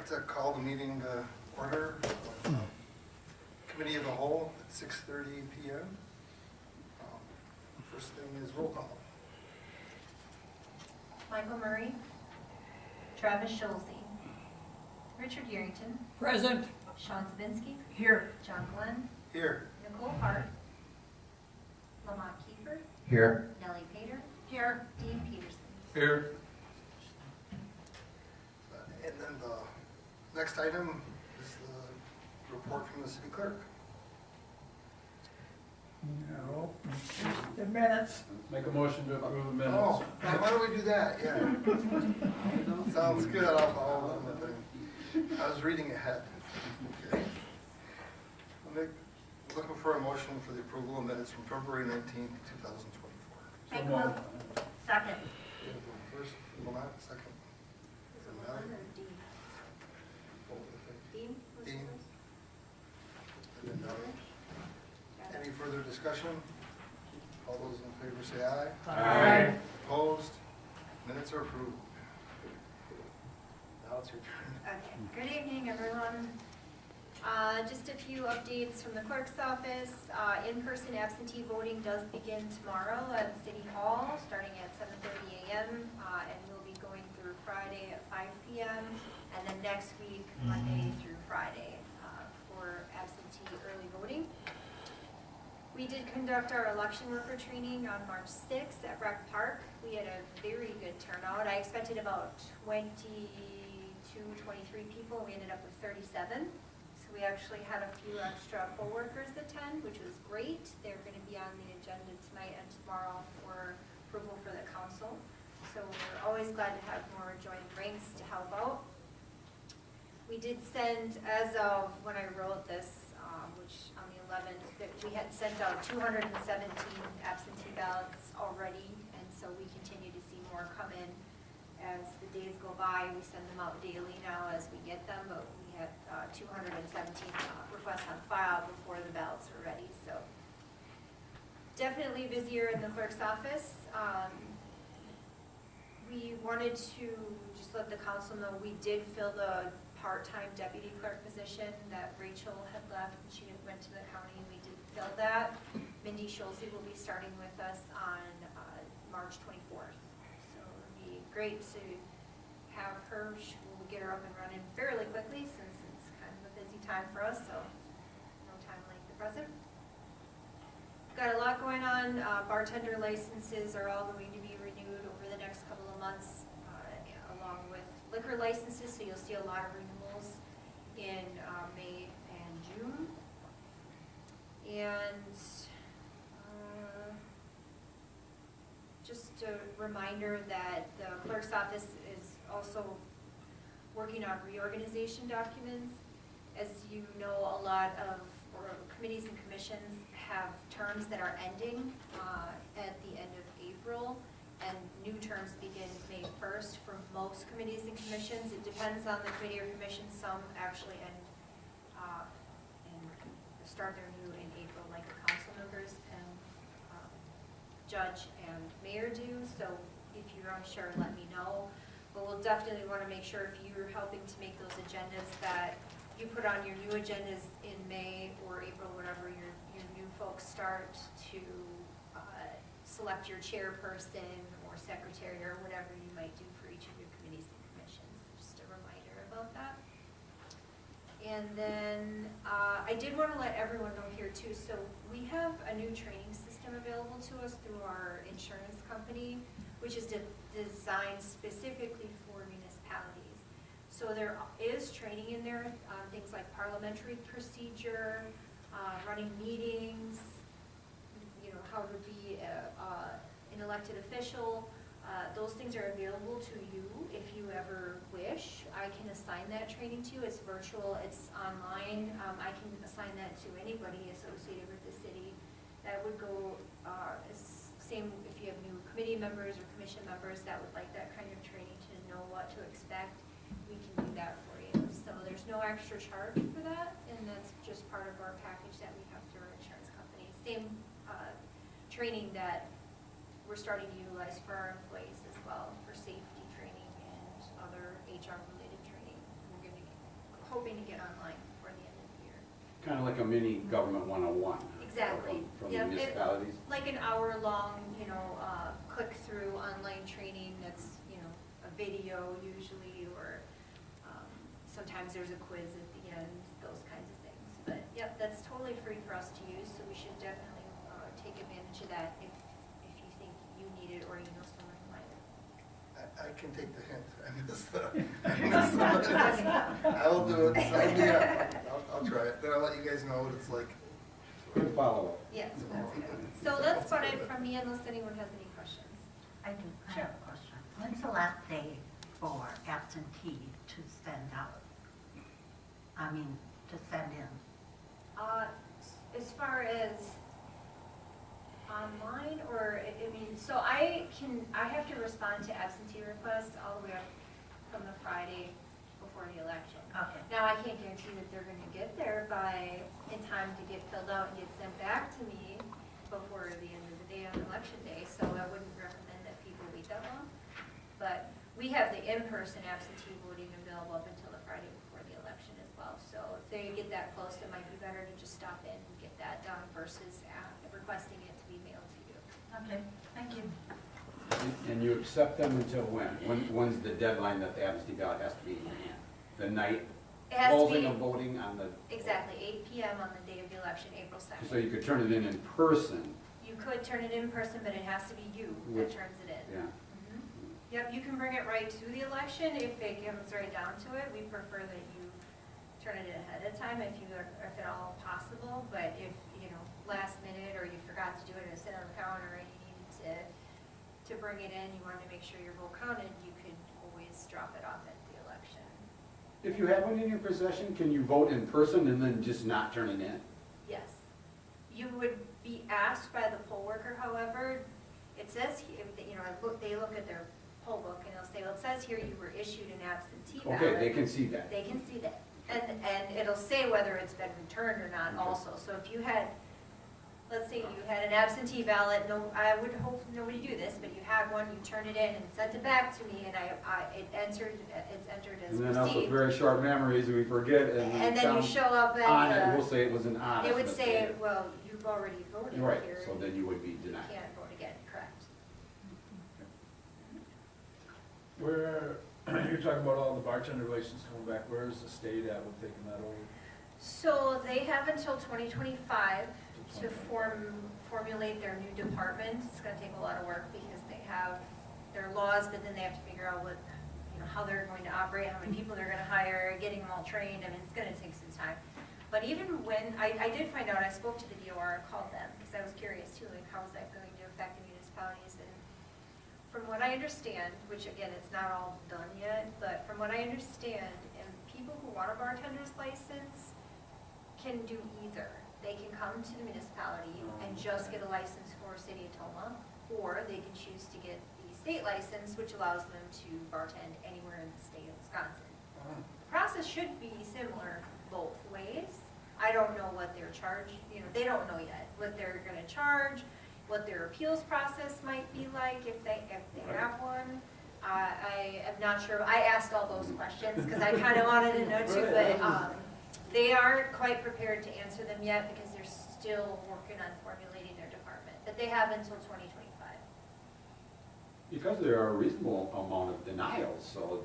like to call the meeting to order. Committee of the Whole at 6:30 p.m. First thing is roll call. Michael Murray, Travis Schulze, Richard Yerington, Present. Sean Sabinsky, Here. John Glenn, Here. Nicole Hart, Lamont Kiefer, Here. Nellie Pater, Here. Dean Peterson. Here. And then the next item is the report from the city clerk. No. The minutes. Make a motion to approve the minutes. Oh, why don't we do that? Yeah. Sounds good. I'll follow them with it. I was reading ahead. Okay. Looking for a motion for the approval of minutes from February 19th, 2024. Thank you. Second. First, Lamont, second. Is it Lamont or Dean? Both, I think. Dean? was Dean. first? And then Nellie. Got it. Any further discussion? All those in favor say aye. Aye. Opposed? Minutes are approved. Now it's your turn. Okay, good evening, everyone. Just a few updates from the clerk's office. In-person absentee voting does begin tomorrow at City Hall, starting at 7:30 a.m. And we'll be going through Friday at 5 p.m. And then next week, Monday through Friday, for absentee early voting. We did conduct our election worker training on March 6th at Rec Park. We had a very good turnout. I expected about 23 people. We ended up with 37. So we actually had a few extra poll workers attend, which was great. They're going to be on the agenda tonight and tomorrow for approval for the council. So we're always glad to have more join ranks to help out. We did send, as of when I wrote this, which on the 11th, that we had sent out 217 absentee ballots already, and so we continue to see more come in as the days go by. We send them out daily now as we get them, but we had 217 requests on file before the ballots were ready. So definitely busier in the clerk's office. We wanted to just let the council know we did fill the part-time deputy clerk position that Rachel had left, and she went to the county, and we did fill that. Mindy Schulze will be starting with us on March 24th. So it'll be great to have her. We'll get her up and running fairly quickly since it's kind of a busy time for us, so no time like the present. Got a lot going on. Bartender licenses are all going to be renewed over the next couple of months, along with liquor licenses, so you'll see a lot of renewals in May and June. And just a reminder that the clerk's office is also working on reorganization documents. As you know, a lot of committees and commissions have terms that are ending at the end of April, and new terms begin May 1st for most committees and commissions. It depends on the committee or commission. Some actually end and start their new in April, like the council members and judge and mayor do. So if you're unsure, let me know. But we'll definitely want to make sure if you're helping to make those agendas that you put on your new agendas in May or April, whatever your new folks start, to select your chairperson or secretary or whatever you might do for each of your committees and commissions. Just a reminder about that. And then I did want to let everyone know here too, so we have a new training system available to us through our insurance company, which is designed specifically for municipalities. So there is training in there on things like parliamentary procedure, running meetings, how to be an elected official. Those things are available to you if you ever wish. I can assign that training to you. It's virtual, it's online. I can assign that to anybody associated with the city. That would go, same if you have new committee members or commission members that would like that kind of training to know what to expect, we can do that for you. So there's no extra charge for that, and that's just part of our package that we have through our insurance company. Same training that we're starting to utilize for our employees as well, for safety training and other HR related training. We're going to hoping to get online before the end of the year. Kind of like a mini government 101. Exactly. From Yep, it- municipalities. Like an hour-long, click-through online training that's, a video usually, or sometimes there's a quiz at the end, those kinds of things. But, yep, that's totally free for us to use, so we should definitely take advantage of that if you think you need it or you know someone who might. I can take the hint. I missed the I will do it. Sign me up. I'll try it. Then I'll let you guys know what it's like. Good follow-up. Yeah, so that's good. So that's about it from me, unless anyone has any questions. I do, I have a question. When's the last day for absentee to send out? I mean, to send in? As far as online, or, so I have to respond to absentee requests all the way up from the Friday before the election. Okay. Now, I can't guarantee that they're gonna get there in time to get filled out and get sent back to me before the end of the day on election day, so I wouldn't recommend that people wait that long. But we have the in-person absentee voting available up until the Friday before the election as well. So if they get that close, it might be better to just stop in and get that done versus requesting it to be mailed to you. Okay, thank you. And you accept them until when? When's the deadline that the absentee ballot has to be in hand? The night It has to holding be of voting on the? exactly 8 p.m. on the day of the election, April 2nd. So you could turn it in person, You could turn it in person, but it has to be you that turns it in. yeah. Mhm. Yep, you can bring it right to the election if it comes right down to it. We prefer that you turn it in ahead of time if at all possible. But if, last minute, or you forgot to do it and sit on the counter and you needed to bring it in, you wanted to make sure your vote counted, you could always drop it off at the election. If you have one in your possession, can you vote in person and then just not turn it in? Yes. You would be asked by the poll worker, however, it says, they look at their poll book and they'll say, well, it says here you were issued an absentee ballot. Okay, they can see that. They can see that. And it'll say whether it's been returned or not Okay. also. So if you had, let's say you had an absentee ballot, I would hope nobody do this, but you had one, you turned it in and sent it back to me, and it's entered as And then also received. very short memories, we forget and. And then you show up On it, at we'll say it was an honest. it would say, mistake. well, you've already voted Right, here. so then you would be You denied. can't vote again, correct. Where, you're talking about all the bartender license coming back, where is the state at with taking that over? So they have until 2025 to formulate their new department. It's gonna take a lot of work because they have their laws, but then they have to figure out how they're going to operate, how many people they're gonna hire, getting them all trained. It's gonna take some time. But even when, I did find out, I spoke to the DOR, I called them, because I was curious too, how is that going to affect the municipalities? And from what I understand, which again, it's not all done yet, but from what I understand, and people who want a bartender's license can do either. They can come to the municipality and just get a license for City of Tomah, or they can choose to get the state license, which allows them to bartend anywhere in the state of Wisconsin. The process should be similar both ways. I don't know what their charge, they don't know yet what they're gonna charge, what their appeals process might be like if they have one. I am not sure. I asked all those questions because I kind of wanted to know too, but they aren't quite prepared to answer them yet because they're still working on formulating their department. But they have until 2025. Because there are a reasonable amount of denials, so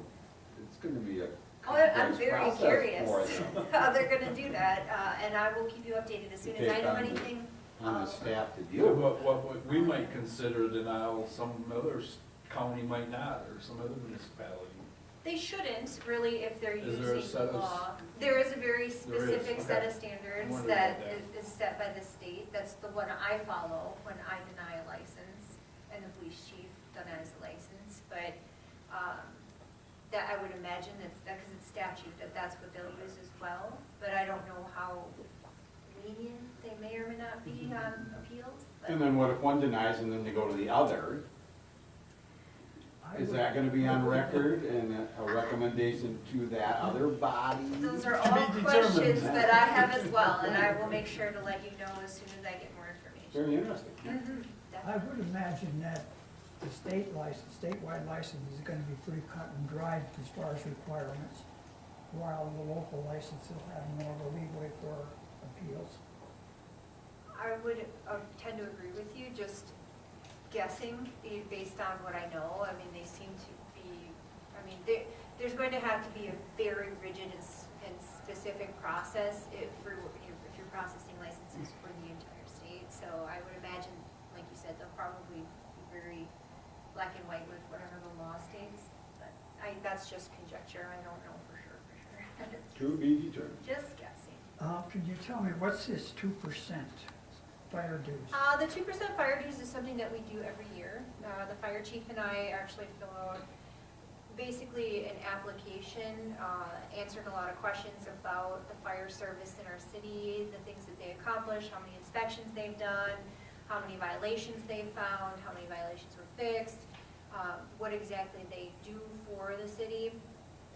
it's gonna be a Oh, I'm complex very process curious for them. how they're going to do that, and I will keep you updated as soon as I know anything. On the staff to Yeah, deal with. what we might consider denial, some other county might not, or some other municipality. They shouldn't, really, if they're Is there a using set the of- law. There is a very specific set okay. of standards Wondered that about that. is set by the state. That's the one I follow when I deny a license, and the police chief denies a license. But that I would imagine because it's statute, that's what they'll use as well. But I don't know how lenient they may or may not be on appeals. But And then what if one denies and then they go to the other? Is that gonna be on record and a recommendation to that other body? those are To be all determined. questions that I have as well, and I will make sure to let you know as soon as I get more information. Very interesting. Mhm, I definitely. would imagine that the statewide license is gonna be pretty cut and dried as far as requirements. while the local licenses have more of a leeway for appeals. I would tend to agree with you, just guessing based on what I know. I mean, they seem to be, I mean, there's going to have to be a very rigid and specific process if you're processing licenses for the entire state. So I would imagine, like you said, they'll probably be very black and white with whatever the law states. But that's just conjecture. I don't know for sure. To be determined. Just guessing. Could you tell me, what's this 2% fire dues? The 2% fire dues is something that we do every year. The fire chief and I actually fill out basically an application, answering a lot of questions about the fire service in our city, the things that they accomplish, how many inspections they've done, how many violations they found, how many violations were fixed, what exactly they do for the city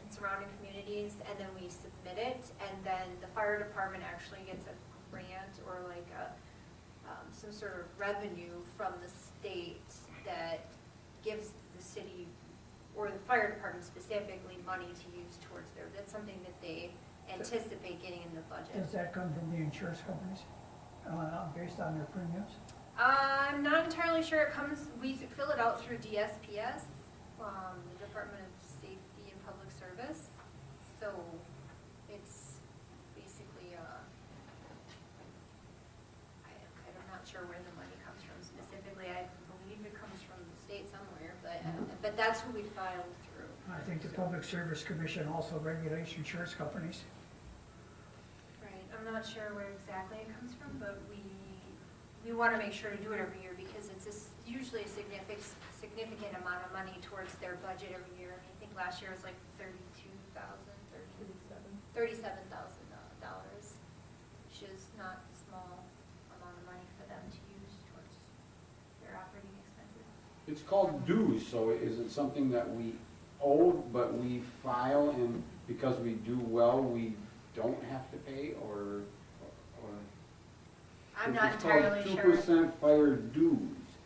and surrounding communities, and then we submit it, and then the fire department actually gets a grant or like some sort of revenue from the state that gives the city or the fire department specifically money to use towards that's something that they anticipate getting in the budget. Does that come from the insurance companies, based on their premiums? I'm not entirely sure. It comes, we fill it out through DSPS, the Department of Safety and Public Service. So it's basically, I'm not sure where the money comes from specifically. I believe it comes from the state somewhere, but that's who we filed through. I think the Public Service Commission also regulates insurance companies. Right, I'm not sure where exactly it comes from, but we want to make sure to do it every year because it's usually a significant amount of money towards their budget every year. I think last year was like $37,000, which is not a small amount of money for them to use towards their operating expenses. It's called dues, so is it something that we owe, but we file, and because we do well, we don't have to pay, or? I'm not entirely sure. It's called 2% fire dues.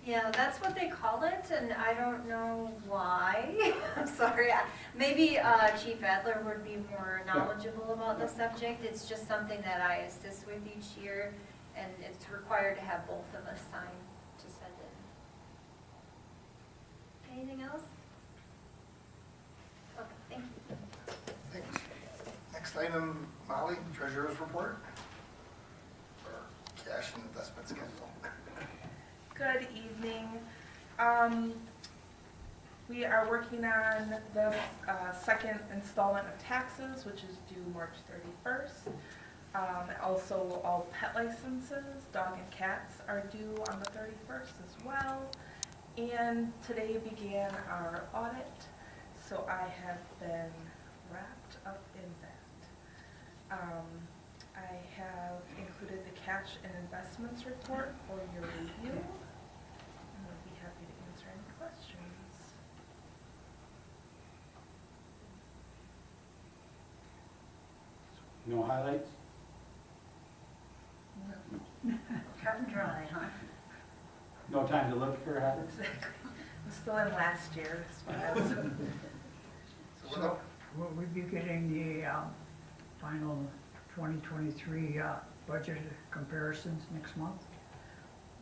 Yeah, that's what they call it, and I don't know why. I'm sorry. Maybe Chief Adler would be more knowledgeable about the subject. It's just something that I assist with each year, and it's required to have both of us sign to send in. Anything else? Okay, thank you. Thanks. Next item, Molly, Treasurer's Report. Or cash and investment schedule. Good evening. We are working on the second installment of taxes, which is due March 31st. Also, all pet licenses, dog and cats, are due on the 31st as well. And today began our audit, so I have been wrapped up in that. I have included the cash and investments report for your review. And I'd be happy to answer any questions. No highlights? No. Cut and dry, huh? No time to look for highlights? Exactly. I'm still in last year. So will we be getting the final 2023 budget comparisons next month?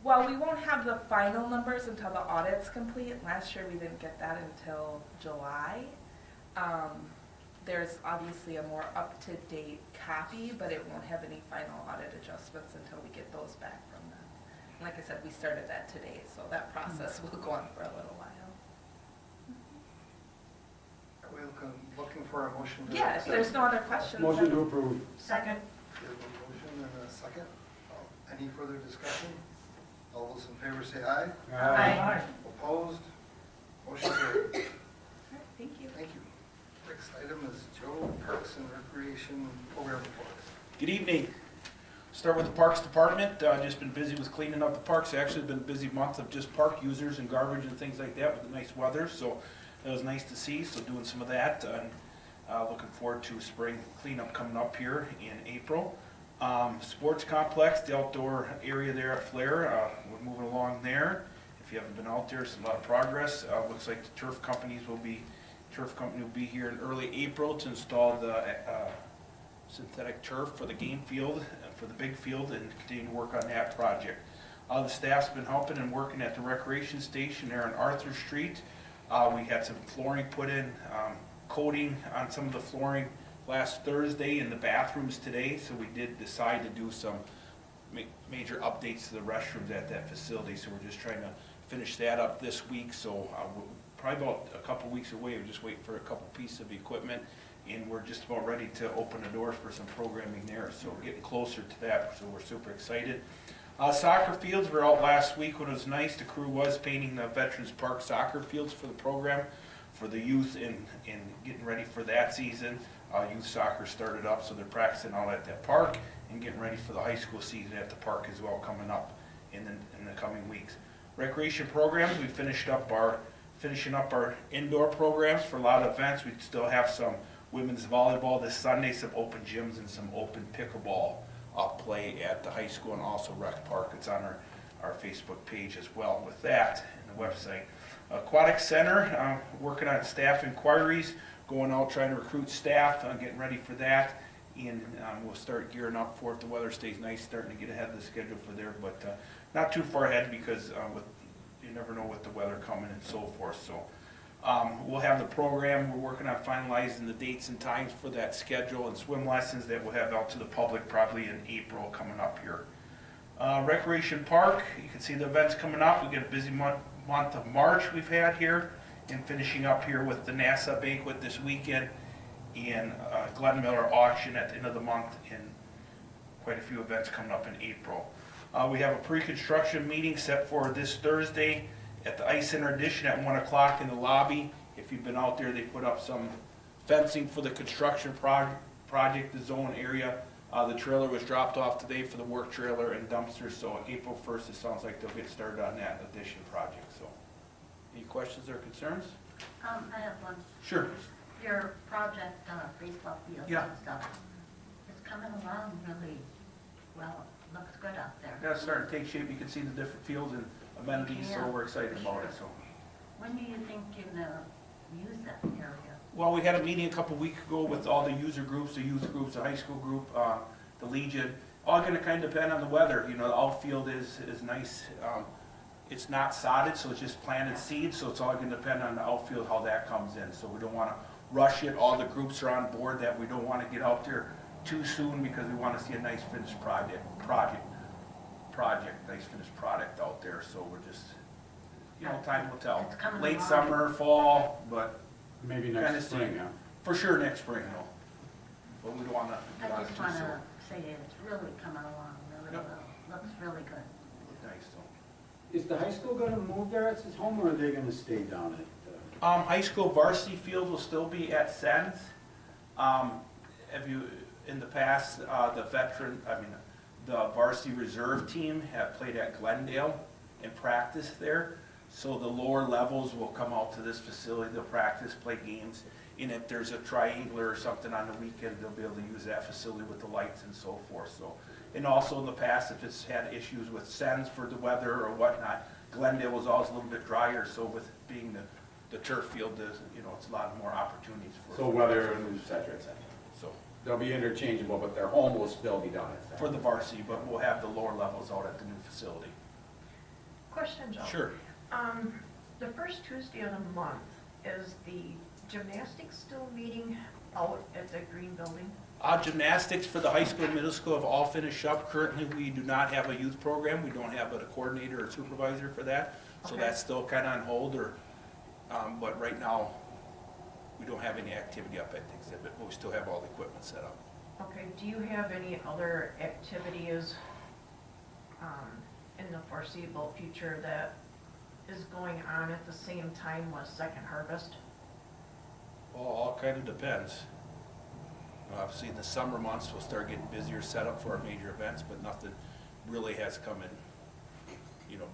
Well, we won't have the final numbers until the audit's complete. Last year we didn't get that until July. There's obviously a more up-to-date copy, but it won't have any final audit adjustments until we get those back from them. And like I said, we started that today, so that process will go on for a little while. Are we looking for a motion? To Yeah, if there's no other questions. Motion to approve. Second. We have a motion and a second. Any further discussion? All those in favor say aye. Aye. Opposed? Motion carried. All right, thank you. Thank you. Next item is Joe, Parks and Recreation Program Report. Good evening. Start with the Parks Department. Just been busy with cleaning up the parks. Actually been a busy month of just park users and garbage and things like that with the nice weather. So it was nice to see. So doing some of that and looking forward to spring cleanup coming up here in April. Sports complex, the outdoor area there at Flair. We're moving along there. If you haven't been out there, it's a lot of progress. Looks like the turf companies will be turf company will be here in early April to install the synthetic turf for the game field, for the big field, and continue to work on that project. The staff's been helping and working at the recreation station there on Arthur Street. We had some flooring put in, coating on some of the flooring last Thursday in the bathrooms today, so we did decide to do some major updates to the restrooms at that facility, so we're just trying to finish that up this week. So we're probably about a couple weeks away. We're just waiting for a couple pieces of equipment, and we're just about ready to open the doors for some programming there, so we're getting closer to that, so we're super excited. Soccer fields were out last week when it was nice. The crew was painting the Veterans Park soccer fields for the program for the youth and getting ready for that season. Youth soccer started up, so they're practicing all at that park and getting ready for the high school season at the park as well, coming up in the coming weeks. Recreation programs, we finishing up our indoor programs for a lot of events. We still have some women's volleyball this Sunday, some open gyms, and some open pickleball play at the high school and also Rec Park. It's on our Facebook page as well with that and the website. Aquatic Center, working on staff inquiries, going out trying to recruit staff, getting ready for that, and we'll start gearing up for if the weather stays nice, starting to get ahead of the schedule for there, but not too far ahead because you never know with the weather coming and so forth. So we'll have the program. We're working on finalizing the dates and times for that schedule and swim lessons that we'll have out to the public probably in April coming up here. Recreation Park, you can see the events coming up. We get a busy month of March we've had here, and finishing up here with the NASA banquet this weekend and Glenn Miller auction at the end of the month, and quite a few events coming up in April. We have a pre-construction meeting set for this Thursday at the Ice Center Edition at 1 o'clock in the lobby. If you've been out there, they put up some fencing for the construction project, the zone area. The trailer was dropped off today for the work trailer and dumpsters, so April 1st, it sounds like they'll get started on that addition project. So, any questions or concerns? I have one. Sure. Your project, baseball fields Yeah. and stuff, it's coming along really well. Looks good out there. Yeah, it's starting to take shape. You can see the different fields and amenities, so Yeah, we're excited about it. sure. So, When do you think you're gonna use that area? well, we had a meeting a couple weeks ago with all the user groups, the youth groups, the high school group, the Legion. All going to kind of depend on the weather. You know, the outfield is nice. It's not sodded, so it's just planted seeds. So it's all going to depend on the outfield how that comes in. So we don't want to rush it. All the groups are on board that we don't want to get out there too soon because we want to see a nice finished project, nice finished product out there. So we're just, you know, time will tell. It's coming Late along. summer, fall, but Maybe Kinda next spring, see. yeah. for sure next spring though. But we don't want to I get out just too want soon. to say it's really coming along really Yep. well. Looks really good. Nice though. Is the high school gonna move there at its home, or are they gonna stay down at? High school varsity field will still be at Sens. Have you, in the past, the varsity reserve team have played at Glendale and practiced there. So the lower levels will come out to this facility, they'll practice, play games. And if there's a triangular or something on the weekend, they'll be able to use that facility with the lights and so forth. So, and also in the past, if it's had issues with Sens for the weather or whatnot, Glendale was always a little bit drier, so with being the turf field, it's a lot more opportunities for. So weather and et cetera, et cetera. So, They'll be interchangeable, but their home will still be down at that. for the varsity, but we'll have the lower levels out at the new facility. Question, Joe. Sure. The first Tuesday of the month, is the gymnastics still meeting out at the green building? Gymnastics for the high school and middle school have all finished up. Currently, we do not have a youth program. We don't have a coordinator or supervisor for that. So Okay. that's still kind of on hold but right now, we don't have any activity up at the exhibit, but we still have all the equipment set up. Okay, do you have any other activities in the foreseeable future that is going on at the same time with Second Harvest? Well, all kind of depends. Obviously, in the summer months, we'll start getting busier set up for our major events, but nothing really has come in,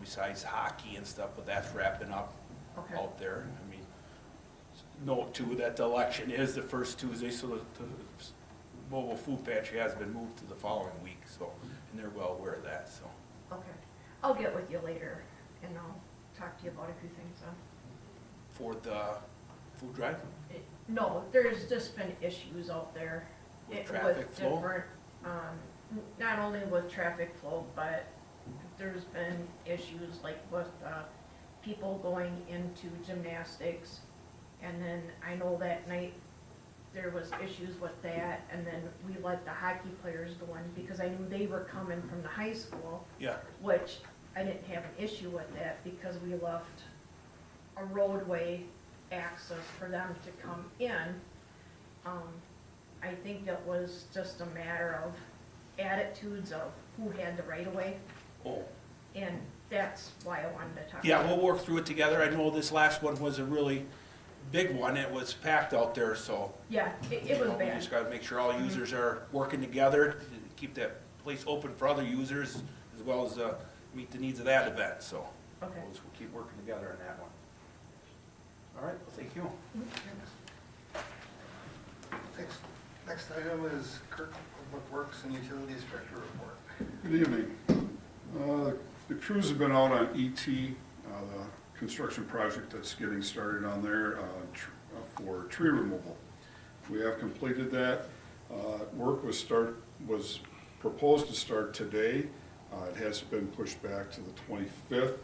besides hockey and stuff, but that's wrapping up Okay. out there. I mean, note too that the election is the first Tuesday, so the mobile food pantry has been moved to the following week, so, and they're well aware of that, so. Okay, I'll get with you later and I'll talk to you about a few things then. For the food drive? No, there's just been issues out there. With traffic flow? Different, not only with traffic flow, but there's been issues like with, people going into gymnastics. And then I know that night there was issues with that, and then we let the hockey players go in because I knew they were coming from the high school. Yeah. Which I didn't have an issue with that because we left a roadway access for them to come in. I think it was just a matter of attitudes of who had the right of way, Oh. and that's why I wanted to talk. Yeah, about we'll work through it together. I know this last one was a really big one. It was packed out there, so. Yeah, it you was know, We bad. just gotta make sure all users are working together, to keep that place open for other users, as well as, meet the needs of that event, so. Okay. We'll keep working together on that one. All right, well, thank you. Next item is Kirk Public Works and Utilities Director report. Good evening. The crews have been out on ET, the construction project that's getting started on there for tree removal. We have completed that. Work was proposed to start today. It has been pushed back to the 25th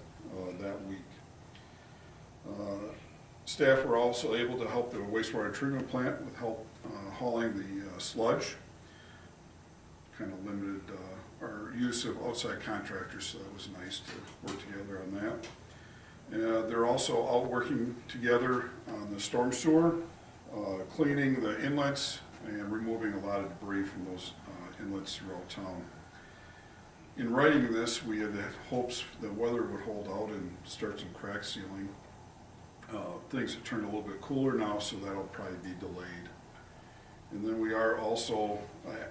that week. Staff were also able to help the wastewater treatment plant with help hauling the sludge. Kind of limited our use of outside contractors, so that was nice to work together on that. They're also out working together on the storm sewer, cleaning the inlets and removing a lot of debris from those inlets throughout town. In writing this, we had hopes that weather would hold out and start some crack sealing. Things have turned a little bit cooler now, so that'll probably be delayed. And then we are also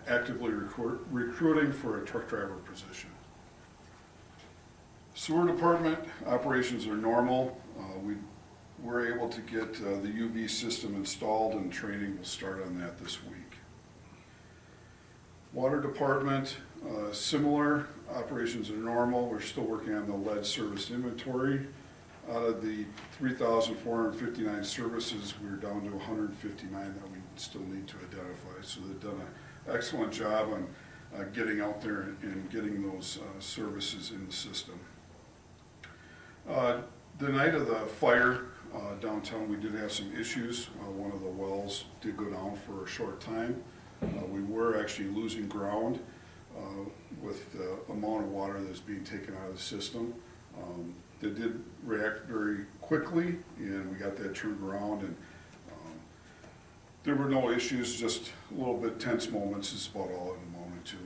actively recruiting for a truck driver position. Sewer department operations are normal. We were able to get the UV system installed, and training will start on that this week. Water department, similar, operations are normal. We're still working on the lead service inventory. Out of the 3,459 services, we're down to 159 that we still need to identify. So they've done an excellent job on getting out there and getting those services in the system. The night of the fire downtown, we did have some issues. One of the wells did go down for a short time. We were actually losing ground with the amount of water that's being taken out of the system. They did react very quickly, and we got that turned around, and there were no issues, just a little bit tense moments is about all in the moment too.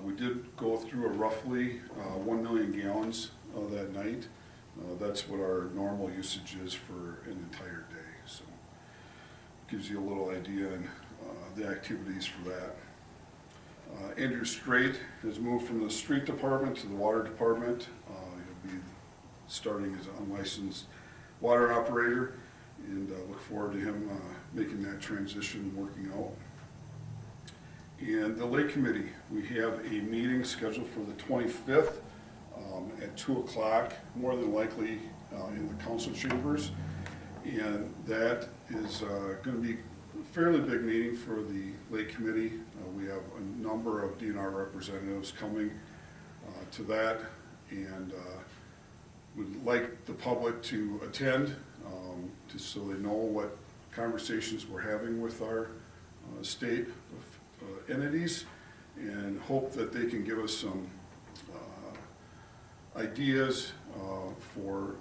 We did go through a roughly 1 million gallons that night. That's what our normal usage is for an entire day, so gives you a little idea on the activities for that. Andrew Strait has moved from the street department to the water department. He'll be starting as an unlicensed water operator, and look forward to him making that transition and working out. And the lake committee, we have a meeting scheduled for the 25th at 2 o'clock, more than likely in the council chambers. And that is going to be a fairly big meeting for the lake committee. We have a number of DNR representatives coming to that, and would like the public to attend, just so they know what conversations we're having with our state entities, and hope that they can give us some ideas for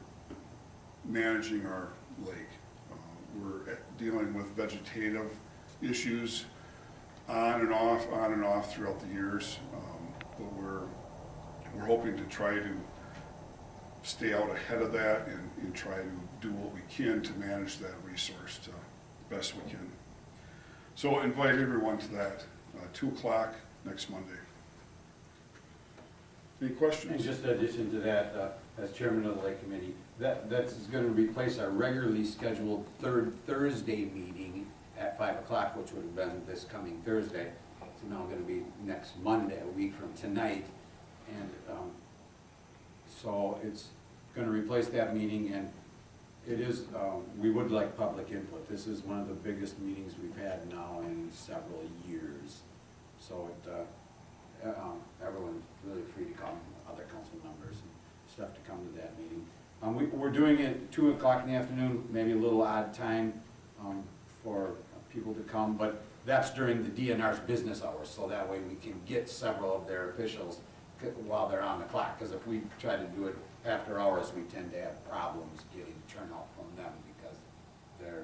managing our lake. We're dealing with vegetative issues on and off throughout the years, but we're hoping to try to stay out ahead of that and try to do what we can to manage that resource to the best we can. So invite everyone to that, 2 o'clock next Monday. Any questions? And just in addition to that, as chairman of the lake committee, that's going to replace our regularly scheduled third Thursday meeting at 5 o'clock, which would have been this coming Thursday. It's now going to be next Monday, a week from tonight. And so it's going to replace that meeting, and It is, we would like public input. This is one of the biggest meetings we've had now in several years. So everyone's really free to come, other council members and stuff to come to that meeting. We're doing it 2 o'clock in the afternoon, maybe a little odd time for people to come, but that's during the DNR's business hours, so that way we can get several of their officials while they're on the clock, because if we try to do it after hours, we tend to have problems getting turnout from them because they're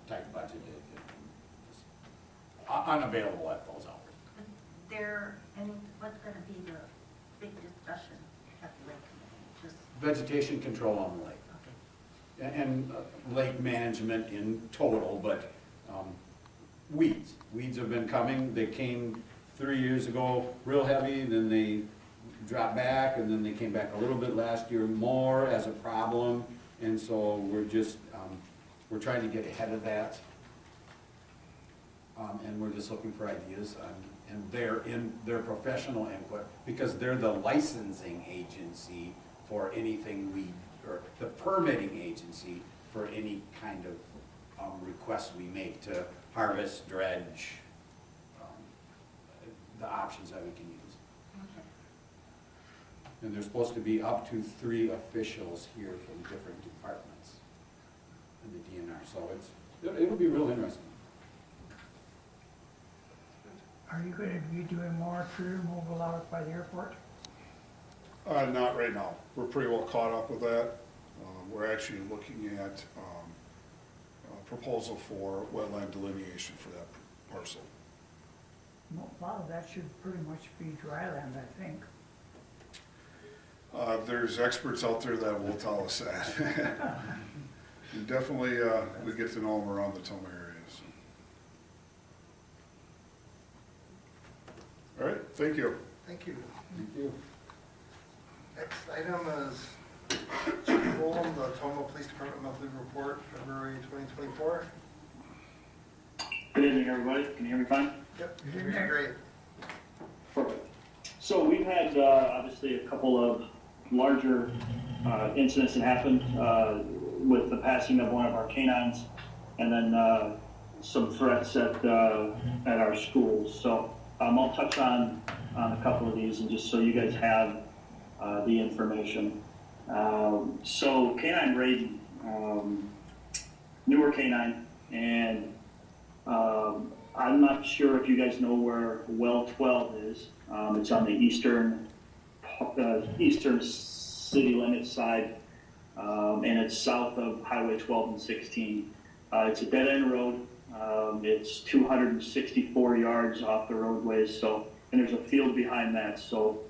tight budgeted and just unavailable at those hours. What's gonna be the big discussion at the lake committee? Just, Vegetation control on the lake. okay. And lake management in total, but weeds. Weeds have been coming. They came 3 years ago real heavy, then they dropped back, and then they came back a little bit last year more as a problem. And so we're just, we're trying to get ahead of that. And we're just looking for ideas and their professional input, because they're the licensing agency for anything or the permitting agency for any kind of requests we make to harvest, dredge, the options that we can use. Okay. And there's supposed to be up to 3 officials here from different departments in the DNR, so it'll be real interesting. Are you gonna be doing more tree removal out by the airport? Not right now. We're pretty well caught up with that. We're actually looking at a proposal for wetland delineation for that parcel. A lot of that should pretty much be dry land, I think. There's experts out there that will tell us that. And definitely, we get to know them around the Tomah area. So. All right, thank you. Thank you. Thank you. Next item is Chief Fulham, the Tomah Police Department monthly report, February 2024. Good evening, everybody. Can you hear me fine? Yep, you're great. Perfect. So we've had obviously a couple of larger incidents that happened with the passing of one of our canines, and then some threats at our schools. So I'll touch on a couple of these, and just so you guys have the information. So canine raiding, newer canine, and I'm not sure if you guys know where well 12 is. It's on the eastern city limit side, and it's south of Highway 12 and 16. It's a dead-end road. It's 264 yards off the roadways, so, and there's a field behind that. So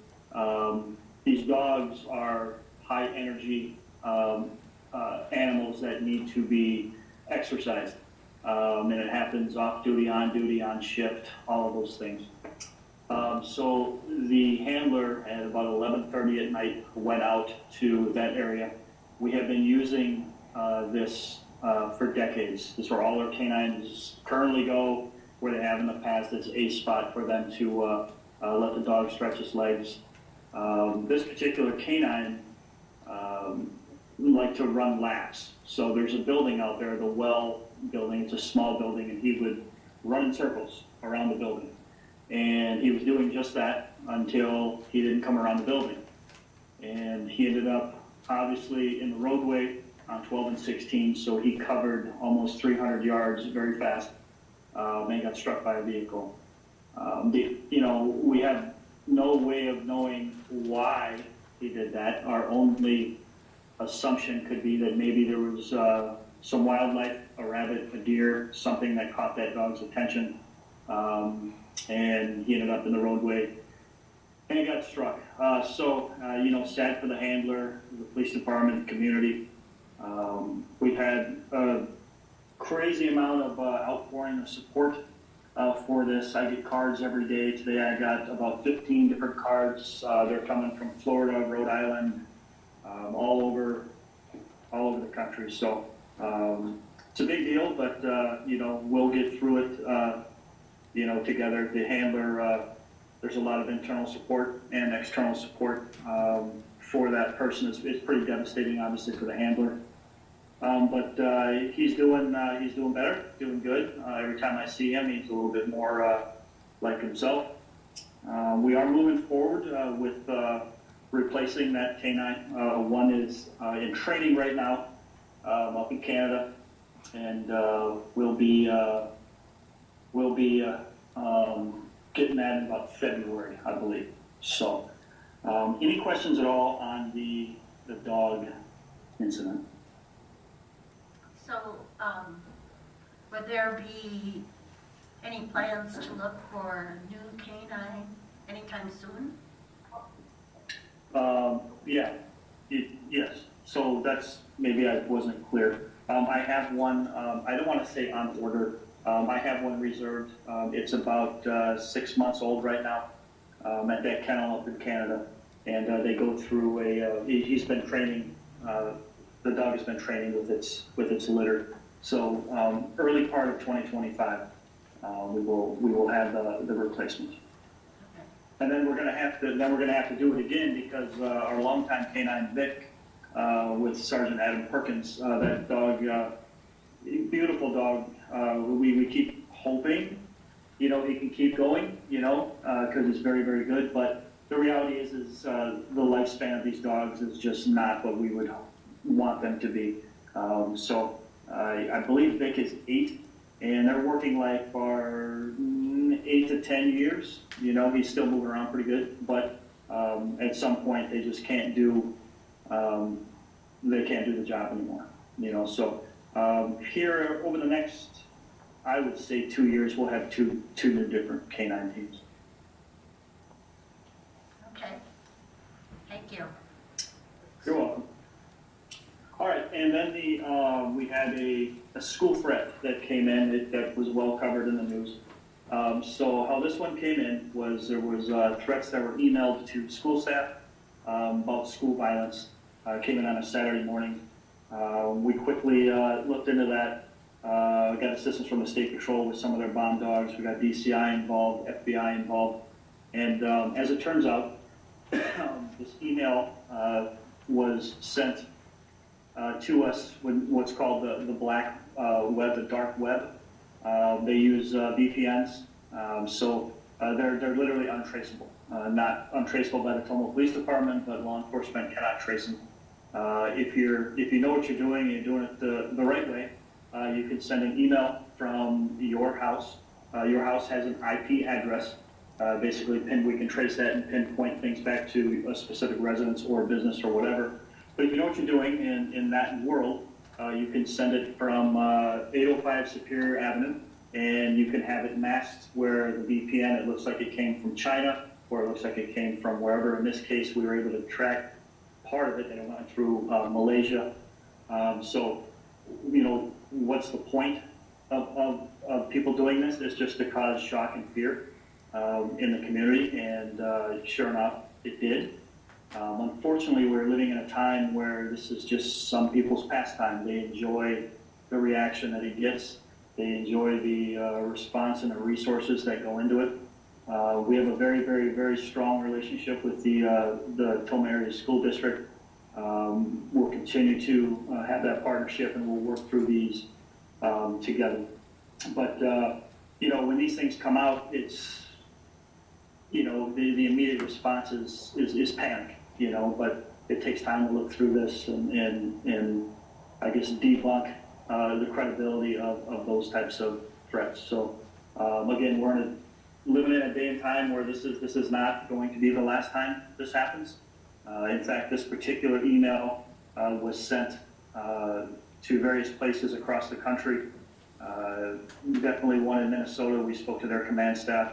these dogs are high-energy animals that need to be exercised. And it happens off-duty, on shift, all of those things. So the handler at about 11:30 at night went out to that area. We have been using this for decades. This is where all our canines currently go, where they have in the past. It's a spot for them to let the dog stretch his legs. This particular canine like to run laps. So there's a building out there, the well building. It's a small building, and he would run in circles around the building. And he was doing just that until he didn't come around the building. And he ended up obviously in the roadway on 12 and 16, so he covered almost 300 yards very fast, and he got struck by a vehicle. We have no way of knowing why he did that. Our only assumption could be that maybe there was some wildlife, a rabbit, a deer, something that caught that dog's attention, and he ended up in the roadway and he got struck. Sad for the handler, the police department, the community. We've had a crazy amount of outpouring of support for this. I get cards every day. Today I got about 15 different cards. They're coming from Florida, Rhode Island, all over the country. So it's a big deal, but we'll get through it, together. The handler, there's a lot of internal support and external support for that person. It's pretty devastating, obviously, for the handler. But he's doing better, doing good. Every time I see him, he's a little bit more like himself. We are moving forward with replacing that canine. One is in training right now up in Canada, and we'll be getting that in about February, I believe. So, any questions at all on the dog incident? So, would there be any plans to look for a new canine anytime soon? Yes. So that's, maybe I wasn't clear. I have one, I don't want to say on order. I have one reserved. It's about 6 months old right now at that kennel up in Canada. And they go through he's been training, the dog has been training with its litter. So early part of 2025, we will have the replacement. And then we're gonna have to do it again because our longtime canine Vic with Sergeant Adam Perkins, that dog, beautiful dog. We keep hoping, he can keep going, because he's very, very good. But the reality is the lifespan of these dogs is just not what we would want them to be. So I believe Vic is 8, and they're working like for 8 to 10 years. He's still moving around pretty good, but at some point they just can't do the job anymore. So here over the next, I would say 2 years, we'll have two new different canine teams. Okay, thank you. You're welcome. All right, and then we had a school threat that came in that was well covered in the news. So how this one came in was there was threats that were emailed to school staff about school violence. Came in on a Saturday morning. We quickly looked into that. Got assistance from the state patrol with some of their bomb dogs. We got DCI involved, FBI involved, and as it turns out, this email was sent to us with what's called the black web, the dark web. They use VPNs, so they're literally untraceable. Not untraceable by the Tomah Police Department, but law enforcement cannot trace them. If you know what you're doing and you're doing it the right way, you can send an email from your house. Your house has an IP address. Basically, we can trace that and pinpoint things back to a specific residence or business or whatever. But if you know what you're doing in that world, you can send it from 805 Superior Avenue, and you can have it masked where the VPN, it looks like it came from China, or it looks like it came from wherever. In this case, we were able to track part of it, and it went through Malaysia. So, what's the point of people doing this? It's just to cause shock and fear in the community, and sure enough, it did. Unfortunately, we're living in a time where this is just some people's pastime. They enjoy the reaction that it gets. They enjoy the response and the resources that go into it. We have a very, very, very strong relationship with the Tomah Area School District. We'll continue to have that partnership, and we'll work through these together. But when these things come out, it's the immediate response is panic. But it takes time to look through this and I guess debunk the credibility of those types of threats. So again, we're living in a day and time where this is not going to be the last time this happens. In fact, this particular email was sent to various places across the country. Definitely one in Minnesota. We spoke to their command staff.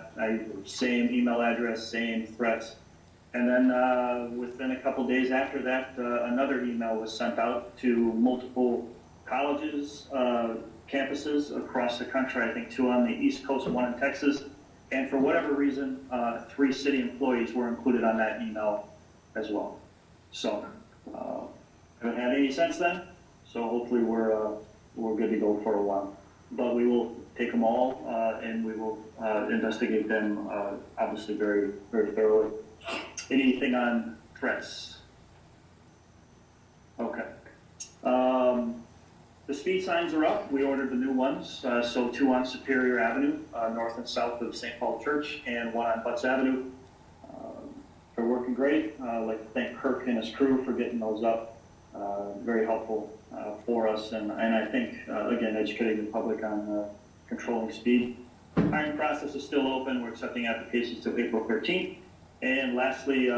Same email address, same threats. And then within a couple days after that, another email was sent out to multiple colleges, campuses across the country. I think 2 on the East Coast, 1 in Texas. And for whatever reason, 3 city employees were included on that email as well. So haven't had any since then. So hopefully we're good to go for a while. But we will take them all and we will investigate them obviously very, very thoroughly. Anything on threats? Okay. The speed signs are up. We ordered the new ones, so 2 on Superior Avenue, north and south of St. Paul Church, and 1 on Butts Avenue. They're working great. I'd like to thank Kirk and his crew for getting those up. Very helpful for us, and I think, again, educating the public on controlling speed. Hiring process is still open. We're accepting applications till April 13th. And lastly,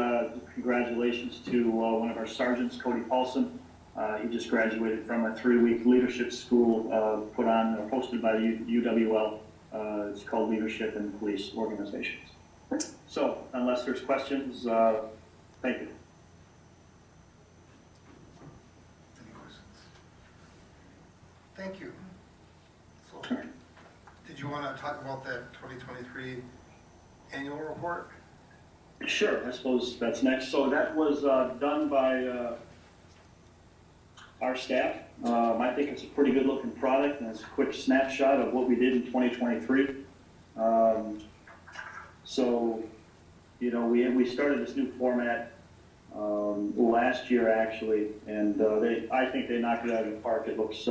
congratulations to one of our sergeants, Cody Paulson. He just graduated from a 3-week leadership school put on or hosted by the UWL. It's called Leadership in Police Organizations. So, unless there's questions, thank you. Any questions? Thank you. So, did you want to talk about that 2023 annual report? Sure, I suppose that's next. So that was done by our staff. I think it's a pretty good looking product, and it's a quick snapshot of what we did in 2023. So, you know, we started this new format last year actually, and I think they knocked it out of the park. It looks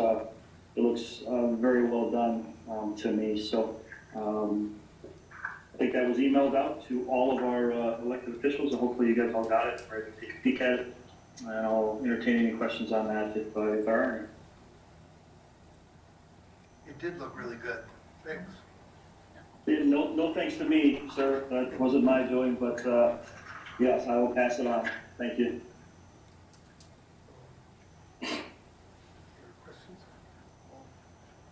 very well done to me. So I think that was emailed out to all of our elected officials, and hopefully you guys all got it, right? Take a peek at it, and I'll entertain any questions on that if there are any. It did look really good. Thanks. No thanks to me, sir. That wasn't my doing, but yes, I will pass it on. Thank you. Any questions?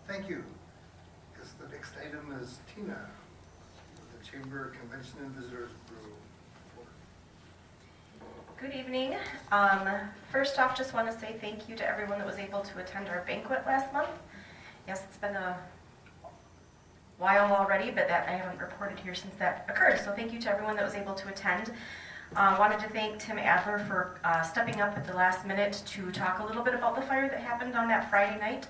Thank you. Yes, the next item is Tina, the Chamber Convention and Visitors Bureau. Good evening. First off, just want to say thank you to everyone that was able to attend our banquet last month. Yes, it's been a while already, but that I haven't reported here since that occurred. So thank you to everyone that was able to attend. Wanted to thank Tim Adler for stepping up at the last minute to talk a little bit about the fire that happened on that Friday night.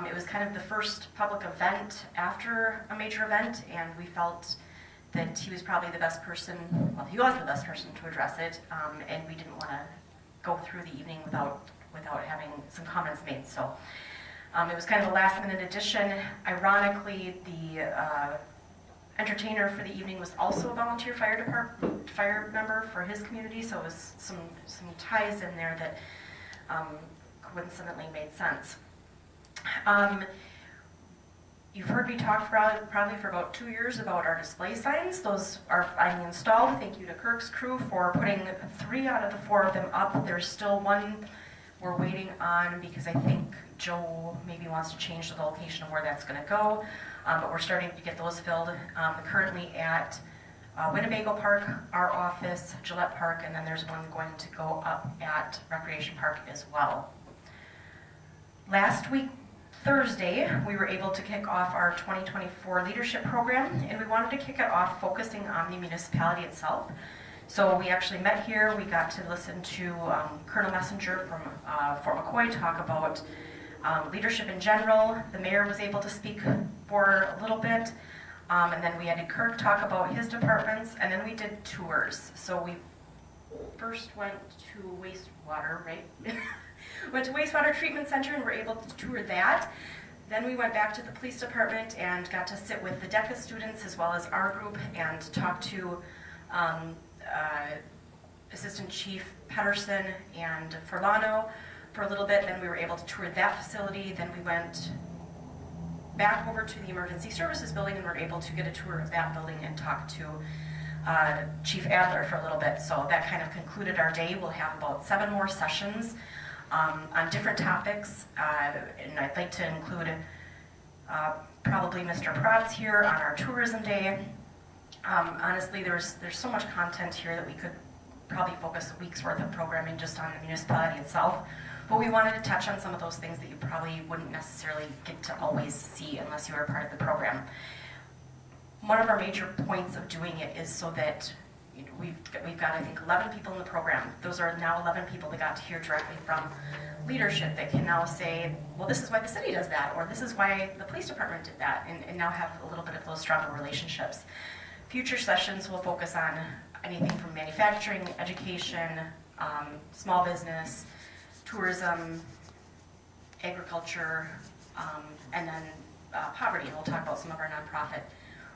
It was kind of the first public event after a major event, and we felt that he was probably the best person, well, he was the best person to address it, and we didn't want to go through the evening without having some comments made. So it was kind of a last-minute addition. Ironically, the entertainer for the evening was also a volunteer fire member for his community, so it was some ties in there that coincidentally made sense. You've heard me talk probably for about 2 years about our display signs. Those are finally installed. Thank you to Kirk's crew for putting 3 out of the 4 of them up. There's still one we're waiting on because I think Joe maybe wants to change the location of where that's going to go, but we're starting to get those filled. Currently at Winnebago Park, our office, Gillette Park, and then there's one going to go up at Recreation Park as well. Last week, Thursday, we were able to kick off our 2024 leadership program, and we wanted to kick it off focusing on the municipality itself. So we actually met here. We got to listen to Colonel Messenger from Fort McCoy talk about leadership in general. The mayor was able to speak for a little bit, and then we had Kirk talk about his departments, and then we did tours. So we first went to wastewater, right? Went to wastewater treatment center and were able to tour that. Then we went back to the police department and got to sit with the DECA students as well as our group and talk to Assistant Chief Pedersen and Furlano for a little bit. Then we were able to tour that facility. Then we went back over to the Emergency Services building and were able to get a tour of that building and talk to Chief Adler for a little bit. So that kind of concluded our day. We'll have about 7 more sessions on different topics, and I'd like to include probably Mr. Protz here on our tourism day. Honestly, there's so much content here that we could probably focus a week's worth of programming just on the municipality itself, but we wanted to touch on some of those things that you probably wouldn't necessarily get to always see unless you were part of the program. One of our major points of doing it is so that we've got, I think, 11 people in the program. Those are now 11 people that got to hear directly from leadership that can now say, well, this is why the city does that, or this is why the police department did that, and now have a little bit of those stronger relationships. Future sessions will focus on anything from manufacturing, education, small business, tourism, agriculture, and then poverty. We'll talk about some of our nonprofit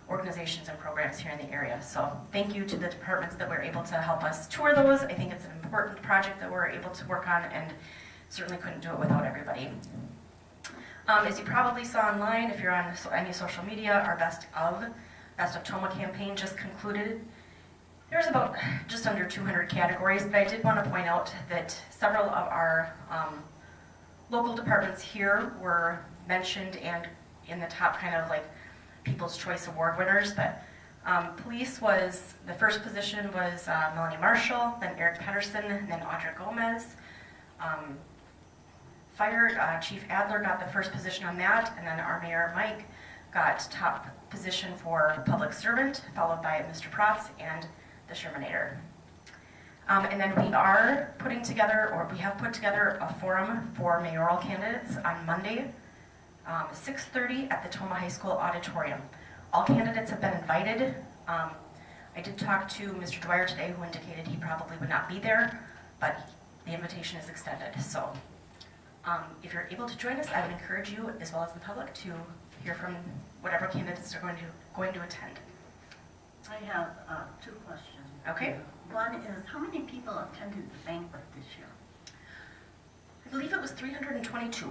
organizations and programs here in the area. So thank you to the departments that were able to help us tour those. I think it's an important project that we're able to work on, and certainly couldn't do it without everybody. As you probably saw online, if you're on any social media, our Best of Tomah campaign just concluded. There's about just under 200 categories, but I did want to point out that several of our local departments here were mentioned and in the top kind of like People's Choice Award winners. But police was, the first position was Melanie Marshall, then Eric Pedersen, and then Audra Gomez. Fire, Chief Adler got the first position on that, and then our Mayor Mike got top position for Public Servant, followed by Mr. Protz and the Shermanator. And then we are putting together, or we have put together a forum for mayoral candidates on Monday, 6:30 at the Tomah High School auditorium. All candidates have been invited. I did talk to Mr. Dwyer today, who indicated he probably would not be there, but the invitation is extended. So if you're able to join us, I would encourage you, as well as the public, to hear from whatever candidates are going to attend. I have 2 questions. Okay. One is, how many people attended the banquet this year? I believe it was 322.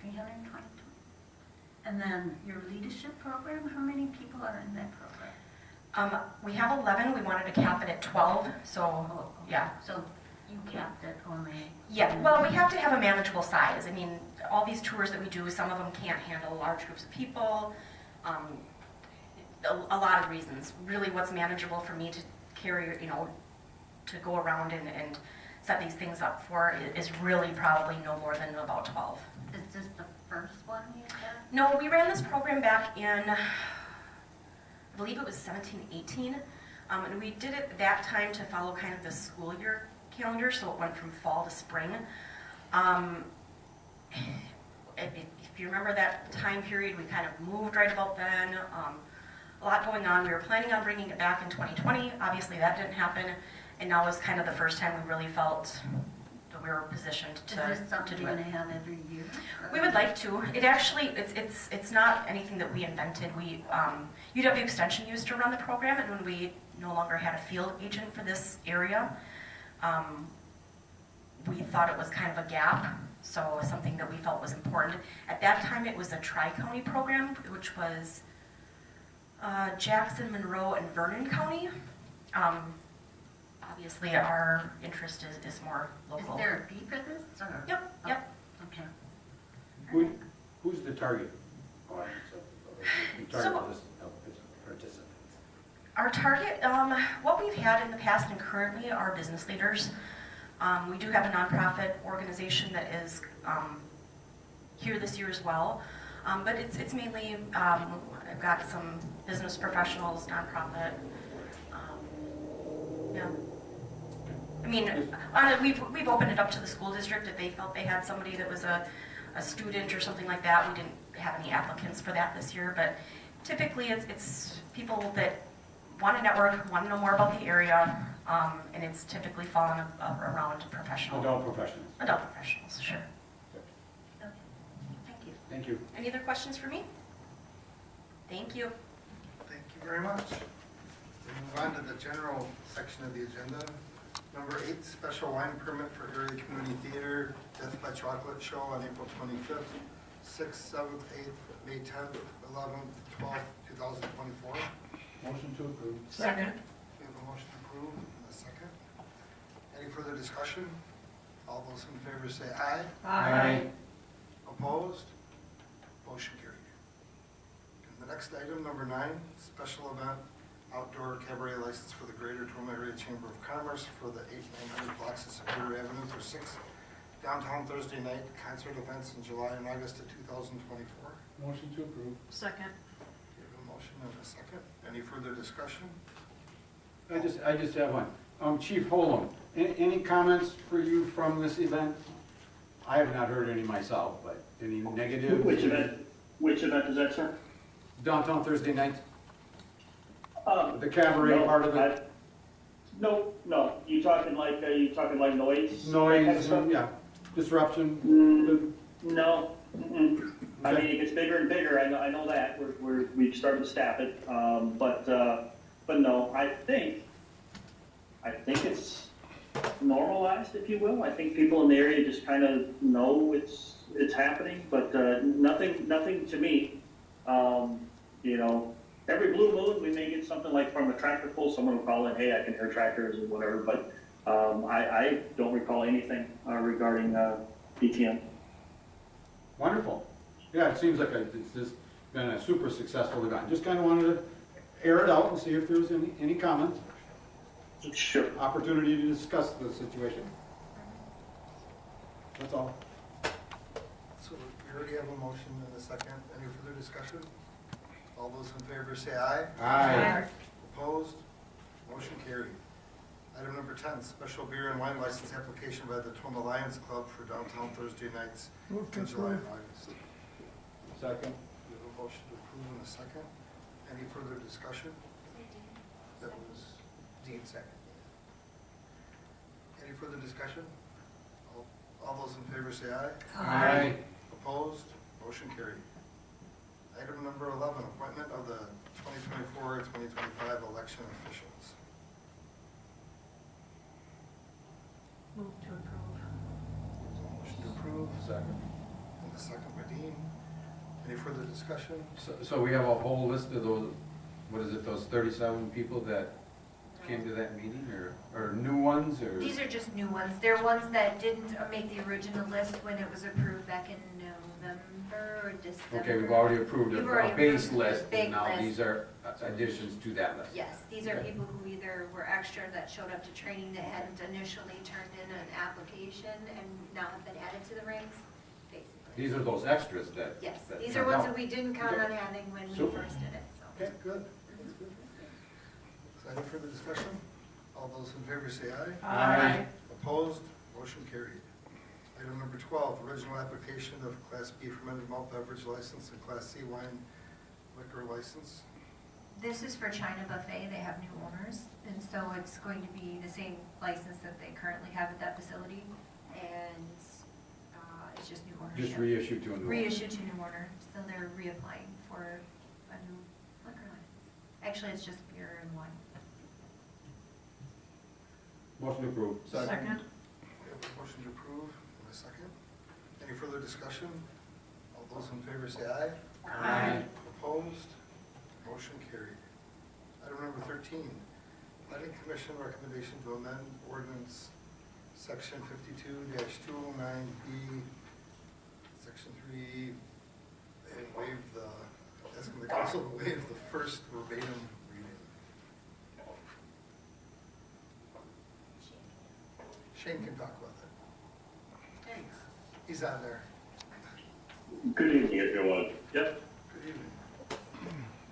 322. And then your leadership program, how many people are in that program? We have 11. We wanted to cap it at 12. So, Oh, okay. yeah. So you capped it only? Yeah, well, we have to have a manageable size. I mean, all these tours that we do, some of them can't handle large groups of people. A lot of reasons. Really, what's manageable for me to carry, to go around and set these things up for is really probably no more than about 12. Is this the first one you did? No, we ran this program back in, I believe it was 17, 18. And we did it that time to follow kind of the school year calendar, so it went from fall to spring. If you remember that time period, we kind of moved right about then. A lot going on. We were planning on bringing it back in 2020. Obviously, that didn't happen, and now is kind of the first time we really felt that we were positioned to do it. Is this something you're going to have every year? We would like to. It actually, it's not anything that we invented. UW Extension used to run the program, and when we no longer had a field agent for this area, we thought it was kind of a gap, so something that we felt was important. At that time, it was a tri-county program, which was Jackson, Monroe, and Vernon County. Obviously, our interest is more local. Is there a fee for this? Or? Yep, yep. Okay. Who's the target audience of participants? Our target, what we've had in the past and currently are business leaders. We do have a nonprofit organization that is here this year as well, but it's mainly, I've got some business professionals, nonprofit, yeah. I mean, we've opened it up to the school district if they felt they had somebody that was a student or something like that. We didn't have any applicants for that this year, but typically it's people that want to network, want to know more about the area, and it's typically fallen around professional. Adult professionals. Adult professionals, sure. Okay. Thank you. Thank you. Any other questions for me? Thank you. Thank you very much. We move on to the general section of the agenda. Number 8, special wine permit for Area Community Theater, Death by Chocolate Show on April 25th, 6th, 7th, 8th, May 10th, 11th, 12th, 2024. Motion to approve. Second. We have a motion approved and a second. Any further discussion? All those in favor say aye. Aye. Opposed? Motion carried. And the next item, number 9, special event outdoor cabaret license for the Greater Tomah Area Chamber of Commerce for the 8-900 blocks of Superior Avenue for 6 downtown Thursday night concert events in July and August of 2024. Motion to approve. Second. We have a motion and a second. Any further discussion? I just have one. Chief Holm, any comments for you from this event? I have not heard any myself, but any negative? Which event is that, sir? Downtown Thursday night? The cabaret part of it? No. You talking like noise? Noise, Kind of stuff? yeah, disruption? No, mm-mm. I mean, it gets bigger and bigger, I know that, we've started to staff it, but no, I think it's normalized, if you will. I think people in the area just kind of know it's happening, but, nothing to me. You know, every blue moon, we may get something like from a tractor pull, someone will call in, hey, I can hear tractors or whatever, but, I don't recall anything, regarding, BTM. Wonderful. Yeah, it seems like it's just been a super successful event. Just kind of wanted to air it out and see if there was any comments. Sure. Opportunity to discuss the situation. That's all. So we already have a motion and a second. Any further discussion? All those in favor say aye. Aye. Opposed? Motion carried. Item number 10, special beer and wine license application by the Tomah Lions Club for downtown Thursday nights Move to in July and approve. August. Second. We have a motion to approve in a second. Any further discussion? That was Dean second. Any further discussion? All those in favor say aye. Aye. Opposed? Motion carried. Item number 11, appointment of the 2024-2025 election officials. Move to approve. Motion to approve, Second. and a second by Dean. Any further discussion? So we have a whole list of those, what is it, those 37 people that came to that meeting, or new ones, or? These are just new ones. They're ones that didn't make the original list when it was approved back in November or December. Okay, we've already approved You've a already base approved the list, big and now list. these are additions to that list. Yes, these are people who either were extra that showed up to training that hadn't initially turned in an application and now have been added to the ranks, basically. These are those extras that. Yes, that these are turned ones out. that we didn't count Okay. on having when we Super. first did it, so. Okay, good. That's good. So any further discussion? All those in favor say aye. Aye. Opposed? Motion carried. Item number 12, original application of Class B fermented malt beverage license and Class C wine liquor license. This is for China Buffet. They have new owners, and so it's going to be the same license that they currently have at that facility, and it's just new ownership. Just reissued to a new. Reissued to new owner, so they're reapplying for a new liquor license. Actually, it's just beer and wine. Motion to approve. Second. We have a motion to approve and a second. Any further discussion? All those in favor say aye. Aye. Opposed? Motion carried. Item number 13, Planning Commission recommendation to amend ordinance section 52-209B, section 3, and waive asking the council to waive the first verbatim reading. Shane can talk about that. He's on there. Good evening, everyone. Yep. Good evening.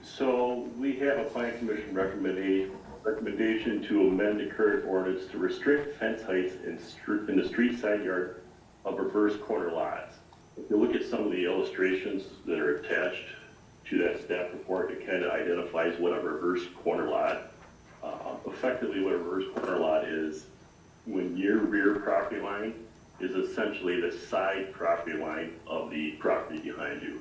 So we have a planning commission recommendation to amend the current ordinance to restrict fence heights in the street side yard of reverse corner lots. If you look at some of the illustrations that are attached to that staff report, it kind of identifies what a reverse corner lot, effectively what a reverse corner lot is, when your rear property line is essentially the side property line of the property behind you.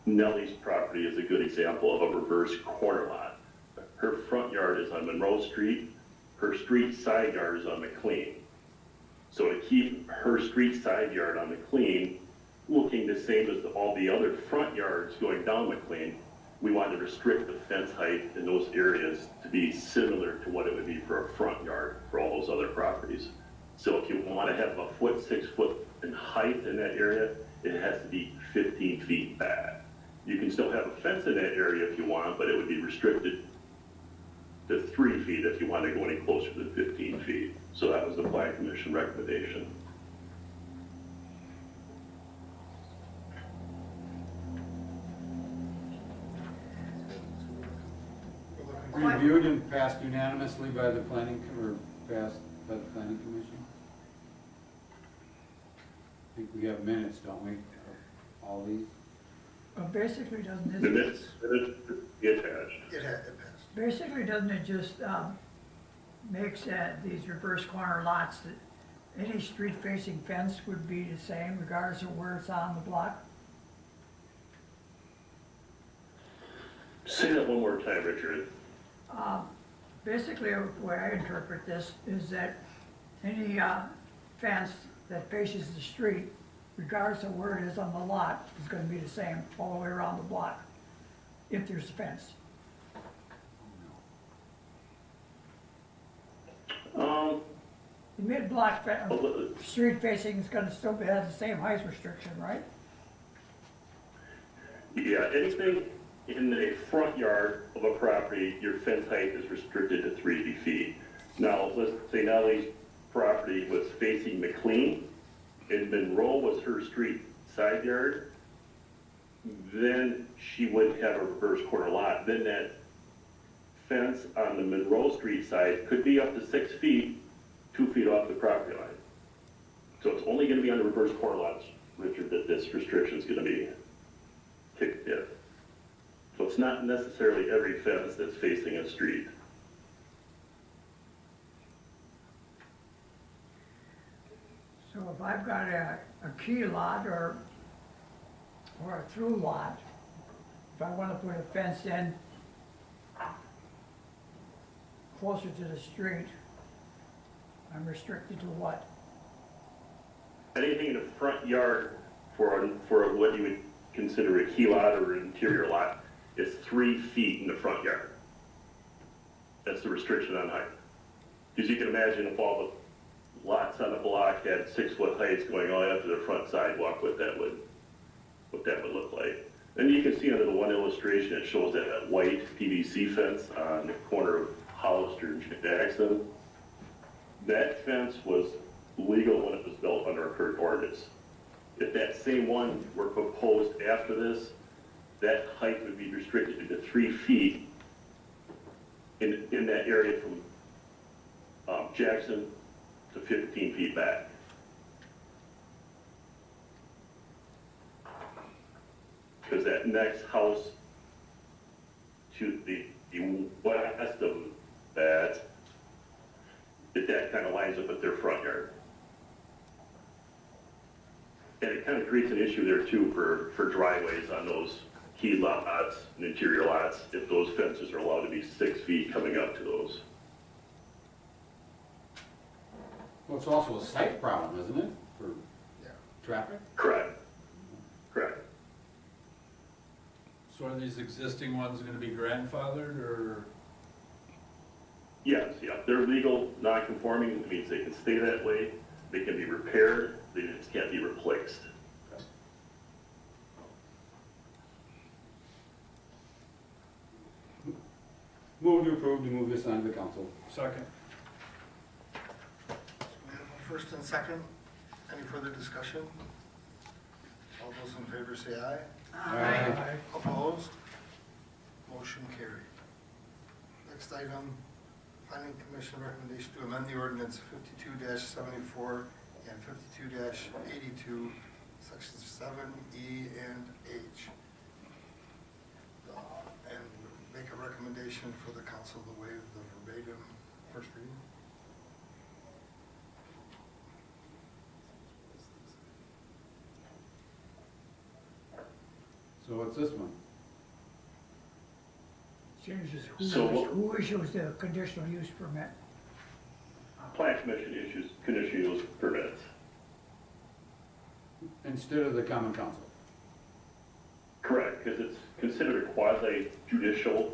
Nellie's property is a good example of a reverse corner lot. Her front yard is on Monroe Street, her street side yard is on McLean. So to keep her street side yard on McLean looking the same as all the other front yards going down McLean, we wanted to restrict the fence height in those areas to be similar to what it would be for a front yard for all those other properties. So if you want to have a 6 foot in height in that area, it has to be 15 feet back. You can still have a fence in that area if you want, but it would be restricted to 3 feet if you want to go any closer than 15 feet. So that was the Planning Commission recommendation. Reviewed and passed unanimously by the planning, or passed by the planning commission? I think we have minutes, don't we, of all these? Basically, doesn't The this, minutes get attached. It passed. basically, doesn't it just makes these reverse corner lots that Any street-facing fence would be the same regardless of where it's on the block? Say that one more time, Richard. Basically, the way I interpret this is that any fence that faces the street, regardless of where it is on the lot, is gonna be the same all the way around the block, if there's a fence. The mid-block street facing is gonna still have the same height restriction, right? Yeah, anything in the front yard of a property, your fence height is restricted to 3 feet. Now, let's say Natalie's property was facing McLean, and Monroe was her street side yard, then she would have a reverse corner lot. Then that fence on the Monroe Street side could be up to 6 feet, 2 feet off the property line. So it's only gonna be on the reverse corner lots, Richard, that this restriction's gonna be kicked in. So it's not necessarily every fence that's facing a street. So if I've got a key lot or a through lot, if I wanna put a fence in closer to the street, I'm restricted to what? Anything in the front yard for what you would consider a key lot or an interior lot is 3 feet in the front yard. That's the restriction on height. Because you can imagine if all the lots on the block had 6-foot heights going all the way up to the front sidewalk, what that would look like. And you can see under the one illustration, it shows that white PVC fence on the corner of Hollister and Jackson. That fence was legal when it was built under a current ordinance. If that same one were proposed after this, that height would be restricted to 3 feet in that area from Jackson to 15 feet back. Because that next house to the west of that kind of lines up with their front yard. And it kind of creates an issue there too for driveways on those key lots and interior lots, if those fences are allowed to be 6 feet coming up to those. Well, it's also a site problem, isn't it, for traffic? Correct. Correct. So are these existing ones gonna be grandfathered, or? Yes, yeah, they're legal, non-conforming, it means they can stay that way, they can be repaired, they just can't be replaced. Move to approve to move this on to the council. Second. We have a first and second. Any further discussion? All those in favor say aye. Aye. Opposed? Motion carried. Next item, Planning Commission recommendation to amend the ordinance 52-74 and 52-82, sections 7E and H. And make a recommendation for the council to waive the verbatim first reading. So what's this one? Changes So who issues the conditional use permit? Plan Commission issues conditional use permits. Instead of the common council? Correct, because it's considered a quasi-judicial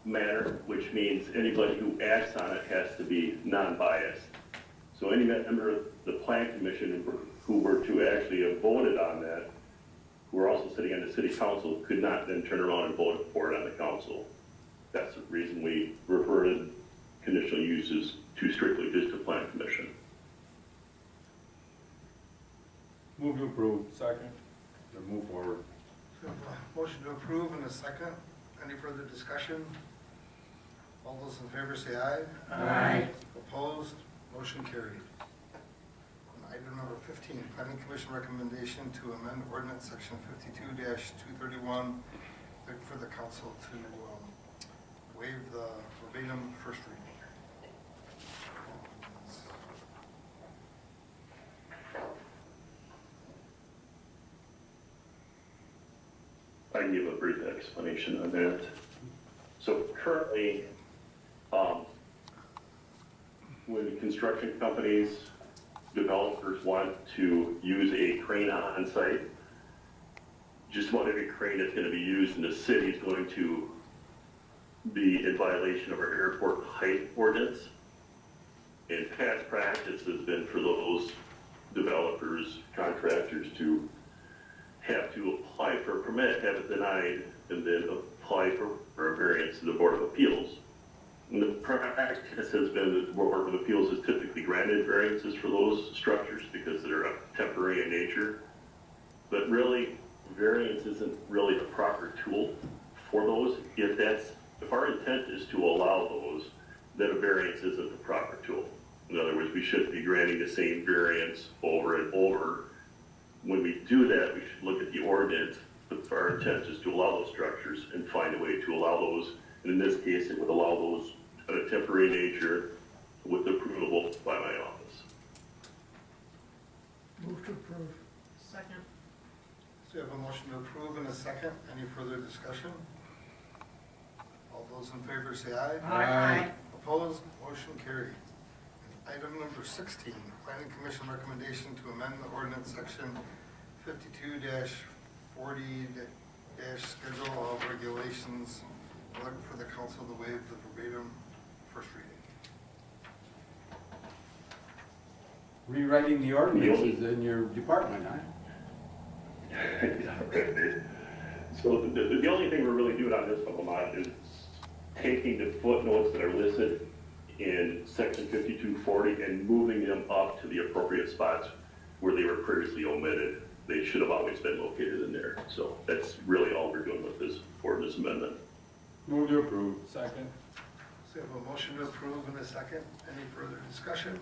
matter, which means anybody who acts on it has to be non-biased. So any member of the Plan Commission who were to actually have voted on that, who are also sitting on the city council, could not then turn around and vote for it on the council. That's the reason we reverted conditional uses to strictly just the Plan Commission. Move to approve. Second. Or move forward. So we have a motion to approve and a second. Any further discussion? All those in favor say aye. Aye. Opposed? Motion carried. And item number 15, Planning Commission recommendation to amend ordinance section 52-231 for the council to waive the verbatim first reading. I can give a brief explanation on that. So currently, when construction companies, developers want to use a crane on site, just about every crane that's going to be used in the city is going to be in violation of our airport height ordinance. And past practice has been for those developers, contractors to have to apply for a permit, have it denied, and then apply for a variance to the Board of Appeals. And the practice has been that the Board of Appeals has typically granted variances for those structures because they're temporary in nature. But really, variance isn't really the proper tool for those. If our intent is to allow those, then a variance isn't the proper tool. In other words, we shouldn't be granting the same variance over and over. When we do that, we should look at the ordinance. If our intent is to allow those structures and find a way to allow those. And in this case, it would allow those on a temporary nature with approval by my office. Move to approve. Second. So we have a motion to approve and a second. Any further discussion? All those in favor say aye. Aye. Opposed? Motion carried. Item number 16, Planning Commission recommendation to amend the ordinance section 52-40- schedule of regulations. I'd like for the council to waive the verbatim first reading. Rewriting the ordinances in your department, huh? So the only thing we're really doing on this one, Lamont, is taking the footnotes that are listed in section 5240 and moving them up to the appropriate spots where they were previously omitted. They should have always been located in there. So that's really all we're doing with this ordinance amendment. Move to approve. Second. So we have a motion to approve and a second. Any further discussion?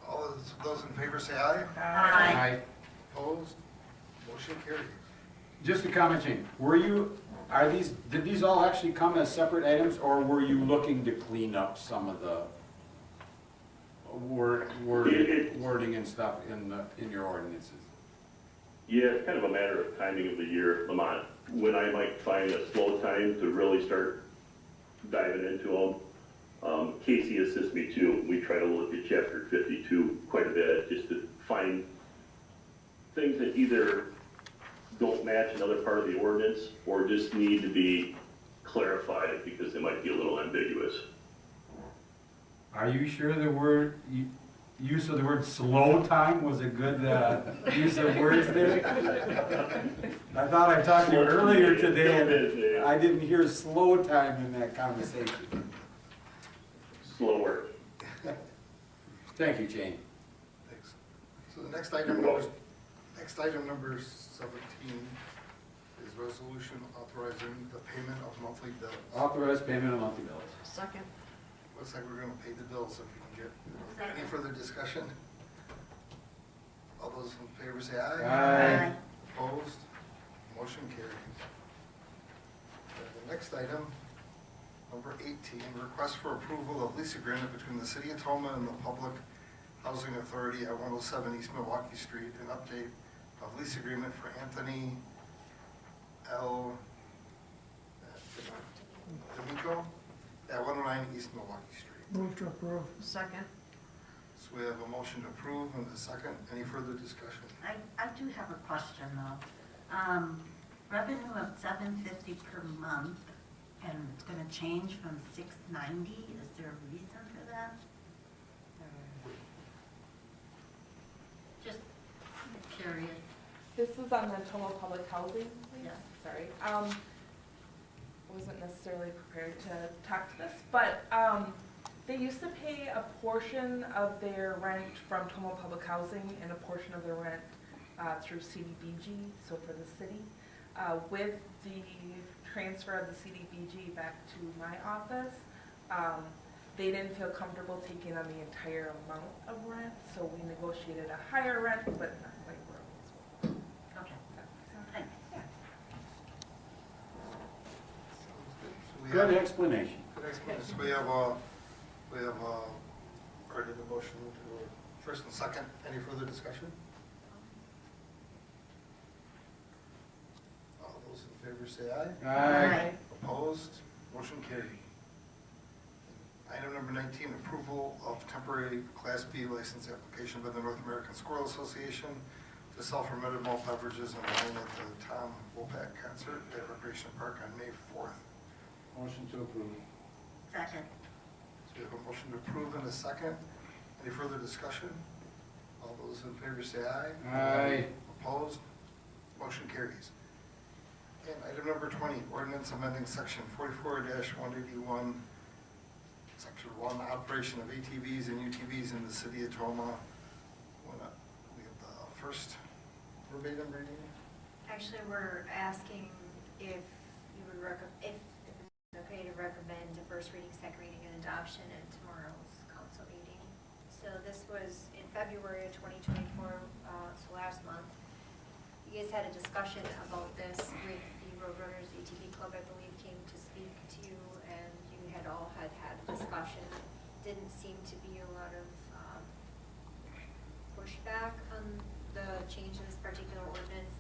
All those in favor say aye. Aye. Opposed? Motion carried. Just a comment, Jane. Did these all actually come as separate items, or were you looking to clean up some of the wording and stuff in your ordinances? Yeah, it's kind of a matter of timing of the year, Lamont. When I might find a slow time to really start diving into them. Casey assists me too. We try to look at chapter 52 quite a bit just to find things that either don't match another part of the ordinance or just need to be clarified because they might be a little ambiguous. Are you sure the use of the word slow time was a good use of words there? I thought I talked to you earlier today and I didn't hear slow time in that conversation. Slower. Thank you, Jane. Thanks. So the next item number 17 is resolution authorizing the payment of monthly bills. Authorized payment of monthly bills. Second. Looks like we're gonna pay the bills if we can get. Any further discussion? All those in favor say aye. Aye. Opposed? Motion carries. The next item, number 18, request for approval of lease agreement between the City of Tomah and the Public Housing Authority at 107 East Milwaukee Street, an update of lease agreement for Anthony L. D'Amico at 109 East Milwaukee Street. Move to approve. Second. So we have a motion to approve and a second. Any further discussion? I do have a question though. Revenue of $750 per month, and it's gonna change from $690. Is there a reason for that? Just curious. This is on the Tomah Public Housing, please? Yes. Sorry. Wasn't necessarily prepared to talk to this, but they used to pay a portion of their rent from Tomah Public Housing and a portion of their rent through CDBG, so for the city. With the transfer of the CDBG back to my office, they didn't feel comfortable taking on the entire amount of rent, so we negotiated a higher rent, but not quite where it was. Okay, thanks. Good explanation. Good explanation. So we have already the motion to first and second. Any further discussion? All those favor say aye. Aye. Opposed? Motion carried. Item number 19, approval of temporary Class B license application by the North American Squirrel Association to sell fermented malt beverages and wine at the Tom Wopat concert at Recreation Park on May 4th. Motion to approve. Second. So we have a motion to approve and a second. Any further discussion? All those in favor say aye. Aye. Opposed? Motion carries. And item number 20, ordinance amending section 44-181, section 1, operation of ATVs and UTVs in the city of Tomah. We have the first verbatim reading. Actually, we're asking if you would if it's okay to recommend a first reading, second reading, and adoption at tomorrow's council meeting. So this was in February of 2024, so last month. You guys had a discussion about this with the Roadrunners ATV Club, I believe, came to speak to you, and you had all had a discussion. Didn't seem to be a lot of pushback on the change in this particular ordinance.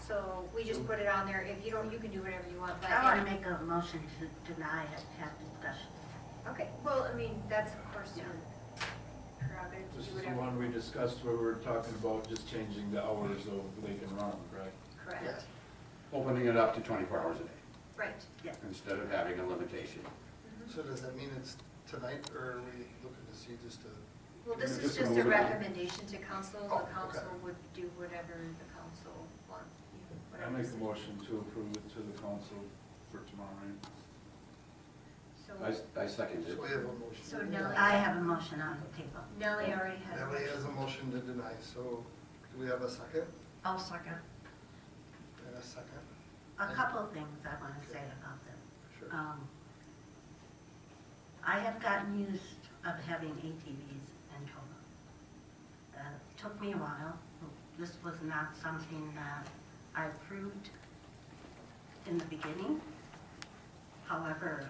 So we just put it on there. If you don't, you can do whatever you want. But I want to make a motion to deny it, have discussion. okay. Well, I mean, that's of course your prerogative to This do is the whatever. one we discussed where we were talking about just changing the hours of they can run them, correct? Correct. Yes. Opening it up to 24 hours a day Right. Yes. instead of having a limitation. So does that mean it's tonight, or are we looking to see just a? Well, this is Just just move a it on. recommendation to council. Oh, The council okay. would do whatever the council wants. I make a motion to approve it to the council for tomorrow night. So I second it. So we have a motion. So to Nellie- deny. I have a motion on the table. Nellie already had a Nellie has a motion. motion to deny, so do we have a second? I'll second. And a second? A couple of things I want to say about this. Sure. I have gotten used of having ATVs in Tomah. It took me a while. This was not something that I approved in the beginning. However,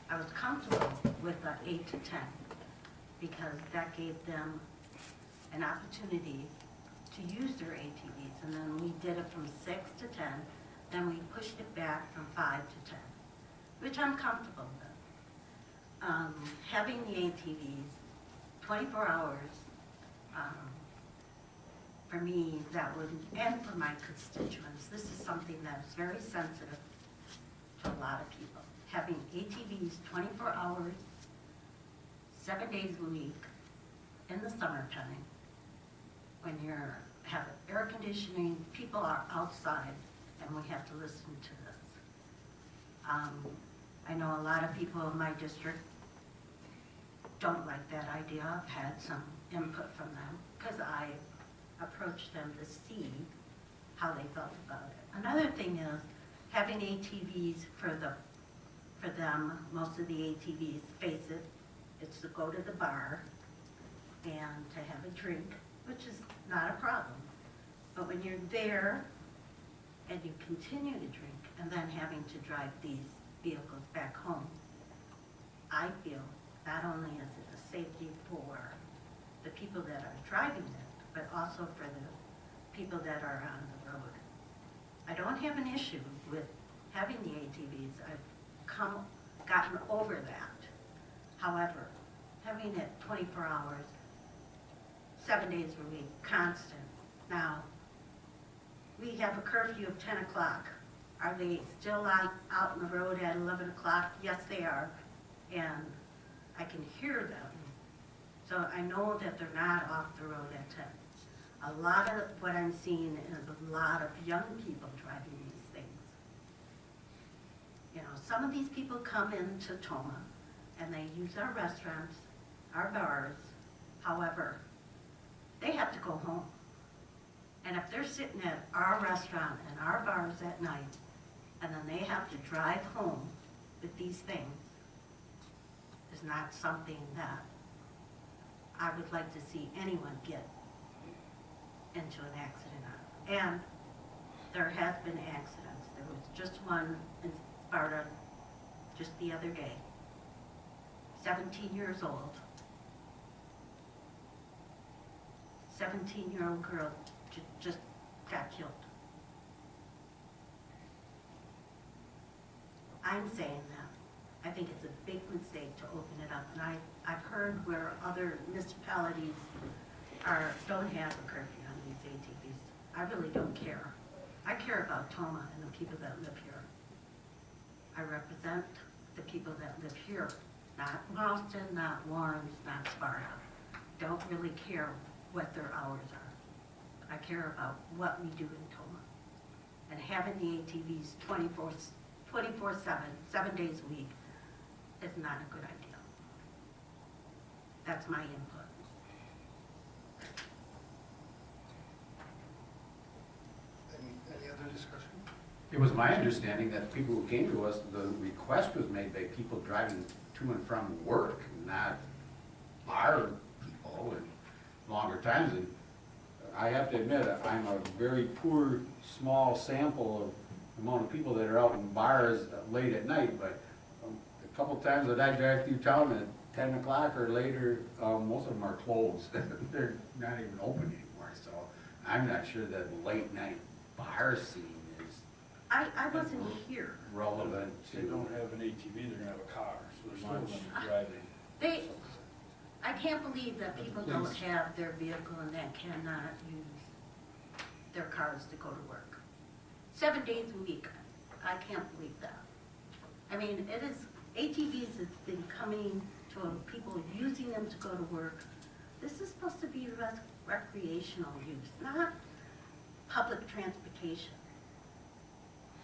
I was comfortable with the 8 to 10 because that gave them an opportunity to use their ATVs. And then we did it from 6 to 10, then we pushed it back from 5 to 10, which I'm comfortable with. Having the ATVs 24 hours, for me, that would, and for my constituents, this is something that's very sensitive to a lot of people. Having ATVs 24 hours, 7 days a week, in the summertime, when you're, have air conditioning, people are outside, and we have to listen to this. I know a lot of people in my district don't like that idea. I've had some input from them, because I approached them to see how they felt about it. Another thing is having ATVs for them, most of the ATVs, face it, it's to go to the bar and to have a drink, which is not a problem. But when you're there and you continue to drink and then having to drive these vehicles back home, I feel not only is it a safety for the people that are driving it, but also for the people that are on the road. I don't have an issue with having the ATVs. I've gotten over that. However, having it 24 hours, 7 days a week, constant. Now, we have a curfew of 10 o'clock. Are they still out in the road at 11 o'clock? Yes, they are. And I can hear them. So I know that they're not off the road at 10. A lot of what I'm seeing is a lot of young people driving these things. You know, some of these people come into Tomah and they use our restaurants, our bars. However, they have to go home. And if they're sitting at our restaurant and our bars at night, and then they have to drive home with these things, is not something that I would like to see anyone get into an accident on. And there has been accidents. There was just one in Sparta just the other day. 17 years old. 17-year-old girl just got killed. I'm saying that. I think it's a big mistake to open it up. And I've heard where other municipalities don't have a curfew on these ATVs. I really don't care. I care about Tomah and the people that live here. I represent the people that live here, not Ralston, not Warrens, not Sparta. Don't really care what their hours are. I care about what we do in Tomah. And having the ATVs 24/7, 7 days a week, is not a good idea. That's my input. Any other discussion? It was my understanding that people who came to us, the request was made by people driving to and from work, not our people and longer times. And I have to admit, I'm a very poor, small sample of the amount of people that are out in bars late at night, but a couple times that I drive through town at 10 o'clock or later, most of them are closed. They're not even open anymore, so I'm not sure that late night bar scene is I wasn't here. relevant They to. don't have an ATV, they're gonna have a car, so they're still gonna be driving. I can't believe that people don't have their vehicle and that cannot use their cars to go to work. 7 days a week, I can't believe that. I mean, ATVs has been coming to people using them to go to work. This is supposed to be recreational use, not public transportation.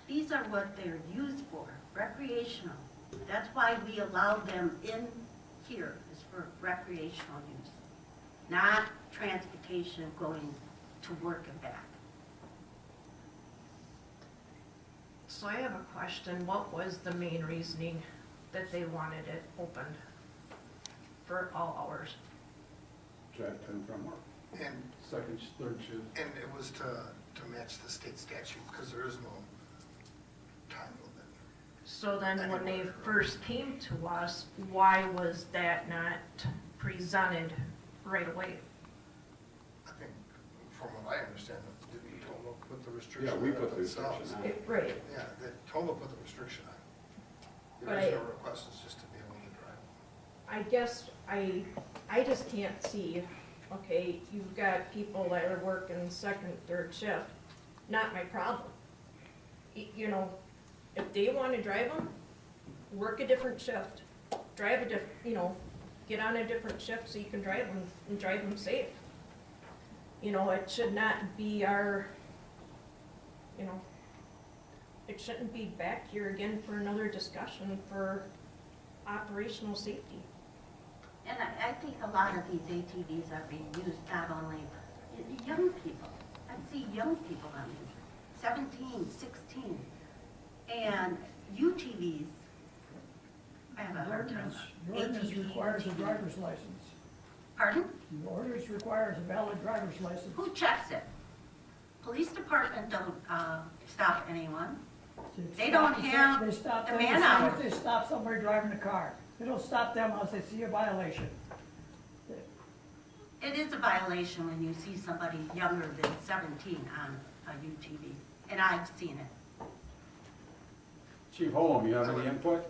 These are what they're used for, recreational. That's why we allow them in here, is for recreational use, not transportation going to work and back. So I have a question. What was the main reasoning that they wanted it opened for all hours? Drive to and from work. And, Second, third shift. and it was to match the state statute, because there is no time limit. So then when they first came to us, why was that not presented right away? I think, from what I understand, didn't Tomah put the restriction Yeah, on we it put the themselves? restriction on. Right. Yeah, that Tomah put the restriction on. The But original request is just to be able to drive. I guess I just can't see, okay, you've got people that are working second, third shift, not my problem. You know, if they wanna drive them, work a different shift, drive a different, you know, get on a different shift so you can drive them and drive them safe. You know, it should not be our, you know, it shouldn't be back here again for another discussion for operational safety. And I think a lot of these ATVs are being used not only by young people. I see young people on these, 17, 16. And UTVs, I have a hard time. The ordinance ATV, requires a UTV. driver's license. Pardon? The ordinance requires a valid driver's license. Who checks it? Police department don't stop anyone. They don't have They stop the them, man as soon hours. as they stop somebody driving a car. They don't stop them unless they see a violation. It is a violation when you see somebody younger than 17 on a UTV, and I've seen it. Chief Holm, you have any input?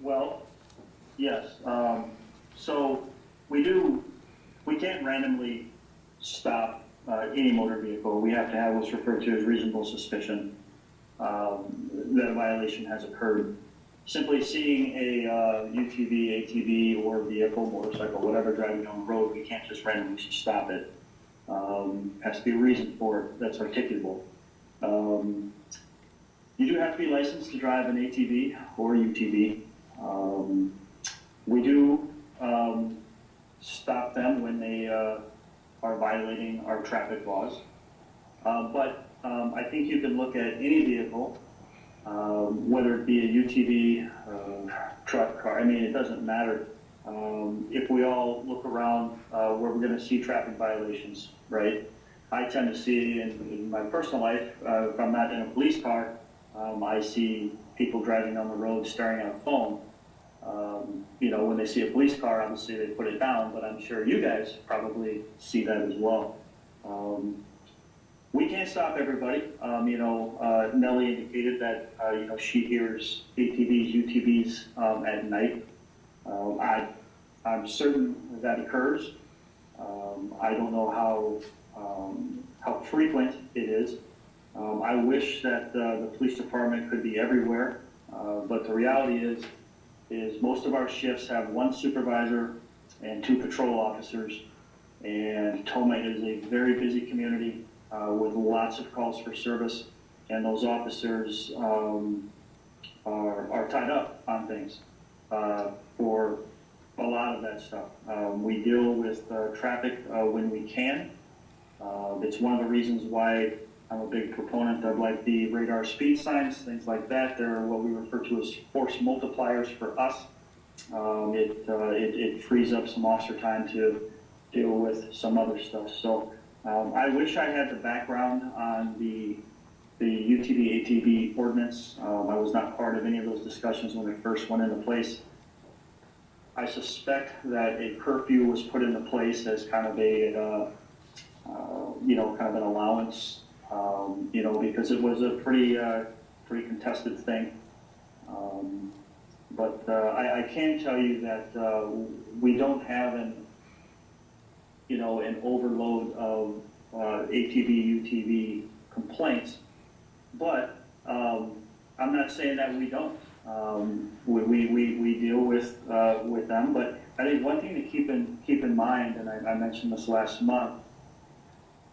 Well, yes. So we can't randomly stop any motor vehicle. We have to have what's referred to as reasonable suspicion that a violation has occurred. Simply seeing a UTV, ATV, or vehicle, motorcycle, whatever driving down the road, we can't just randomly stop it. Has to be a reason for it that's articulable. You do have to be licensed to drive an ATV or UTV. We do stop them when they are violating our traffic laws. But I think you can look at any vehicle, whether it be a UTV, truck, car, I mean, it doesn't matter. If we all look around where we're going to see traffic violations, right? I tend to see in my personal life, if I'm not in a police car, I see people driving down the road staring at a phone. You know, when they see a police car, obviously they put it down, but I'm sure you guys probably see that as well. we can't stop everybody. Nellie indicated that, she hears ATVs, UTVs at night. I'm certain that occurs. I don't know how frequent it is. I wish that the police department could be everywhere, but the reality is most of our shifts have one supervisor and 2 patrol officers, and Tomah is a very busy community with lots of calls for service, and those officers are tied up on things for a lot of that stuff. We deal with traffic when we can. It's one of the reasons why I'm a big proponent of like the radar speed signs, things like that. They're what we refer to as force multipliers for us. It frees up some officer time to deal with some other stuff. So I wish I had the background on the UTV, ATV ordinance. I was not part of any of those discussions when it first went into place. I suspect that a curfew was put into place as kind of a, kind of an allowance, because it was a pretty contested thing. But I can tell you that we don't have an overload of ATV, UTV complaints, but I'm not saying that we don't. We deal with them, but I think one thing to keep in mind, and I mentioned this last month,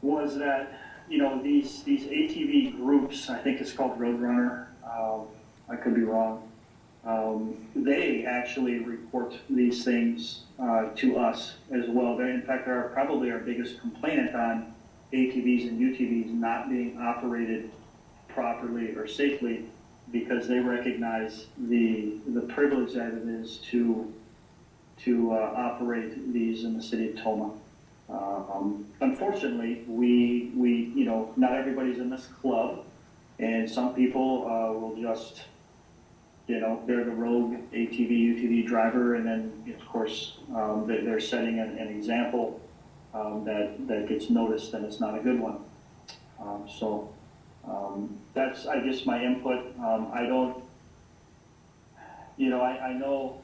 was that these ATV groups, I think it's called Roadrunner, I could be wrong, they actually report these things to us as well. They, in fact, are probably our biggest complainant on ATVs and UTVs not being operated properly or safely, because they recognize the privilege that it is to operate these in the city of Tomah. Unfortunately, we not everybody's in this club, and some people will just, they're the rogue ATV, UTV driver, and then, of course, they're setting an example that gets noticed, and it's not a good one. That's, I guess, my input. I don't, I know,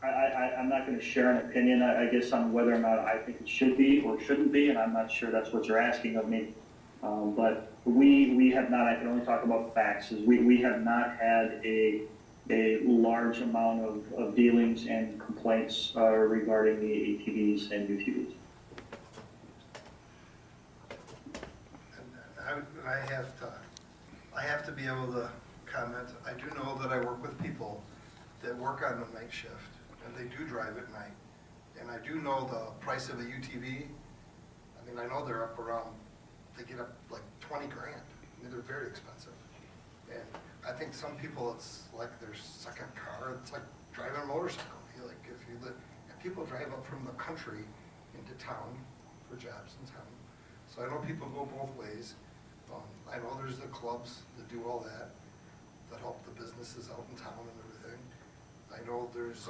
I'm not going to share an opinion, I guess, on whether or not I think it should be or shouldn't be, and I'm not sure that's what you're asking of me. But we have not, I can only talk about facts, is we have not had a large amount of dealings and complaints regarding the ATVs and UTVs. I have to be able to comment. I do know that I work with people that work on the night shift, and they do drive at night. And I do know the price of a UTV. I mean, I know they're up around, they get up like 20 grand. I mean, they're very expensive. And I think some people, it's like their second car. It's like driving a motorcycle. And people drive up from the country into town for jobs in town. So I know people go both ways. I know there's the clubs that do all that help the businesses out in town and everything. I know there's,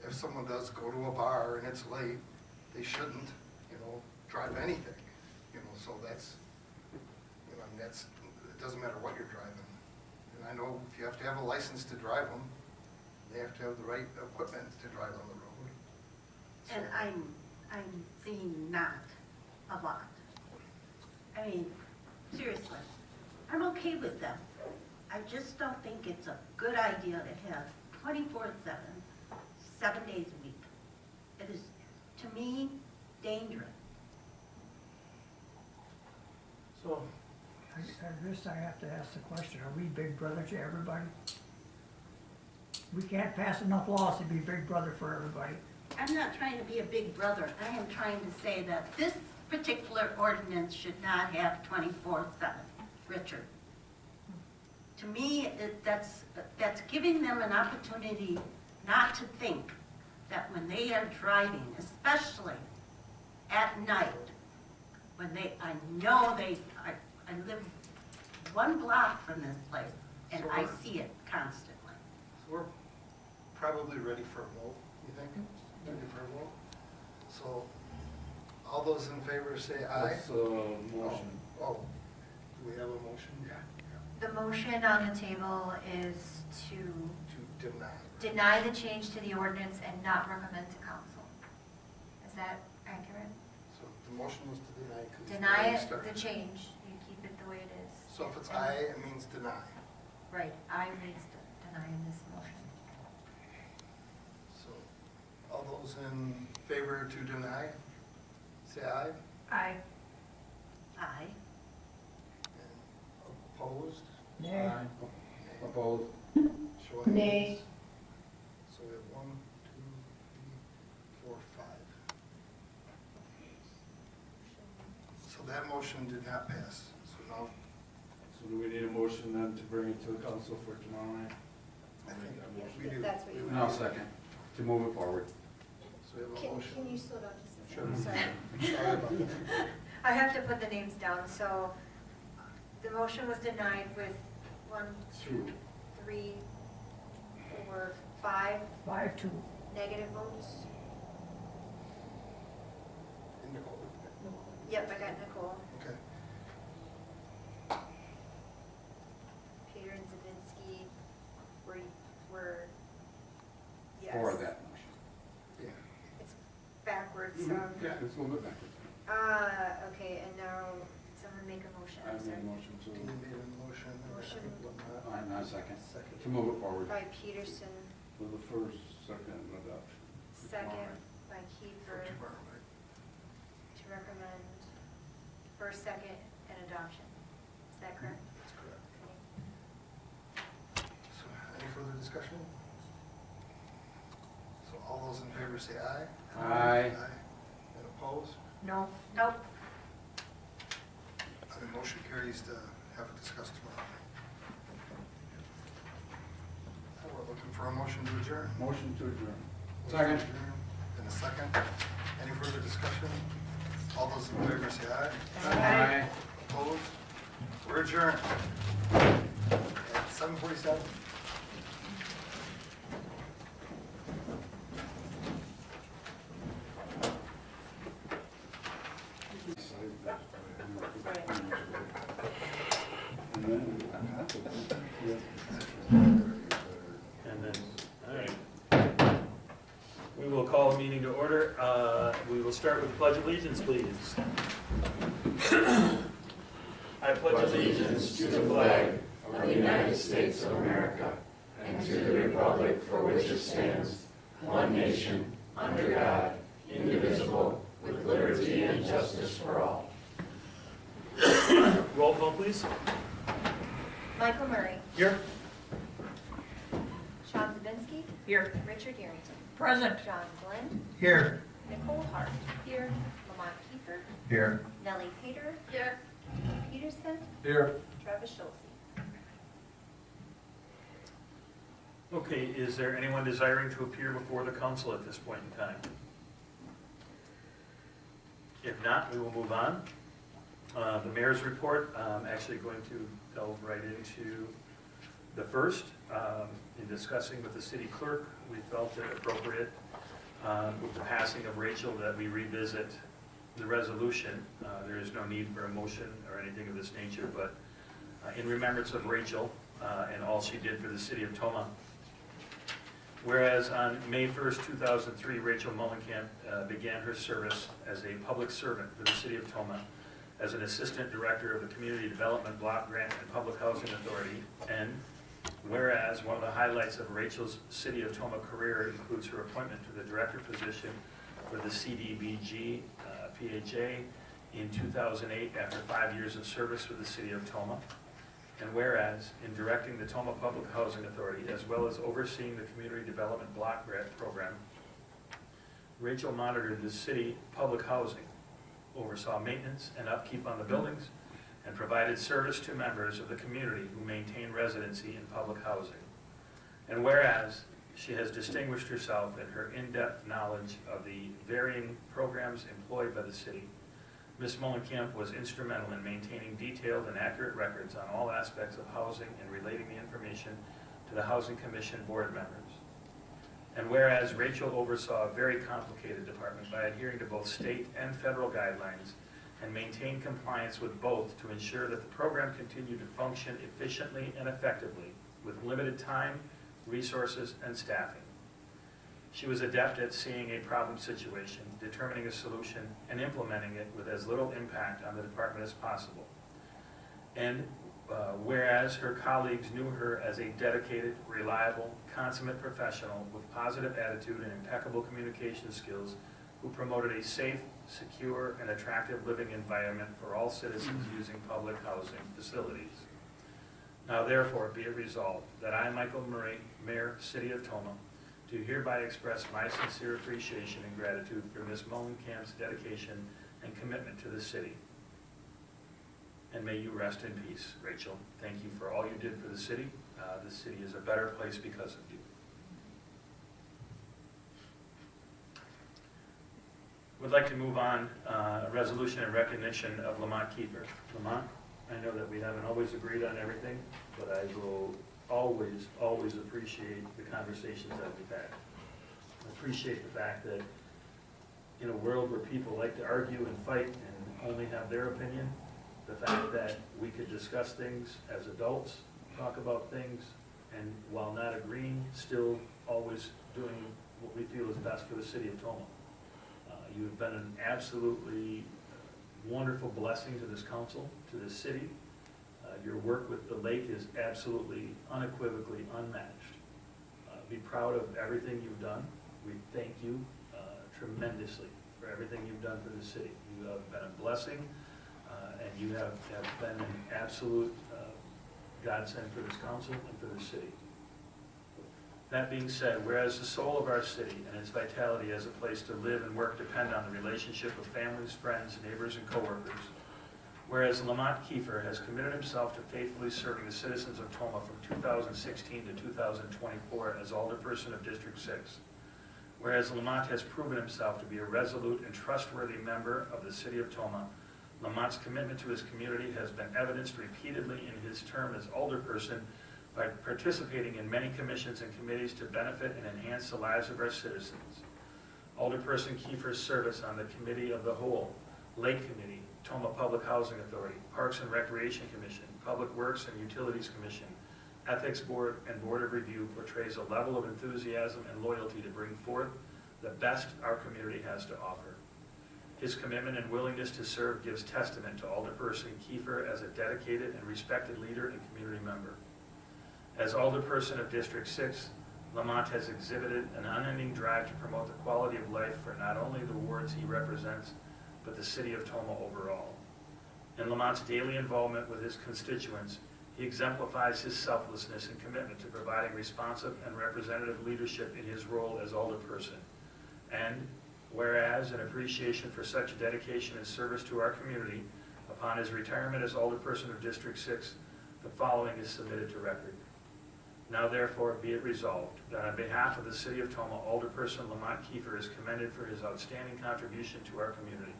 if someone does go to a bar and it's late, they shouldn't, drive anything, so that's, it doesn't matter what you're driving. And I know if you have to have a license to drive them, they have to have the right equipment to drive on the road. So. And I'm seeing not a lot. I mean, seriously, I'm okay with them. I just don't think it's a good idea to have 24/7, 7 days a week. It is, to me, dangerous. So, I guess I have to ask the question, are we big brother to everybody? We can't pass enough laws to be big brother for everybody. I'm not trying to be a big brother. I am trying to say that this particular ordinance should not have 24/7, Richard. To me, that's giving them an opportunity not to think that when they are driving, especially at night, when I live 1 block from this place, and I see it constantly. So we're probably ready for a vote, you think? Ready for a vote? So, all those in favor say aye. What's the motion? Oh, do we have a motion? The motion on the table is to To deny. deny the change to the ordinance and not recommend to council. Is that accurate? So the motion was to deny. 'cause it's Deny already it, started. the change, you keep it the way it is. So if it's aye, it means deny. Right, I means denying this motion. So all those in favor to deny, say aye. Aye. Aye. And opposed? Nay. Aye. Opposed? Show of hands. Nay. So we have 1, 2, 3, 4, 5. So that motion did not pass. So now, So do we need a motion then to bring it to the council for tomorrow night? I think we If do. that's what you We want. No, second, to move it forward. So we have a Can motion. you slow down just a Sure. second? Sorry. Sorry about that. I have to put the names down, so the motion was denied with 1, 2, 3, 4, 5 5-2. negative votes. And Nicole. Yep, I got Nicole, Okay. Peter and Zabinski were yes. For that motion. Yeah. It's backwards, Yeah, let's move it backwards. okay, and now, did someone make a motion? I I'm made a sorry. motion Dean to, made a motion. and I Motion. think whatnot. Aye, now second, Second. to move it forward. By Peterson, for the first, second adoption. second by For Kiefer, tomorrow, right? to recommend first, second, and adoption. Is that correct? That's correct. Okay. So any further discussion? So all those in favor say aye. Aye. And opposed? No. Nope. The motion carries to have it discussed tomorrow. Now we're looking for a motion to adjourn. Motion to adjourn. Second. Motion to adjourn. And a second. Any further discussion? All those in favor say aye. Aye. Opposed? We're adjourned at 7:47. And then, all right. We will call the meeting to order. We will start with the Pledge of Allegiance, please. I pledge allegiance to the flag of the United States of America and to the republic for which it stands, one nation, under God, indivisible, with liberty and justice for all. Roll call, please. Michael Murray, Here. Sean Zabinski, Here. Richard Arrington, Present. John Glenn, Here. Nicole Hart, here, Lamont Kiefer, Here. Nellie Pater, Here. Peterson, Here. Travis Schulze. Okay, is there anyone desiring to appear before the council at this point in time? If not, we will move on. The mayor's report, I'm actually going to delve right into the first. In discussing with the city clerk, we felt it appropriate with the passing of Rachel that we revisit the resolution. There is no need for a motion or anything of this nature, but in remembrance of Rachel and all she did for the city of Tomah. Whereas on May 1st, 2003, Rachel Mullenkamp began her service as a public servant for the city of Tomah as an assistant director of the Community Development Block Grant and Public Housing Authority. And whereas one of the highlights of Rachel's city of Tomah career includes her appointment to the director position for the CDBG PHA in 2008 after 5 years of service with the city of Tomah. And whereas, in directing the Tomah Public Housing Authority, as well as overseeing the Community Development Block Grant Program, Rachel monitored the city public housing, oversaw maintenance and upkeep on the buildings, and provided service to members of the community who maintain residency in public housing. And whereas, she has distinguished herself in her in-depth knowledge of the varying programs employed by the city, Ms. Mullenkamp was instrumental in maintaining detailed and accurate records on all aspects of housing and relating the information to the Housing Commission board members. And whereas Rachel oversaw a very complicated department by adhering to both state and federal guidelines and maintain compliance with both to ensure that the program continued to function efficiently and effectively with limited time, resources, and staffing. She was adept at seeing a problem situation, determining a solution, and implementing it with as little impact on the department as possible. And whereas her colleagues knew her as a dedicated, reliable, consummate professional with positive attitude and impeccable communication skills who promoted a safe, secure, and attractive living environment for all citizens using public housing facilities. Now therefore be it resolved that I, Michael Murray, Mayor, City of Tomah, do hereby express my sincere appreciation and gratitude for Ms. Mullenkamp's dedication and commitment to the city. And may you rest in peace, Rachel. Thank you for all you did for the city. The city is a better place because of you. Would like to move on, a resolution in recognition of Lamont Kiefer. Lamont, I know that we haven't always agreed on everything, but I will always, always appreciate the conversations that we've had. I appreciate the fact that in a world where people like to argue and fight and only have their opinion, the fact that we could discuss things as adults, talk about things, and while not agreeing, still always doing what we feel is best for the city of Tomah. You have been an absolutely wonderful blessing to this council, to this city. Your work with the lake is absolutely, unequivocally unmatched. Be proud of everything you've done. We thank you tremendously for everything you've done for the city. You have been a blessing, and you have been an absolute godsend for this council and for the city. That being said, whereas the soul of our city and its vitality as a place to live and work depend on the relationship of families, friends, neighbors, and coworkers, whereas Lamont Kiefer has committed himself to faithfully serving the citizens of Tomah from 2016 to 2024 as alderperson of District 6, whereas Lamont has proven himself to be a resolute and trustworthy member of the city of Tomah, Lamont's commitment to his community has been evidenced repeatedly in his term as alderperson by participating in many commissions and committees to benefit and enhance the lives of our citizens. Alderperson Kiefer's service on the Committee of the Whole, Lake Committee, Tomah Public Housing Authority, Parks and Recreation Commission, Public Works and Utilities Commission, Ethics Board, and Board of Review portrays a level of enthusiasm and loyalty to bring forth the best our community has to offer. His commitment and willingness to serve gives testament to Alderperson Kiefer as a dedicated and respected leader and community member. As alderperson of District 6, Lamont has exhibited an unending drive to promote the quality of life for not only the wards he represents, but the city of Tomah overall. In Lamont's daily involvement with his constituents, he exemplifies his selflessness and commitment to providing responsive and representative leadership in his role as alderperson. And whereas in appreciation for such dedication and service to our community, upon his retirement as alderperson of District 6, the following is submitted to record. Now therefore be it resolved that on behalf of the city of Tomah, Alderperson Lamont Kiefer is commended for his outstanding contribution to our community.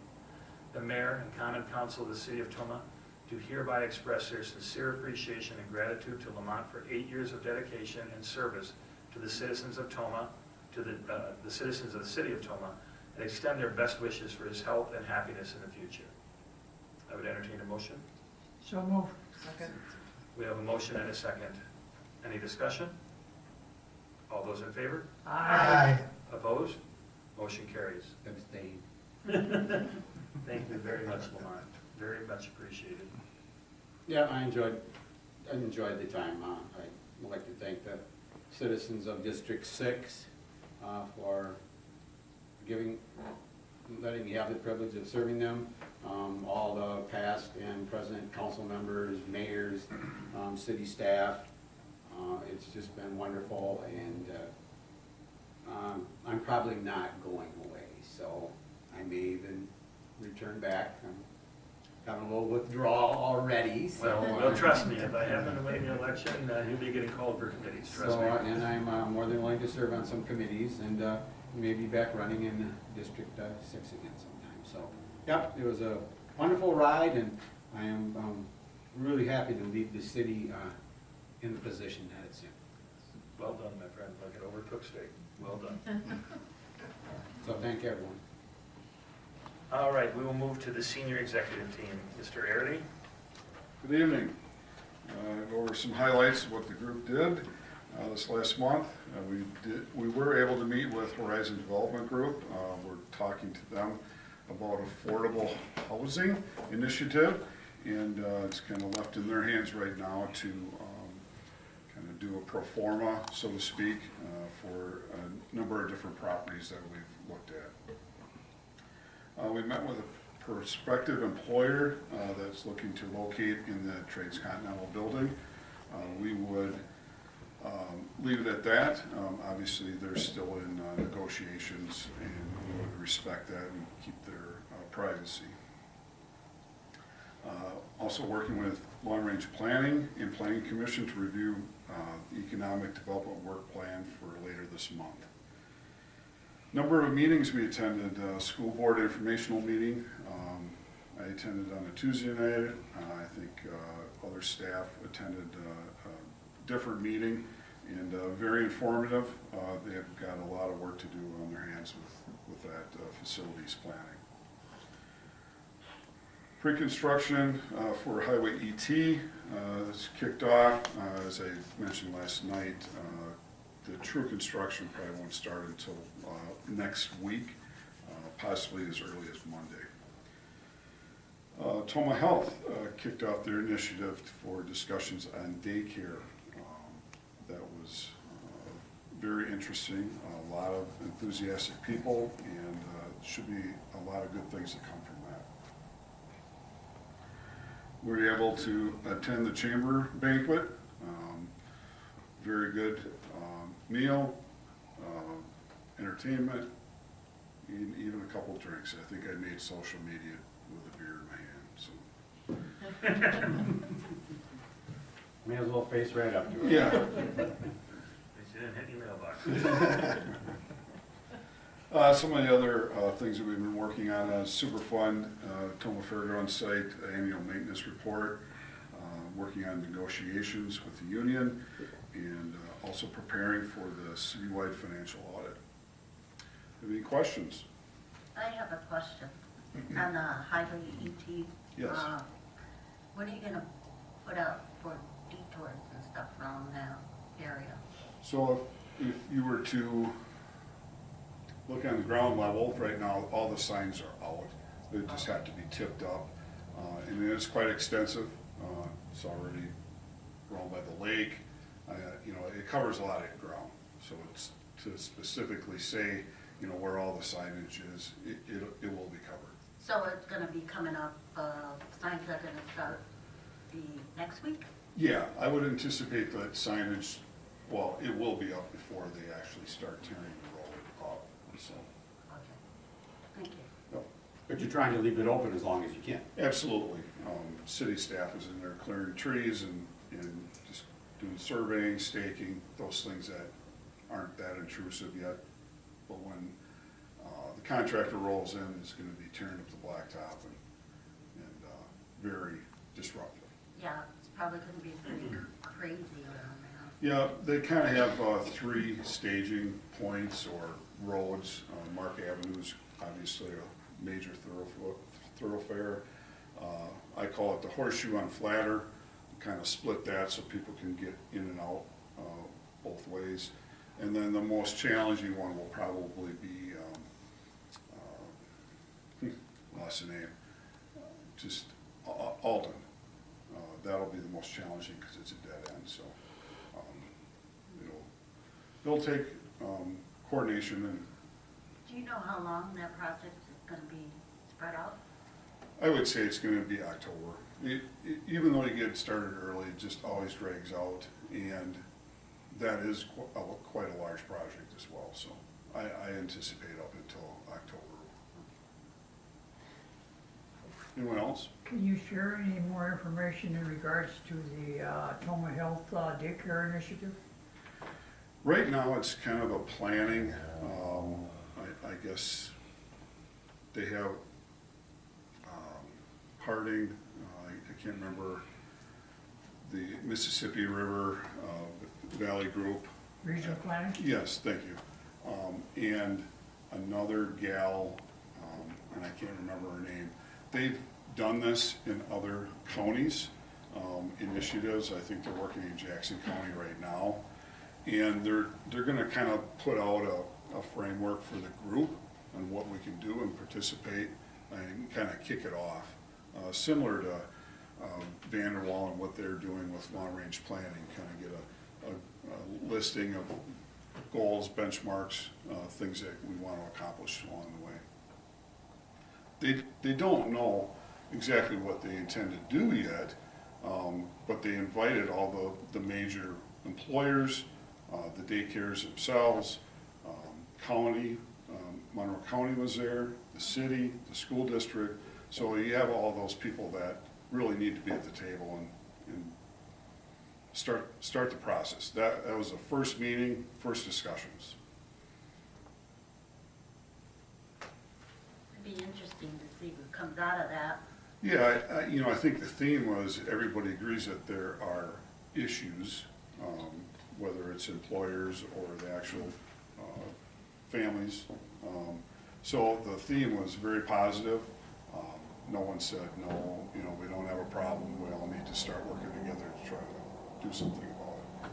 The mayor and common council of the city of Tomah do hereby express their sincere appreciation and gratitude to Lamont for 8 years of dedication and service to the citizens of Tomah, to the citizens of the city of Tomah, and extend their best wishes for his health and happiness in the future. I would entertain a motion. So move. Second. We have a motion and a second. Any discussion? All those in favor? Aye. Opposed? Motion carries. Abstain. Thank you very much, Lamont. Very much appreciated. Yeah, I enjoyed the time. I'd like to thank the citizens of District 6 for letting me have the privilege of serving them. All the past and present council members, mayors, city staff. It's just been wonderful, and I'm probably not going away, so I may even return back. I'm having a little withdrawal already. So, well, trust me, if I happen to win the election, you'll be getting called for committees, trust me. And I'm more than willing to serve on some committees, and maybe back running in District 6 again sometime. So, yep, it was a wonderful ride, and I am really happy to leave the city in the position that it's in. Well done, my friend, like it overtook state. Well done. So thank everyone. All right, we will move to the senior executive team. Mr. Airdy? Good evening. Go over some highlights of what the group did this last month. We were able to meet with Horizon Development Group. We're talking to them about affordable housing initiative, and it's kind of left in their hands right now to kind of do a pro forma, so to speak, for a number of different properties that we've looked at. We met with a prospective employer that's looking to locate in the Trades Continental building. We would leave it at that. Obviously, they're still in negotiations, and we would respect that and keep their privacy. Also working with Long Range Planning and Planning Commission to review the Economic Development Work Plan for later this month. Number of meetings we attended. School board informational meeting. I attended on a Tuesday night. I think other staff attended a different meeting, and very informative. They've got a lot of work to do on their hands with that facilities planning. Pre-construction for Highway ET is kicked off. As I mentioned last night, the true construction probably won't start until next week, possibly as early as Monday. Tomah Health kicked off their initiative for discussions on daycare. That was very interesting, a lot of enthusiastic people, and should be a lot of good things that come from that. We were able to attend the chamber banquet. Very good meal, entertainment, and even a couple drinks. I think I made social media with a beer in my hand. So. May as well face right up to it. Yeah. At least you didn't hit your mailbox. Some of the other things that we've been working on is Superfund, Tomah Fairgrounds site annual maintenance report, working on negotiations with the union, and also preparing for the citywide financial audit. Have any questions? I have a question on the Highway ET. Yes. What are you gonna put out for detours and stuff around that area? So if you were to look on the ground level, right now all the signs are out. They just have to be tipped up. And it's quite extensive. It's already around by the lake. You know, it covers a lot of ground. So it's to specifically say, you know, where all the signage is, it will be covered. So it's gonna be coming up, signs are gonna start the next week? Yeah, I would anticipate that signage, well, it will be up before they actually start tearing the road up, so. Okay, thank you. Yep. But you're trying to leave it open as long as you can. Absolutely. City staff is in there clearing trees and just doing surveying, staking, those things that aren't that intrusive yet. But when the contractor rolls in, it's gonna be tearing up the blacktop and very disruptive. Yeah, it's probably gonna be pretty crazy around there. Yeah, they kind of have 3 staging points or roads. Mark Avenue's obviously a major thoroughfare. I call it the horseshoe on Flatter. Kind of split that so people can get in and out both ways. And then the most challenging one will probably be, lost the name, just Alden. That'll be the most challenging because it's a dead end. So it'll take coordination. And Do you know how long that project is gonna be spread out? I would say it's going to be October. Even though you get started early, it just always drags out, and that is quite a large project as well. So I anticipate up until October. Anyone else? Can you share any more information in regards to the Tomah Health daycare initiative? Right now, it's kind of a planning. I guess they have Harding, I can't remember, the Mississippi River Valley Group. Regional planning? Yes, thank you. And another gal and I can't remember her name. They've done this in other counties, initiatives. I think they're working in Jackson County right now. And they're gonna kind of put out a framework for the group on what we can do and participate and kind of kick it off. Similar to Vanderwall and what they're doing with long-range planning, kind of get a listing of goals, benchmarks, things that we want to accomplish along the way. They don't know exactly what they intend to do yet, but they invited all the major employers, the daycares themselves, county, Monroe County was there, the city, the school district. So you have all those people that really need to be at the table and start the process. That was the first meeting, first discussions. It'd be interesting to see what comes out of that. Yeah, I think the theme was everybody agrees that there are issues, whether it's employers or the actual families. So the theme was very positive. No one said, no, we don't have a problem. We all need to start working together to try to do something about it.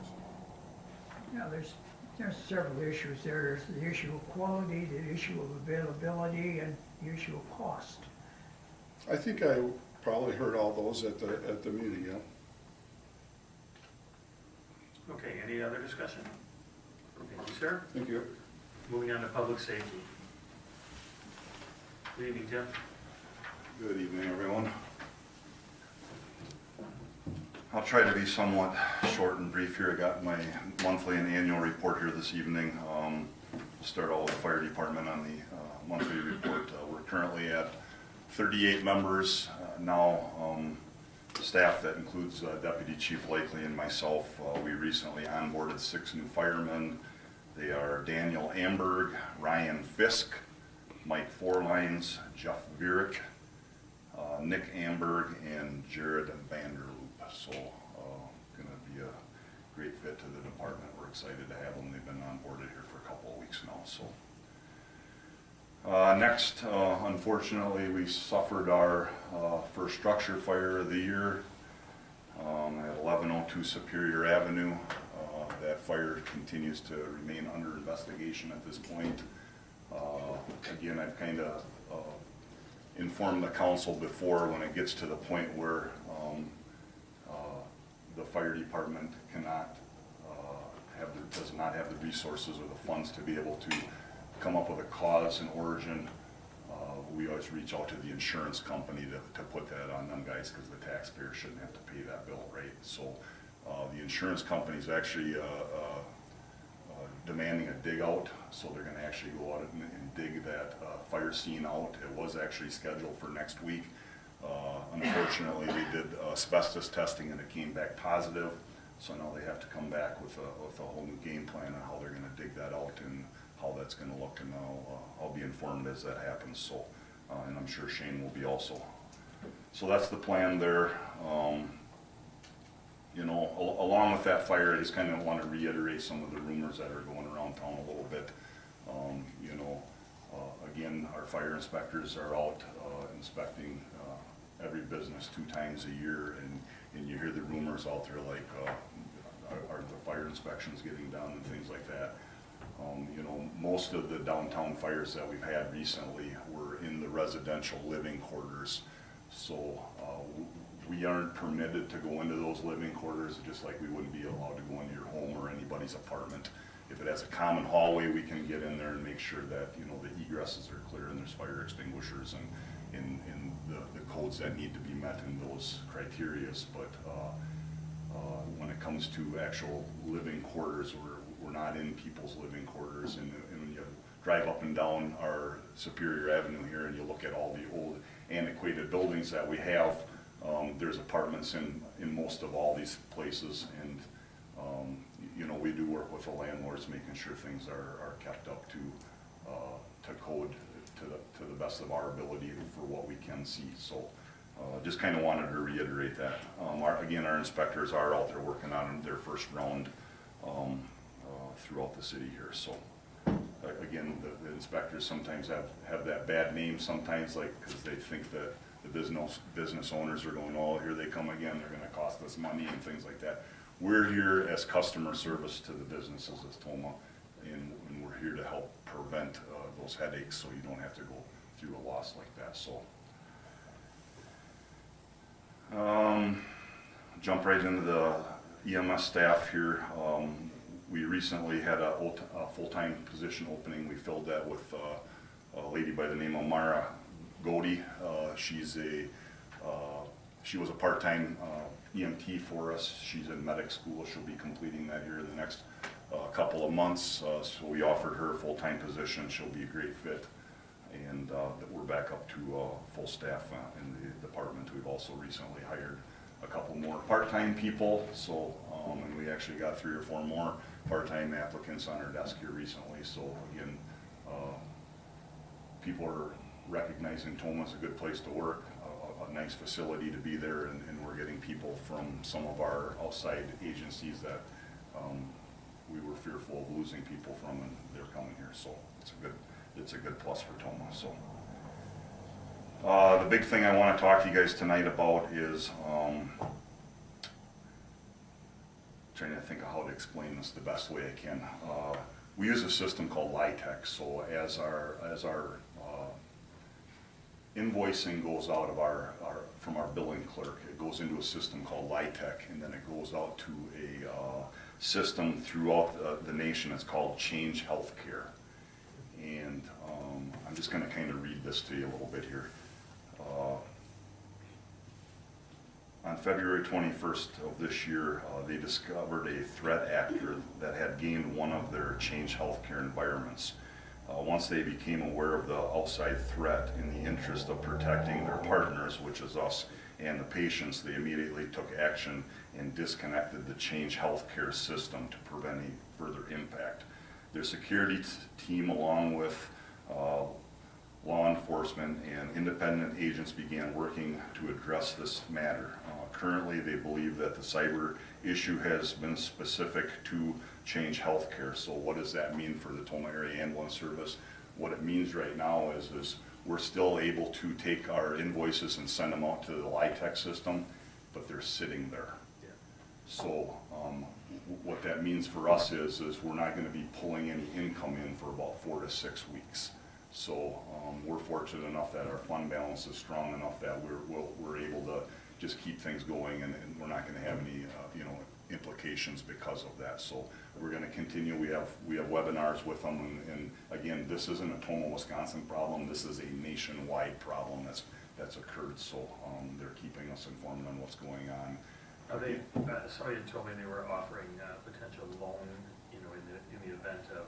Yeah, there's several issues there. There's the issue of quality, the issue of availability, and the issue of cost. I think I probably heard all those at the meeting, yeah. Okay, any other discussion? Thank you, sir. Thank you. Moving on to public safety. Good evening, Tim. Good evening, everyone. I'll try to be somewhat short and brief here. I got my monthly and annual report here this evening. We'll start all with the fire department on the monthly report. We're currently at 38 members now. Staff that includes Deputy Chief Lakely and myself. We recently onboarded 6 new firemen. They are Daniel Amberg, Ryan Fisk, Mike Forlines, Jeff Vierick, Nick Amberg, and Jared Vanderloop. So going to be a great fit to the department. We're excited to have them. They've been onboarded here for a couple of weeks now. So next, unfortunately, we suffered our first structure fire of the year at 1102 Superior Avenue. That fire continues to remain under investigation at this point. Again, I've kind of informed the council before when it gets to the point where the fire department cannot does not have the resources or the funds to be able to come up with a cause and origin. We always reach out to the insurance company to put that on them guys, because the taxpayer shouldn't have to pay that bill, right? So the insurance company is actually demanding a dig out, so they're going to actually go out and dig that fire scene out. It was actually scheduled for next week. Unfortunately, they did asbestos testing and it came back positive, so now they have to come back with a whole new game plan on how they're going to dig that out and how that's going to look, and I'll be informed as that happens. So, and I'm sure Shane will be also. So that's the plan there. Along with that fire, I just kind of want to reiterate some of the rumors that are going around town a little bit. Again, our fire inspectors are out inspecting every business 2 times a year, and you hear the rumors out there like, are the fire inspections getting done and things like that. Most of the downtown fires that we've had recently were in the residential living quarters. So we aren't permitted to go into those living quarters, just like we wouldn't be allowed to go into your home or anybody's apartment. If it has a common hallway, we can get in there and make sure that the egresses are clear and there's fire extinguishers and in the codes that need to be met in those criterias. But when it comes to actual living quarters, we're not in people's living quarters. And when you drive up and down our Superior Avenue here and you look at all the old antiquated buildings that we have, there's apartments in most of all these places, and we do work with the landlords, making sure things are kept up to code to the best of our ability for what we can see. So just kind of wanted to reiterate that. Again, our inspectors are out there working on their first round throughout the city here. So again, the inspectors sometimes have that bad name sometimes, like, because they think that the business owners are going, oh, here they come again, they're gonna cost us money and things like that. We're here as customer service to the businesses as TOMA, and we're here to help prevent those headaches so you don't have to go through a loss like that, so. Jump right into the EMS staff here. We recently had a full-time position opening. We filled that with a lady by the name of Mara Godey. She was a part-time EMT for us. She's in medic school. She'll be completing that here in the next couple of months. So we offered her a full-time position. She'll be a great fit. And we're back up to full staff in the department. We've also recently hired a couple more part-time people. So, and we actually got 3 or 4 more part-time applicants on our desk here recently. So again, people are recognizing TOMA is a good place to work, a nice facility to be there, and we're getting people from some of our outside agencies that we were fearful of losing people from, and they're coming here. So it's a good plus for TOMA. So the big thing I want to talk to you guys tonight about is trying to think of how to explain this the best way I can. We use a system called LITEC. So as our invoicing goes out of from our billing clerk, it goes into a system called LITEC, and then it goes out to a system throughout the nation. It's called Change Healthcare. And I'm just going to kind of read this to you a little bit here. On February 21st of this year, they discovered a threat actor that had gained one of their Change Healthcare environments. Once they became aware of the outside threat in the interest of protecting their partners, which is us and the patients, they immediately took action and disconnected the Change Healthcare system to prevent any further impact. Their security team, along with law enforcement and independent agents, began working to address this matter. Currently, they believe that the cyber issue has been specific to Change Healthcare. So what does that mean for the Tomah Area Ambulance Service? What it means right now is we're still able to take our invoices and send them out to the LITEC system, but they're sitting there. Yeah. So what that means for us is we're not going to be pulling any income in for about 4 to 6 weeks. So we're fortunate enough that our fund balance is strong enough that we're able to just keep things going, and we're not going to have any implications because of that. So we're going to continue. We have webinars with them, and again, this isn't a Tomah, Wisconsin problem. This is a nationwide problem that's occurred. So they're keeping us informed on what's going on. Somebody told me they were offering potential loan, in the event of.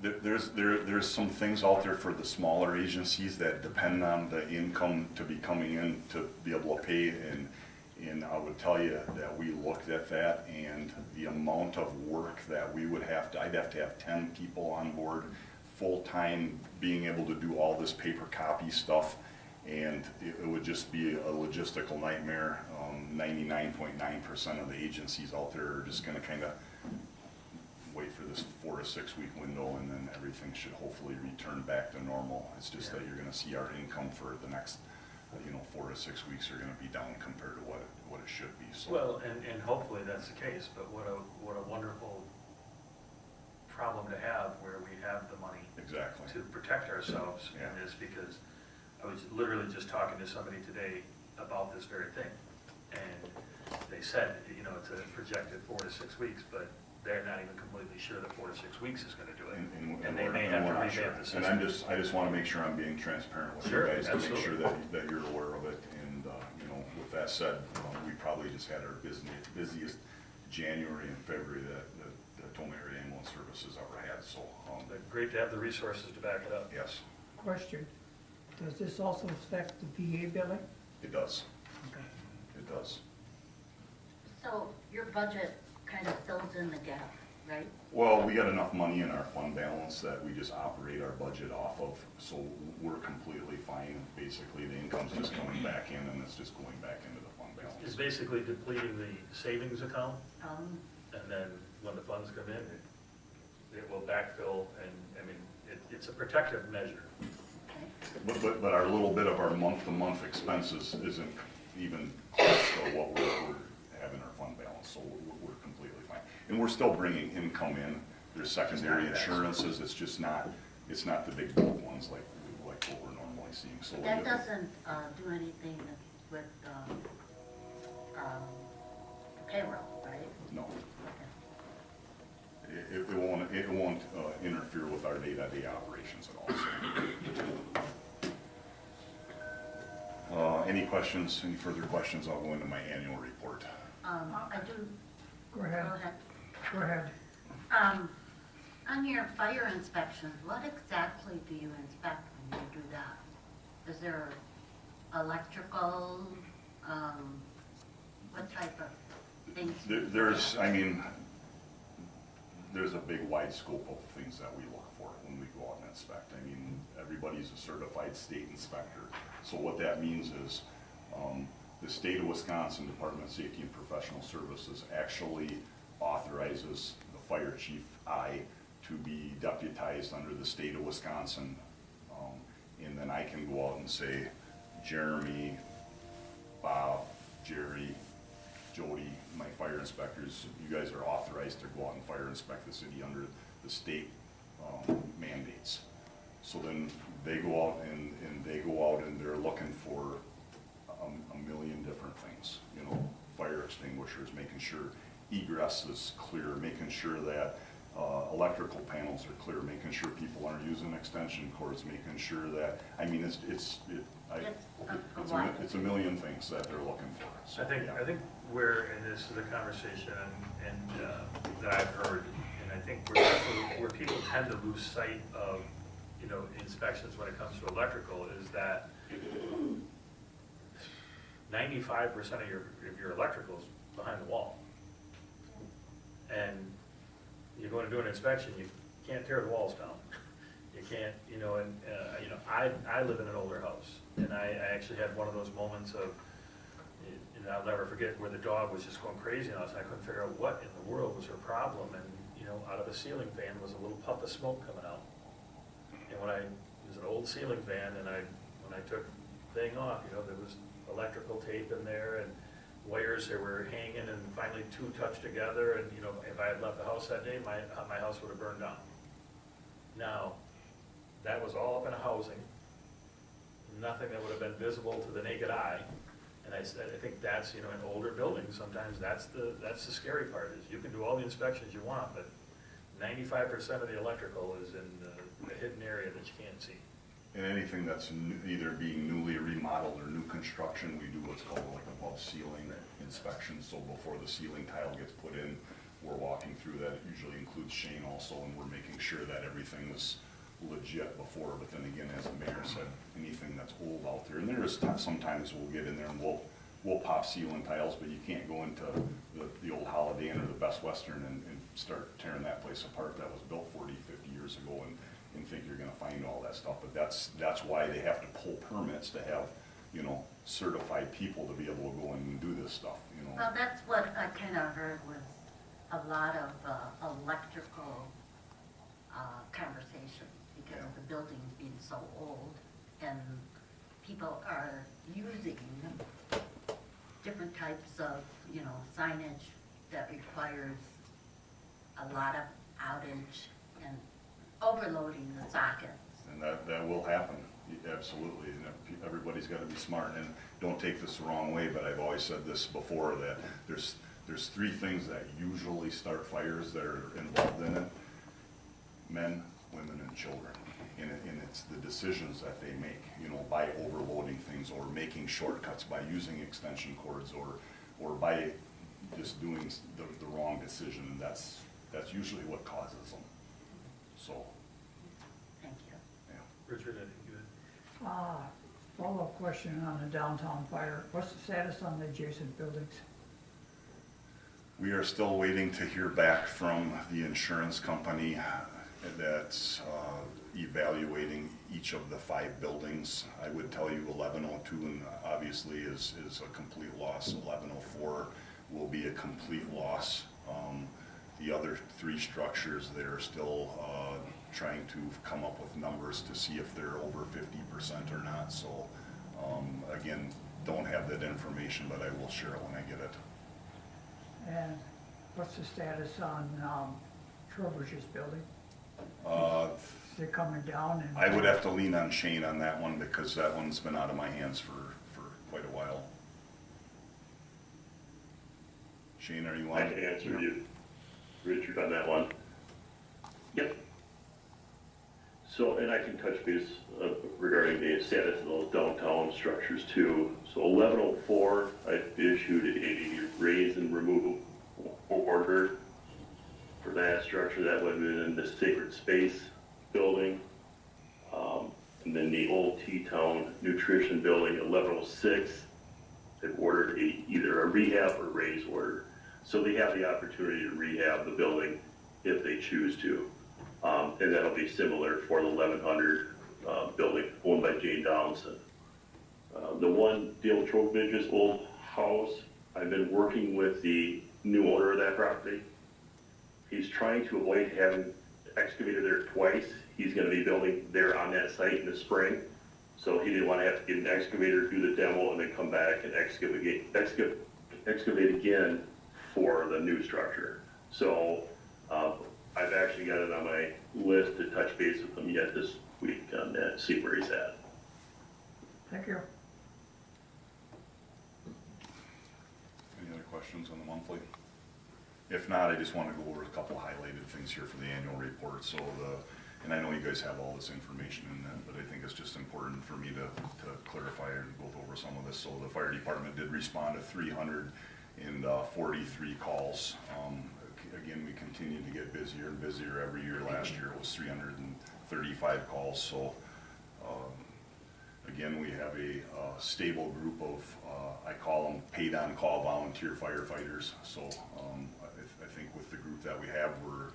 There's some things out there for the smaller agencies that depend on the income to be coming in to be able to pay, and I would tell you that we looked at that, and the amount of work that I'd have to have 10 people on board full-time being able to do all this paper copy stuff, and it would just be a logistical nightmare. 99.9% of the agencies out there are just going to kind of wait for this 4 to 6 week window, and then everything should hopefully return back to normal. It's just that you're going to see our income for the next 4 to 6 weeks are going to be down compared to what it should be. So. Well, and hopefully that's the case, but what a wonderful problem to have where we have the money exactly to protect ourselves in this, because I was literally just talking to somebody today about this very thing, and they said, it's a projected 4 to 6 weeks, but they're not even completely sure that 4 to 6 weeks is going to do it, and they may have to revamp the system. And I just want to make sure I'm being transparent with you guys to make sure that you're aware of it. And with that said, we probably just had our busiest January and February that the Tomah Area Ambulance Services ever had. So great to have the resources to back it up. Yes. Question: does this also affect the VA billing? It does. Okay. It does. So your budget kind of fills in the gap, right? Well, we got enough money in our fund balance that we just operate our budget off of, so we're completely fine. Basically, the income's just coming back in, and it's just going back into the fund balance. It's basically depleting the savings account, and then when the funds come in, it will backfill, and it's a protective measure. But our little bit of our month-to-month expenses isn't even close to what we're having our fund balance, so we're completely fine. And we're still bringing income in, there's secondary insurances, it's just not, it's not the big bulk ones like what we're normally seeing, so. That doesn't do anything with payroll, right? No. It won't interfere with our day-to-day operations at all, so. Any questions, any further questions, I'll go into my annual report. I do. Go ahead. Go ahead. On your fire inspections, what exactly do you inspect when you do that? Is there electrical, what type of things? There's, I mean, there's a big wide scope of things that we look for when we go out and inspect. I mean, everybody's a certified state inspector. So what that means is, the state of Wisconsin Department of Safety and Professional Services actually authorizes the fire chief, to be deputized under the state of Wisconsin. And then I can go out and say, Jeremy, Bob, Jerry, Jody, my fire inspectors, you guys are authorized to go out and fire inspect the city under the state mandates. So then they go out and they're looking for a million different things, you know, fire extinguishers, making sure egress is clear, making sure that electrical panels are clear, making sure people aren't using extension cords, making sure that, I mean, it's a million things that they're looking for. So, I think where, and this is a conversation and that I've heard, and I think where people tend to lose sight of, you know, inspections when it comes to electrical is that 95% of your electrical is behind the wall. And you're going to do an inspection, you can't tear the walls down. You can't, you know, and I live in an older house, and I actually had one of those moments of, and I'll never forget, where the dog was just going crazy on us, and I couldn't figure out what in the world was her problem, and, you know, out of the ceiling fan was a little puff of smoke coming out. And it was an old ceiling fan, and when I took the thing off, you know, there was electrical tape in there, and wires that were hanging, and finally two touched together, and, you know, if I had left the house that day, my house would have burned down. Now, that was all up in a housing, nothing that would have been visible to the naked eye. And I said, I think that's, you know, in older buildings, sometimes that's the scary part, is you can do all the inspections you want, but 95% of the electrical is in the hidden area that you can't see. And anything that's either being newly remodeled or new construction, we do what's called like above ceiling inspection. So before the ceiling tile gets put in, we're walking through that. It usually includes Shane also, and we're making sure that everything is legit before. But then again, as the mayor said, anything that's old out there, and there is sometimes we'll get in there and we'll pop ceiling tiles, but you can't go into the old Holiday Inn or the Best Western and start tearing that place apart that was built 40, 50 years ago and think you're gonna find all that stuff. But that's why they have to pull permits to have, you know, certified people to be able to go in and do this stuff, you know. Well, that's what I kind of heard was a lot of electrical conversation because of the buildings being so old and people are using different types of, you know, signage that requires a lot of outage and overloading the sockets. And that will happen, absolutely. And everybody's got to be smart. And don't take this the wrong way, but I've always said this before, that there's three things that usually start fires that are involved in it: men, women, and children. And it's the decisions that they make, you know, by overloading things or making shortcuts, by using extension cords, or by just doing the wrong decision. And that's usually what causes them. So. Thank you. Yeah. Richard, I think you had. Follow-up question on the downtown fire. What's the status on the adjacent buildings? We are still waiting to hear back from the insurance company that's evaluating each of the 5 buildings. I would tell you 1102 and obviously is a complete loss. 1104 will be a complete loss. The other 3 structures, they're still trying to come up with numbers to see if they're over 50% or not. So again, don't have that information, but I will share it when I get it. And what's the status on Trowbridge's building? Is it coming down? And I would have to lean on Shane on that one because that one's been out of my hands for quite a while. Shane, are you on? I can answer you, Richard, on that one. Yep. So, and I can touch base regarding the status of those downtown structures too. So 1104, I issued a raise and remove order for that structure. That would have been in the Sacred Space building. And then the old T-Town Nutrition building, 1106, they've ordered either a rehab or raise order. So they have the opportunity to rehab the building if they choose to. And that'll be similar for the 1100 building owned by Jane Downson. The one Dale Trowbridge's old house, I've been working with the new owner of that property. He's trying to avoid having excavated there twice. He's going to be building there on that site in the spring. So he didn't want to have to get an excavator, do the demo, and then come back and excavate again for the new structure. So I've actually got it on my list to touch base with him yet this week on that, see where he's at. Thank you. Any other questions on the monthly? If not, I just want to go over a couple highlighted things here for the annual report. So and I know you guys have all this information in that, but I think it's just important for me to clarify and go over some of this. So the fire department did respond to 343 calls. Again, we continue to get busier and busier every year. Last year it was 335 calls. So again, we have a stable group of, I call them paid on call volunteer firefighters. So I think with the group that we have, we're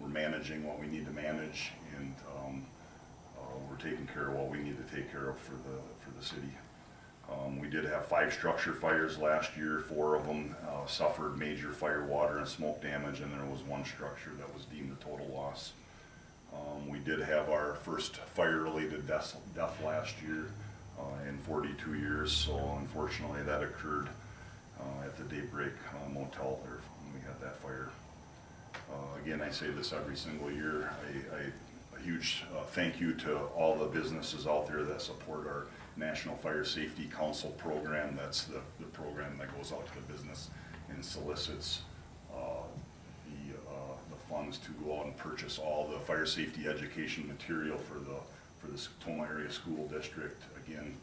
managing what we need to manage, and we're taking care of what we need to take care of for the city. We did have 5 structure fires last year. 4 of them suffered major fire, water, and smoke damage, and there was 1 structure that was deemed a total loss. We did have our first fire-related death last year in 42 years, so unfortunately that occurred at the Daybreak Motel there when we had that fire. Again, I say this every single year. A huge thank you to all the businesses out there that support our National Fire Safety Council program. That's the program that goes out to the business and solicits the funds to go out and purchase all the fire safety education material for the Tomah area school district. Again,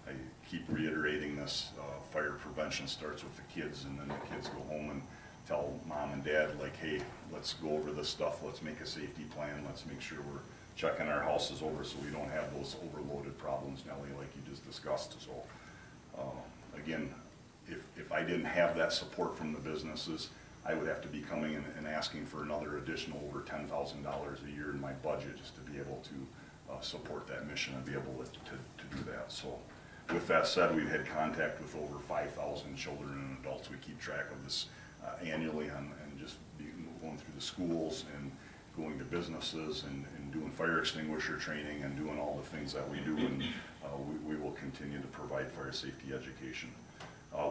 I keep reiterating this, fire prevention starts with the kids, and then the kids go home and tell mom and dad, like, hey, let's go over this stuff, let's make a safety plan, let's make sure we're checking our houses over so we don't have those overloaded problems, Nellie, like you just discussed. So again, if I didn't have that support from the businesses, I would have to be coming in and asking for another additional over $10,000 a year in my budget just to be able to support that mission and be able to do that. So with that said, we've had contact with over 5,000 children and adults. We keep track of this annually and just going through the schools and going to businesses and doing fire extinguisher training and doing all the things that we do, and we will continue to provide fire safety education.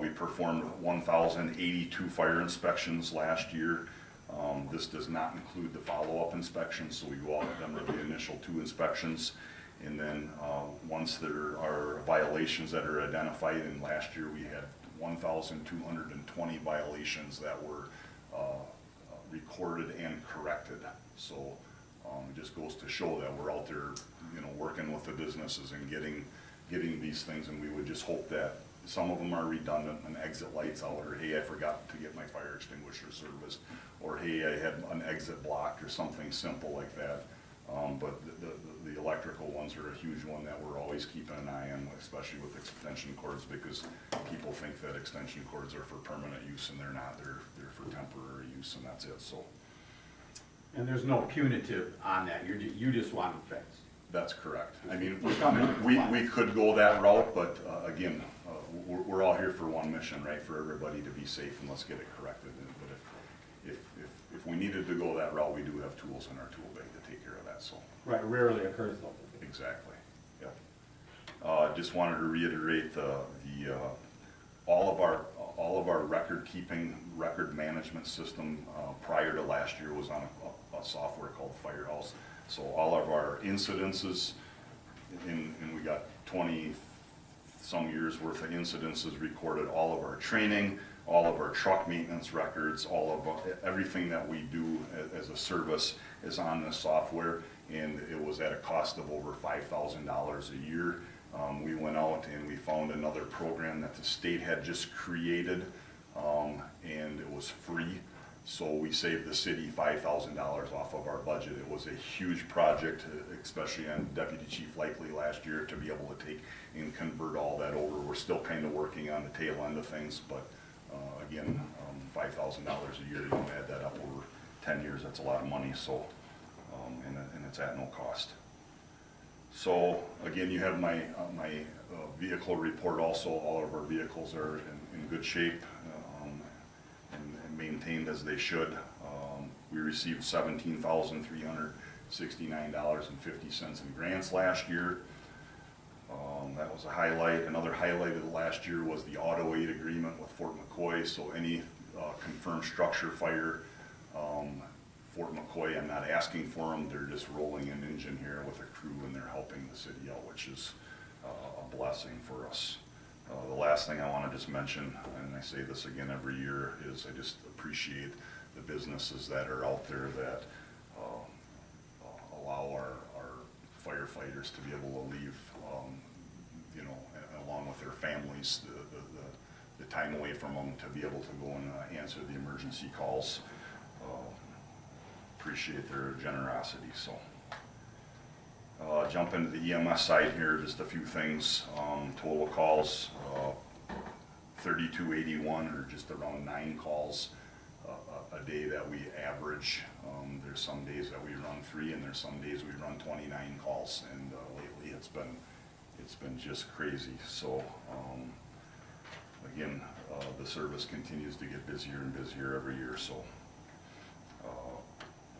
We performed 1,082 fire inspections last year. This does not include the follow-up inspections, so we go out with them for the initial 2 inspections, and then once there are violations that are identified, and last year we had 1,220 violations that were recorded and corrected. So it just goes to show that we're out there, working with the businesses and getting these things, and we would just hope that some of them are redundant, an exit lights out, or hey, I forgot to get my fire extinguisher serviced, or hey, I had an exit blocked, or something simple like that. But the electrical ones are a huge one that we're always keeping an eye on, especially with extension cords, because people think that extension cords are for permanent use, and they're not. They're for temporary use, and that's it. So. And there's no punitive on that. You just want them fixed. That's correct. I mean, we could go that route, but again, we're all here for one mission, right? For everybody to be safe, and let's get it corrected. But if if we needed to go that route, we do have tools in our tool bag to take care of that, so. Right, rarely occurs though. Exactly, yep. Just wanted to reiterate all of our record keeping, record management system prior to last year was on a software called Firehouse. So all of our incidences, and we got 20 some years worth of incidences recorded, all of our training, all of our truck maintenance records, everything that we do as a service is on this software, and it was at a cost of over $5,000 a year. We went out and we found another program that the state had just created, and it was free. So we saved the city $5,000 off of our budget. It was a huge project, especially on Deputy Chief Likely last year, to be able to take and convert all that over. We're still kind of working on the tail end of things, but again, $5,000 a year, you can add that up over 10 years, that's a lot of money, so, and it's at no cost. So again, you have my vehicle report also. All of our vehicles are in good shape and maintained as they should. We received $17,369.50 in grants last year. That was a highlight. Another highlight of the last year was the auto aid agreement with Fort McCoy. So any confirmed structure fire, Fort McCoy, I'm not asking for them, they're just rolling an engine here with a crew and they're helping the city out, which is a blessing for us. The last thing I want to just mention, and I say this again every year, is I just appreciate the businesses that are out there that allow our firefighters to be able to leave, you know, along with their families, the time away from them to be able to go and answer the emergency calls. Appreciate their generosity. So jump into the EMS side here, just a few things. Total calls, 3281, or just around 9 calls a day that we average. There's some days that we run 3, and there's some days we run 29 calls, and lately it's been just crazy. So again, the service continues to get busier and busier every year. So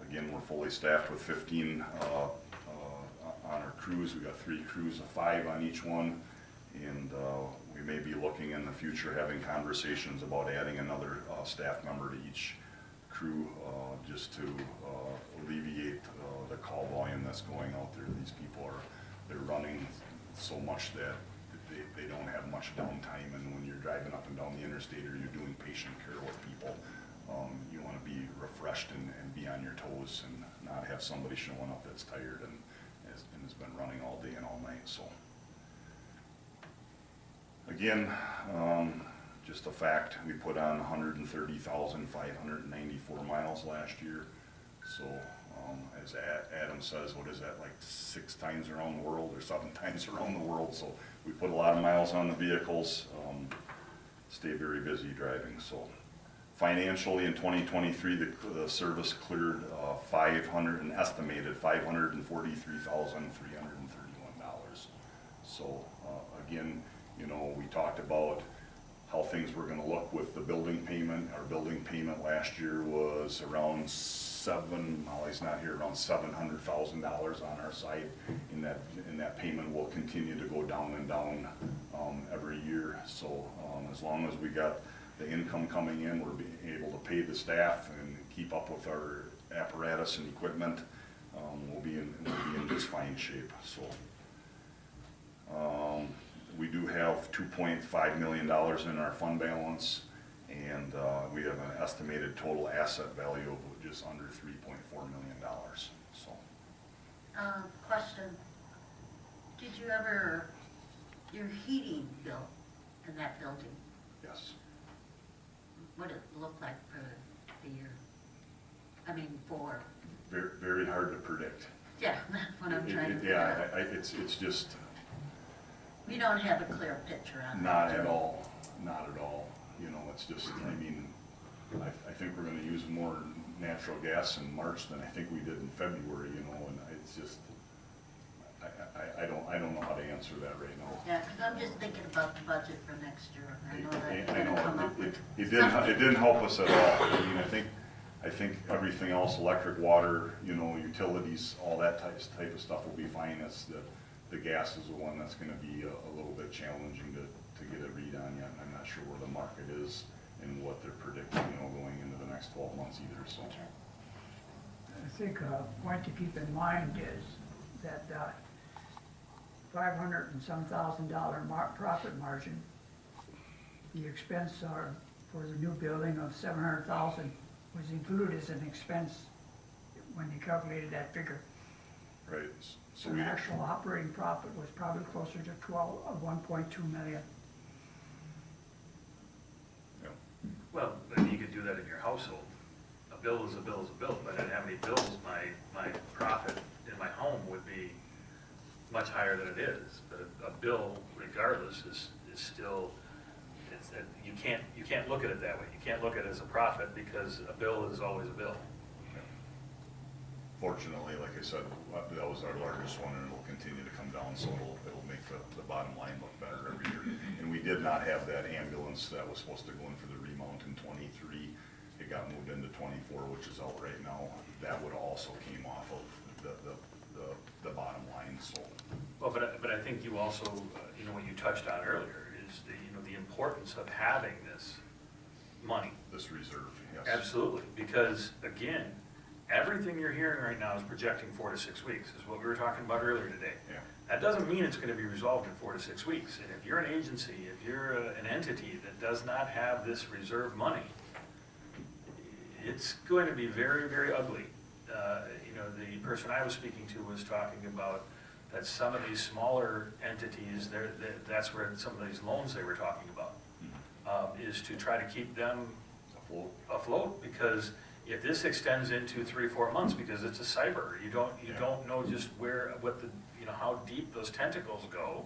again, we're fully staffed with 15 on our crews. We got 3 crews of 5 on each one, and we may be looking in the future having conversations about adding another staff member to each crew, just to alleviate the call volume that's going out there. These people they're running so much that they don't have much downtime, and when you're driving up and down the interstate or you're doing patient care with people, you want to be refreshed and be on your toes and not have somebody showing up that's tired and has been running all day and all night. So again, just a fact, we put on 130,594 miles last year. So as Adam says, what is that, like 6 times around the world or 7 times around the world? So we put a lot of miles on the vehicles, stay very busy driving. So financially in 2023, the service cleared an estimated $543,331. So again, you know, we talked about how things were going to look with the building payment. Our building payment last year was around Molly's not here, around $700,000 on our side, and that payment will continue to go down and down every year. So as long as we got the income coming in, we're being able to pay the staff and keep up with our apparatus and equipment, we'll be in just fine shape. So we do have $2.5 million in our fund balance, and we have an estimated total asset value of just under $3.4 million. So, question, did you ever, your heating bill in that building, yes. what did it look like for the year? I mean, for? Very, very hard to predict. Yeah, that's what I'm trying to figure out. It's just. We don't have a clear picture on that. Not at all, not at all. You know, it's just, I mean, I think we're gonna use more natural gas in March than I think we did in February, you know, and it's just, I don't know how to answer that right now. Yeah, because I'm just thinking about the budget for next year. I know that I you're know, gonna come up with it didn't help us at all. I mean, I think I think everything else, electric, water, you know, utilities, all that type of stuff will be fine. It's the gas is the one that's gonna be a little bit challenging to get a read on yet. I'm not sure where the market is and what they're predicting, you know, going into the next 12 months either, so. I think a point to keep in mind is that $500 and some thousand profit margin, the expense for the new building of $700,000 was included as an expense when you calculated that figure. Right. So the actual operating profit was probably closer to 1.2 million. Well, then you could do that in your household. A bill is a bill is a bill. If I didn't have any bills, my profit in my home would be much higher than it is. But a bill, regardless, is still, you can't look at it that way. You can't look at it as a profit because a bill is always a bill. Fortunately, like I said, that was our largest one, and it'll continue to come down, so it'll make the bottom line look better every year. And we did not have that ambulance that was supposed to go in for the remount in '23. It got moved into '24, which is out right now. That would also came off of the bottom line, so. Well, but I think you also, you know, what you touched on earlier is the importance of having this money. This reserve, yes. Absolutely, because again, everything you're hearing right now is projecting 4 to 6 weeks, is what we were talking about earlier today. Yeah. That doesn't mean it's going to be resolved in 4 to 6 weeks. And if you're an agency, if you're an entity that does not have this reserve money, it's going to be very, very ugly. You know, the person I was speaking to was talking about that some of these smaller entities, that's where some of these loans they were talking about, is to try to keep them afloat, because if this extends into 3 or 4 months, because it's a cyber, you don't know just how deep those tentacles go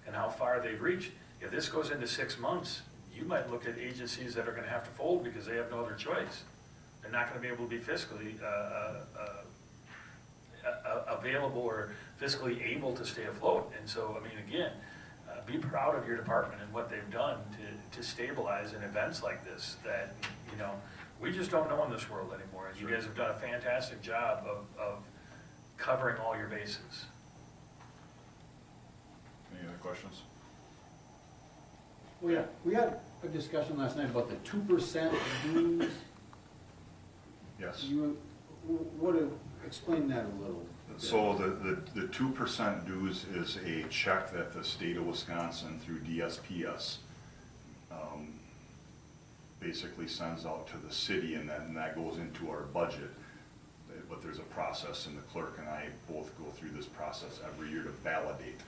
and how far they've reached. If this goes into 6 months, you might look at agencies that are going to have to fold because they have no other choice. They're not going to be able to be fiscally available or fiscally able to stay afloat. And so, I mean, again, be proud of your department and what they've done to stabilize in events like this that, you know, we just don't know in this world anymore. And you guys have done a fantastic job of covering all your bases. Any other questions? Well, yeah, we had a discussion last night about the 2% dues. Yes. Explain that a little. So the 2% dues is a check that the state of Wisconsin through DSPS basically sends out to the city, and that goes into our budget. But there's a process, and the clerk and I both go through this process every year to validate.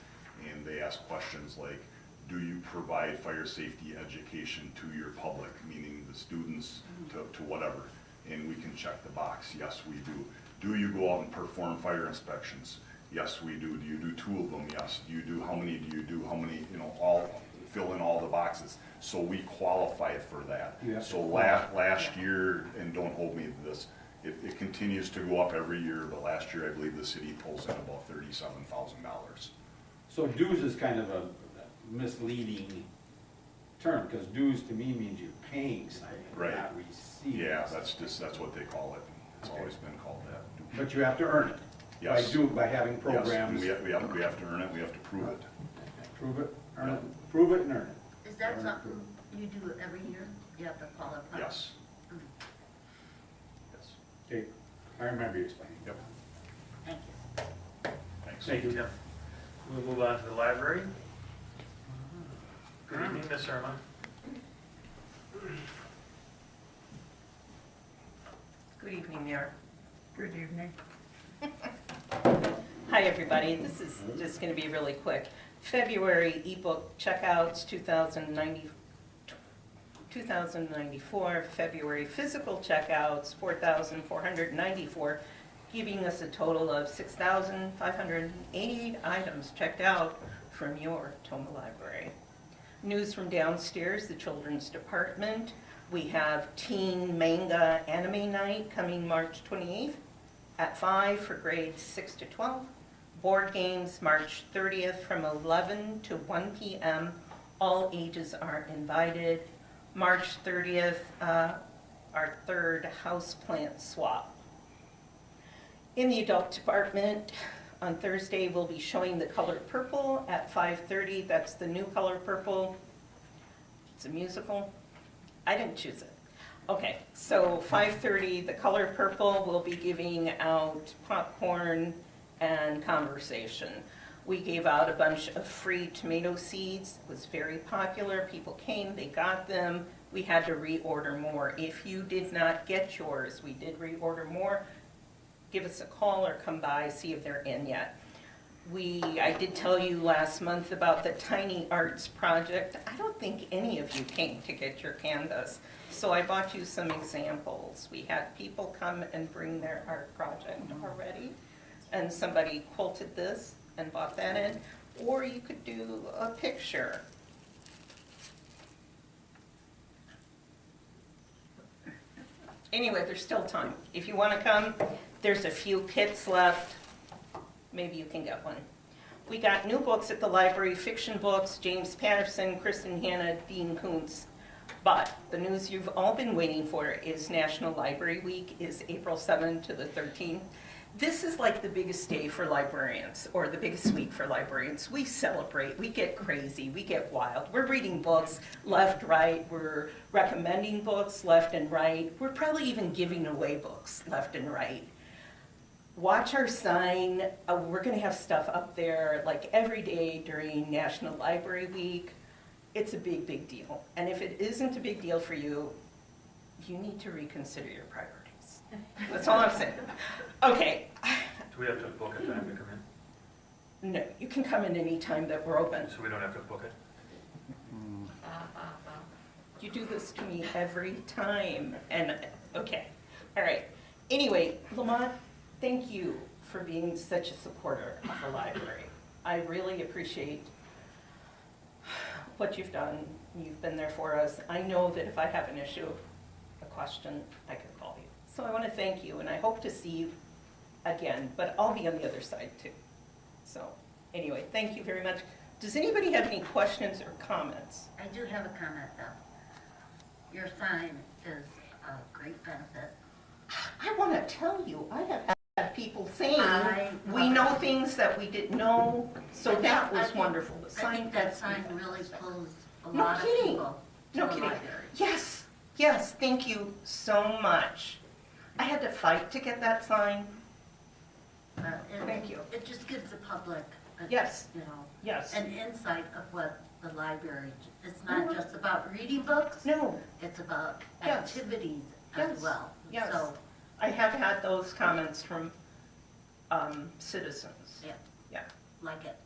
And they ask questions like, do you provide fire safety education to your public, meaning the students to whatever? And we can check the box, yes, we do. Do you go out and perform fire inspections? Yes, we do. Do you do 2 of them? Yes. Do you do, how many do you do? How many, you know, all, fill in all the boxes. So we qualify for that. So last year, and don't hold me to this, it continues to go up every year, but last year I believe the city pulls in about $37,000. So dues is kind of a misleading term, because dues to me means you're paying something, Right. not receiving. Yeah, that's what they call it. It's always been called that. But you have to earn it. Yes. By having programs. Yes, we have to earn it, we have to prove it. Prove it, earn it, prove it and earn it. Is that something you do every year? You have to qualify? Yes. Yes. Okay, I remember you explaining. Yep. Thank you. Thanks. Thank you, Tim. We'll move on to the library. Good evening, Ms. Irma. Good evening, Mayor. Good evening. Hi, everybody. This is just going to be really quick. February ebook checkouts, 2,094. February physical checkouts, 4,494, giving us a total of 6,588 items checked out from your Tomah Library. News from downstairs, the children's department. We have Teen Manga Anime Night coming March 28th at 5 for grades 6 to 12. Board games March 30th from 11 to 1 p.m. All ages are invited. March 30th, our third houseplant swap. In the adult department, on Thursday, we'll be showing the color purple at 5:30. That's the new color purple. It's a musical. I didn't choose it. Okay, so 5:30, the color purple will be giving out popcorn and conversation. We gave out a bunch of free tomato seeds. It was very popular. People came, they got them. We had to reorder more. If you did not get yours, we did reorder more. Give us a call or come by, see if they're in yet. I did tell you last month about the Tiny Arts Project. I don't think any of you came to get your canvas, so I bought you some examples. We had people come and bring their art project already, and somebody quilted this and bought that in, or you could do a picture. Anyway, there's still time. If you want to come, there's a few kits left. Maybe you can get one. We got new books at the library, fiction books, James Patterson, Kristen Hanna, Dean Koontz. But the news you've all been waiting for is National Library Week is April 7th to the 13th. This is like the biggest day for librarians, or the biggest week for librarians. We celebrate, we get crazy, we get wild. We're reading books left, right, we're recommending books left and right. We're probably even giving away books left and right. Watch our sign. We're gonna have stuff up there like every day during National Library Week. It's a big, big deal. And if it isn't a big deal for you, you need to reconsider your priorities. That's all I'm saying. Okay. Do we have to book a time to come in? No, you can come in any time that we're open. So we don't have to book it? You do this to me every time. And, okay. All right. Anyway, Lamont, thank you for being such a supporter of the library. I really appreciate what you've done. You've been there for us. I know that if I have an issue, a question, I can call you. So I want to thank you, and I hope to see you again, but I'll be on the other side too. So anyway, thank you very much. Does anybody have any questions or comments? I do have a comment though. Your sign is a great benefit. I want to tell you, I have had people saying we know things that we didn't know, so that was wonderful. The I think that sign really pulls a No lot of kidding. people to No the kidding. library. Yes, yes, thank you so much. I had to fight to get that sign. Thank you. It just gives the public, Yes. you know, Yes. an insight of what the library, it's not just about reading books. No. It's about Yes. activities Yes. as well. Yes. So, I have had those comments from citizens. yeah, Yeah, like it.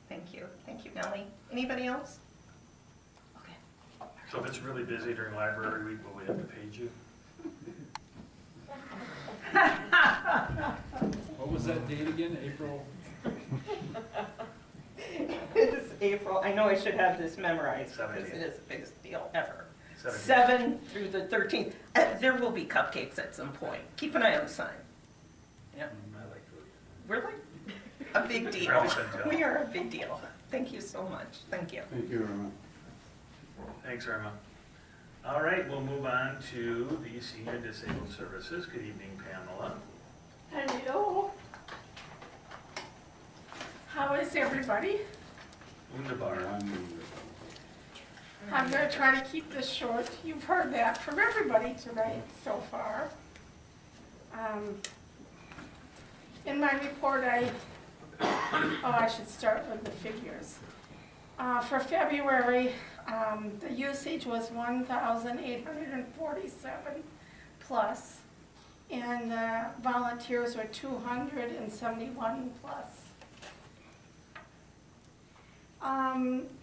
thank you. Thank you, Melanie. Anybody else? Okay. So if it's really busy during library week, will we have to page you? What was that date again, April? It's April. I know I should have this memorized because 17th. it is the biggest deal ever. 17th. 7 through the 13th. There will be cupcakes at some point. Keep an eye on the sign. Yeah, I like food. we're like a big deal. Probably couldn't tell. We are a big deal. Thank you so much. Thank you. Thank you, Irma. Thanks, Irma. All right, we'll move on to the Senior and Disabled Services. Good evening, Pamela. Hello. How is everybody? Wunderbar. I'm going to try to keep this short. You've heard that from everybody tonight so far. In my report, I should start with the figures. For February, the usage was 1,847 plus, and volunteers were 271 plus.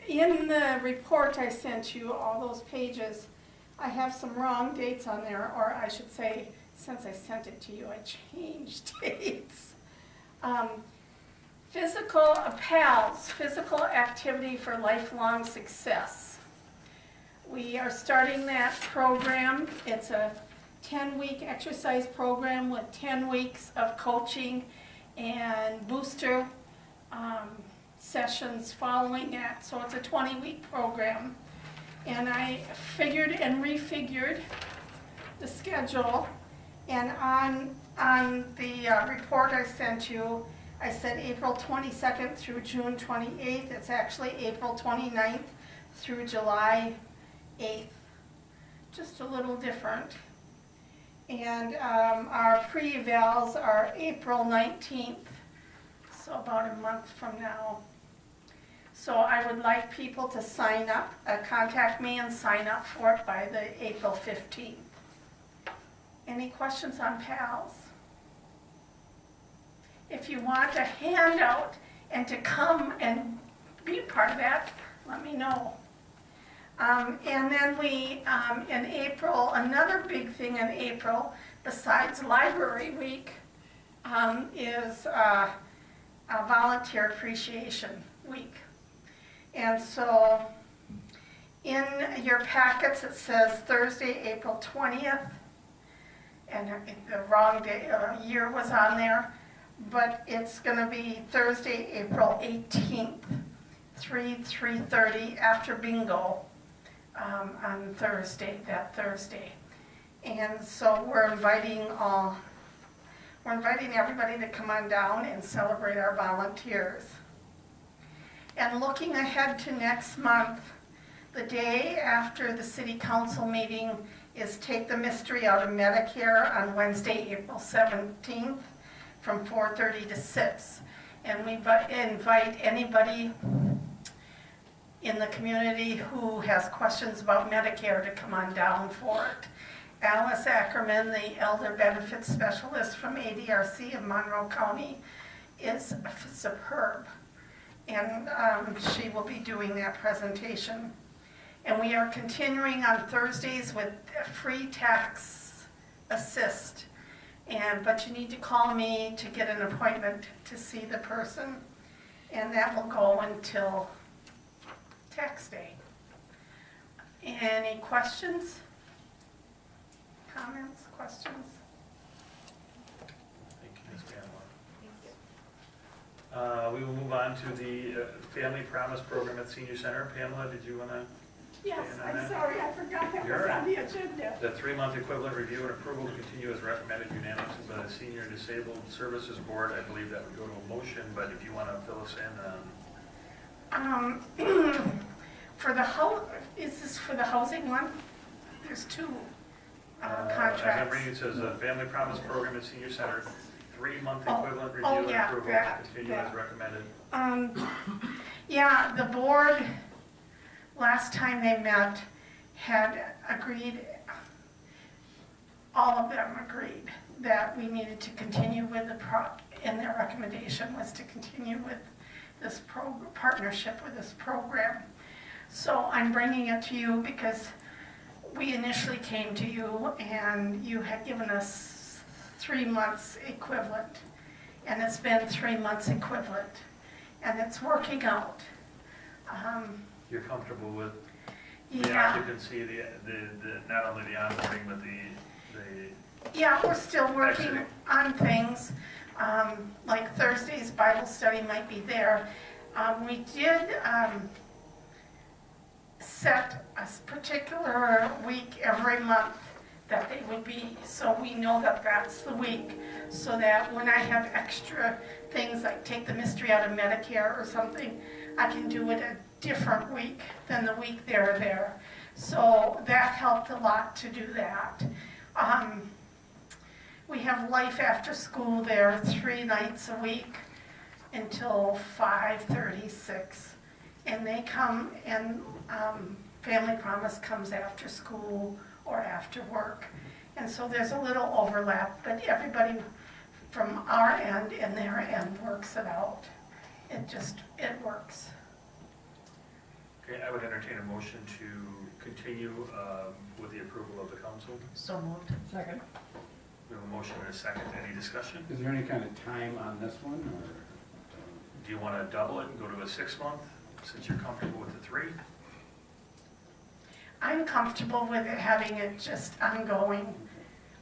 In the report I sent you, all those pages, I have some wrong dates on there, or I should say, since I sent it to you, I changed dates. Physical PALS, Physical Activity for Lifelong Success. We are starting that program. It's a 10-week exercise program with 10 weeks of coaching and booster sessions following that. So it's a 20-week program. And I figured and refigured the schedule, and on the report I sent you, I said April 22nd through June 28th. It's actually April 29th through July 8th. Just a little different. And our pre-evals are April 19th, so about a month from now. So I would like people to sign up, contact me and sign up for it by the April 15th. Any questions on PALS? If you want a handout and to come and be part of that, let me know. And then we, in April, another big thing in April, besides Library Week, is a Volunteer Appreciation Week. And so in your packets it says Thursday, April 20th, and the wrong day, year was on there, but it's going to be Thursday, April 18th, 3:30 after bingo on Thursday, that Thursday. And so we're inviting everybody to come on down and celebrate our volunteers. And looking ahead to next month, the day after the city council meeting is Take the Mystery Out of Medicare on Wednesday, April 17th from 4:30 to 6. And we invite anybody in the community who has questions about Medicare to come on down for it. Alice Ackerman, the Elder Benefits Specialist from ADRC of Monroe County, is superb. And she will be doing that presentation. And we are continuing on Thursdays with free tax assist. But you need to call me to get an appointment to see the person. And that will go until tax day. Any questions? Comments, questions? Thank you, Ms. Pamela. We will move on to the Family Promise Program at Senior Center. Pamela, did you want to? Yes, I'm sorry, I forgot that was on the agenda. The 3-month equivalent review and approval to continue as recommended unanimously by the Senior Disabled Services Board. I believe that would go to a motion, but if you want to fill us in. For the is this for the housing one? There's two contracts. As I'm reading, it says Family Promise Program at Senior Center, 3-month equivalent review and yeah, approval to continue as recommended. Yeah, the board, last time they met, had agreed, all of them agreed, that we needed to continue with and their recommendation was to continue with this partnership with this program. So I'm bringing it to you because we initially came to you and you had given us 3 months equivalent. And it's been 3 months equivalent. And it's working out. You're comfortable with the occupancy, the not only the onboarding, but the Yeah, we're still working exiting. on things. Like Thursday's Bible study might be there. We did set a particular week every month that they would be, so we know that that's the week, so that when I have extra things like Take the Mystery Out of Medicare or something, I can do it a different week than the week they're there. So that helped a lot to do that. We have Life After School there 3 nights a week until 5:36. And they come and Family Promise comes after school or after work. And so there's a little overlap, but everybody from our end and their end works it out. It works. Okay, I would entertain a motion to continue with the approval of the council. So moved. Second. We have a motion and a second. Any discussion? Is there any kind of time on this one, or? Do you want to double it and go to a 6-month, since you're comfortable with the 3? I'm comfortable with it, having it just ongoing.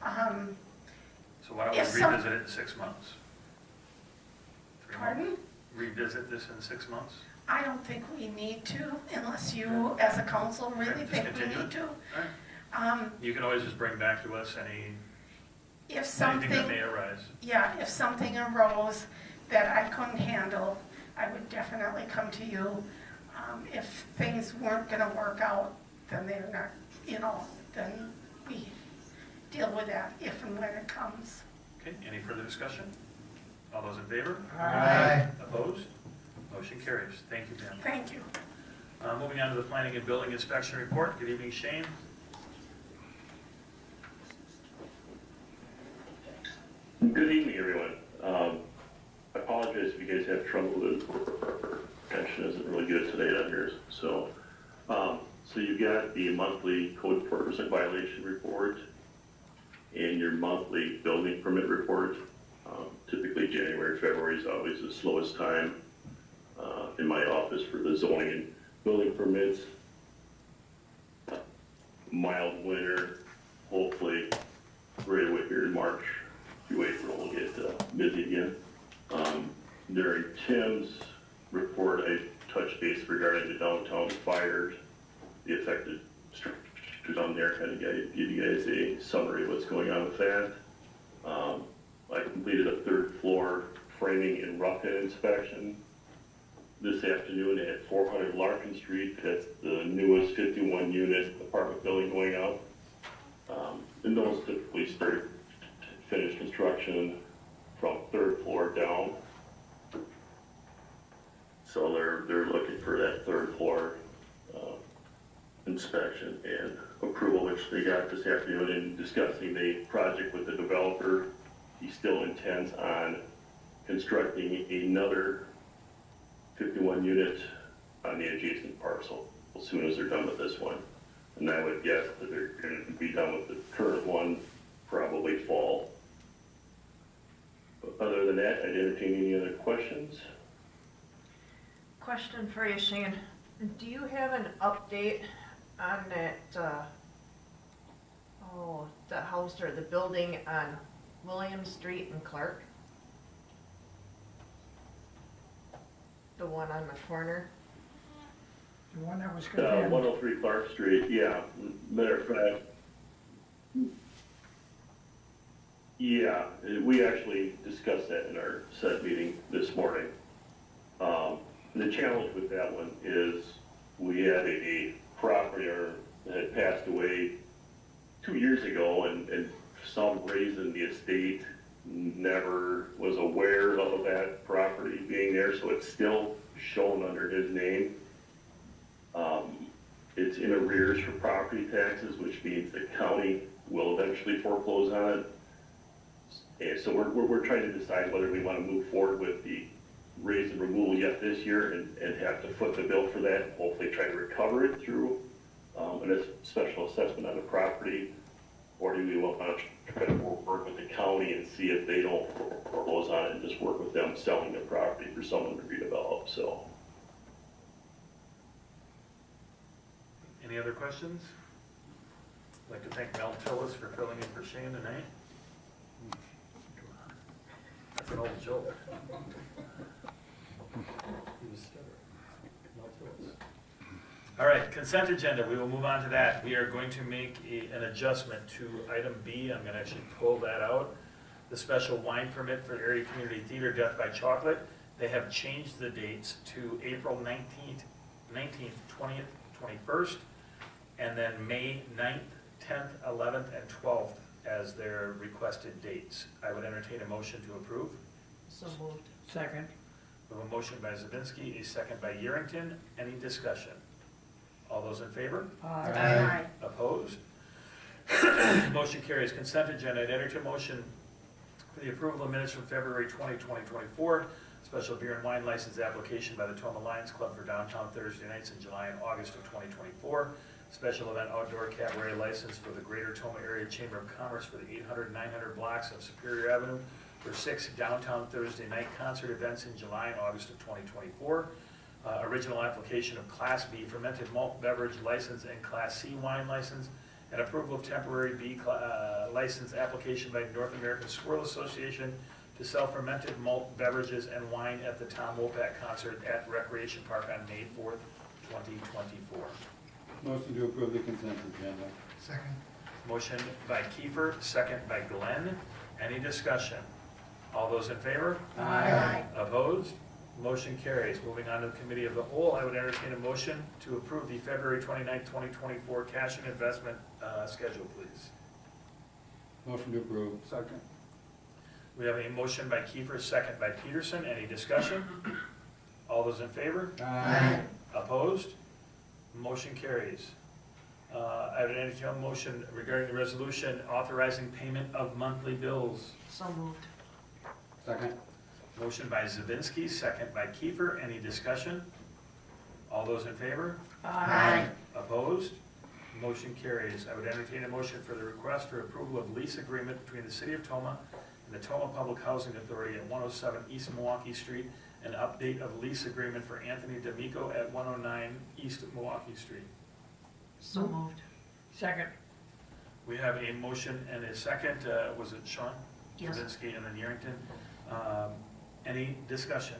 So why don't we revisit it in 6 months? 3 months? Pardon? Revisit this in 6 months? I don't think we need to, unless you, as a council, really Just think we continue need it. to. All You can always just bring back to us If anything something, that may arise. yeah, if something arose that I couldn't handle, I would definitely come to you. If things weren't gonna work out, then they're not, you know, then we deal with that if and when it comes. Okay, any further discussion? All those in favor? Aye. Opposed? Motion carries. Thank you, Pam. Thank you. Moving on to the planning and building inspection report. Good evening, Shane. Good evening, everyone. I apologize if you guys have trouble with connection isn't really good today down here. So you got the monthly code enforcement violation report and your monthly building permit report. Typically January, February is always the slowest time in my office for the zoning and building permits. Mild winter, hopefully right away here in March. If you wait for it, we'll get busy again. During Tim's report, I touched base regarding the downtown fires, the affected structures on there, kind of give you guys a summary of what's going on with that. I completed a third floor framing and rough-in inspection this afternoon at 400 Larkin Street. That's the newest 51 unit apartment building going up. And those typically start finish construction from third floor down. So they're looking for that third floor inspection and approval, which they got this afternoon. In discussing the project with the developer, he still intends on constructing another 51 unit on the adjacent parcel as soon as they're done with this one. And I would guess that they're going to be done with the current one probably fall. But other than that, I'd entertain any other questions. Question for you, Shane. Do you have an update on that, the house or the building on William Street in Clark? The one on the corner? The one that was condemned. 103 Clark Street, yeah. Matter of fact, yeah, we actually discussed that in our set meeting this morning. The challenge with that one is we had a property owner that had passed away 2 years ago, and for some reason the estate never was aware of that property being there, so it's still shown under his name. It's in arrears for property taxes, which means the county will eventually foreclose on it. And so we're trying to decide whether we want to move forward with the raise and removal yet this year and have to foot the bill for that, and hopefully try to recover it through a special assessment on the property, or do we want to try to work with the county and see if they don't foreclose on it and just work with them selling the property for someone to redevelop. So. Any other questions? I'd like to thank Mel Tillis for filling in for Shane tonight. That's an old joke. He was stuttering. Mel Tillis. All right, consent agenda, we will move on to that. We are going to make an adjustment to item B. I'm gonna actually pull that out. The special wine permit for Area Community Theater Death by Chocolate. They have changed the dates to April 19th, 20th, 21st, and then May 9th, 10th, 11th, and 12th as their requested dates. I would entertain a motion to approve. So moved. Second. We have a motion by Zabinski, a second by Yerington. Any discussion? All those in favor? Aye. Opposed? Motion carries. Consent agenda. I'd entertain a motion for the approval of minutes from February 20, 2024. Special beer and wine license application by the Tomah Lions Club for downtown Thursday nights in July and August of 2024. Special event outdoor cabaret license for the Greater Tomah Area Chamber of Commerce for the 800 and 900 blocks of Superior Avenue for 6 downtown Thursday night concert events in July and August of 2024. Original application of Class B fermented malt beverage license and Class C wine license, and approval of temporary B license application by North American Swirl Association to sell fermented malt beverages and wine at the Tom Wopat concert at Recreation Park on May 4th, 2024. Motion to approve the consent agenda. Second. Motion by Kiefer, second by Glenn. Any discussion? All those in favor? Aye. Opposed? Motion carries. Moving on to the Committee of the Whole, I would entertain a motion to approve the February 29th, 2024 cash and investment schedule, please. Motion to approve. Second. We have a motion by Kiefer, second by Peterson. Any discussion? All those in favor? Aye. Opposed? Motion carries. I would entertain a motion regarding the resolution authorizing payment of monthly bills. So moved. Second. Motion by Zabinski, second by Kiefer. Any discussion? All those in favor? Aye. Opposed? Motion carries. I would entertain a motion for the request for approval of lease agreement between the City of Tomah and the Tomah Public Housing Authority at 107 East Milwaukee Street, an update of lease agreement for Anthony D'Amico at 109 East Milwaukee Street. So moved. Second. We have a motion and a second. Was it Sean? Yes. Zabinski and then Yerington. Any discussion?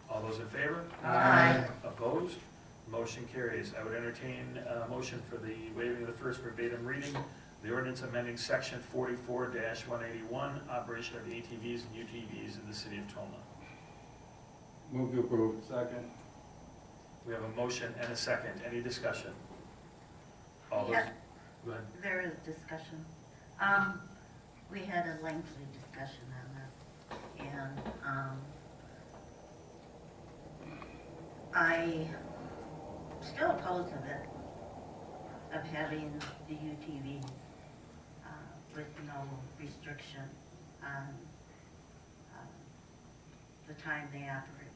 All those in favor? Aye. Opposed? Motion carries. I would entertain a motion for the waiving of the first verbatim reading, the ordinance amending section 44-181, operation of ATVs and UTVs in the City of Tomah. Move to approve. Second. We have a motion and a second. Any discussion? All those, Yeah. go ahead. There is discussion. We had a lengthy discussion on this, and I still oppose of it, of having the UTVs with no restriction on the time they operate.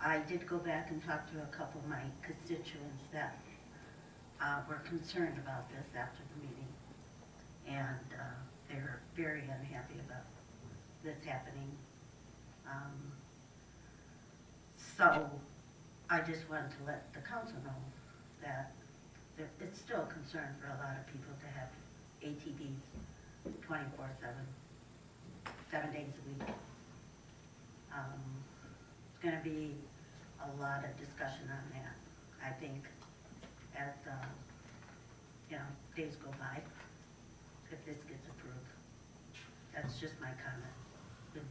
I did go back and talk to a couple of my constituents that were concerned about this after the meeting, and they're very unhappy about this happening. So I just wanted to let the council know that it's still a concern for a lot of people to have ATVs 24/7, 7 days a week. It's going to be a lot of discussion on that, I think, as days go by, if this gets approved. That's just my comment.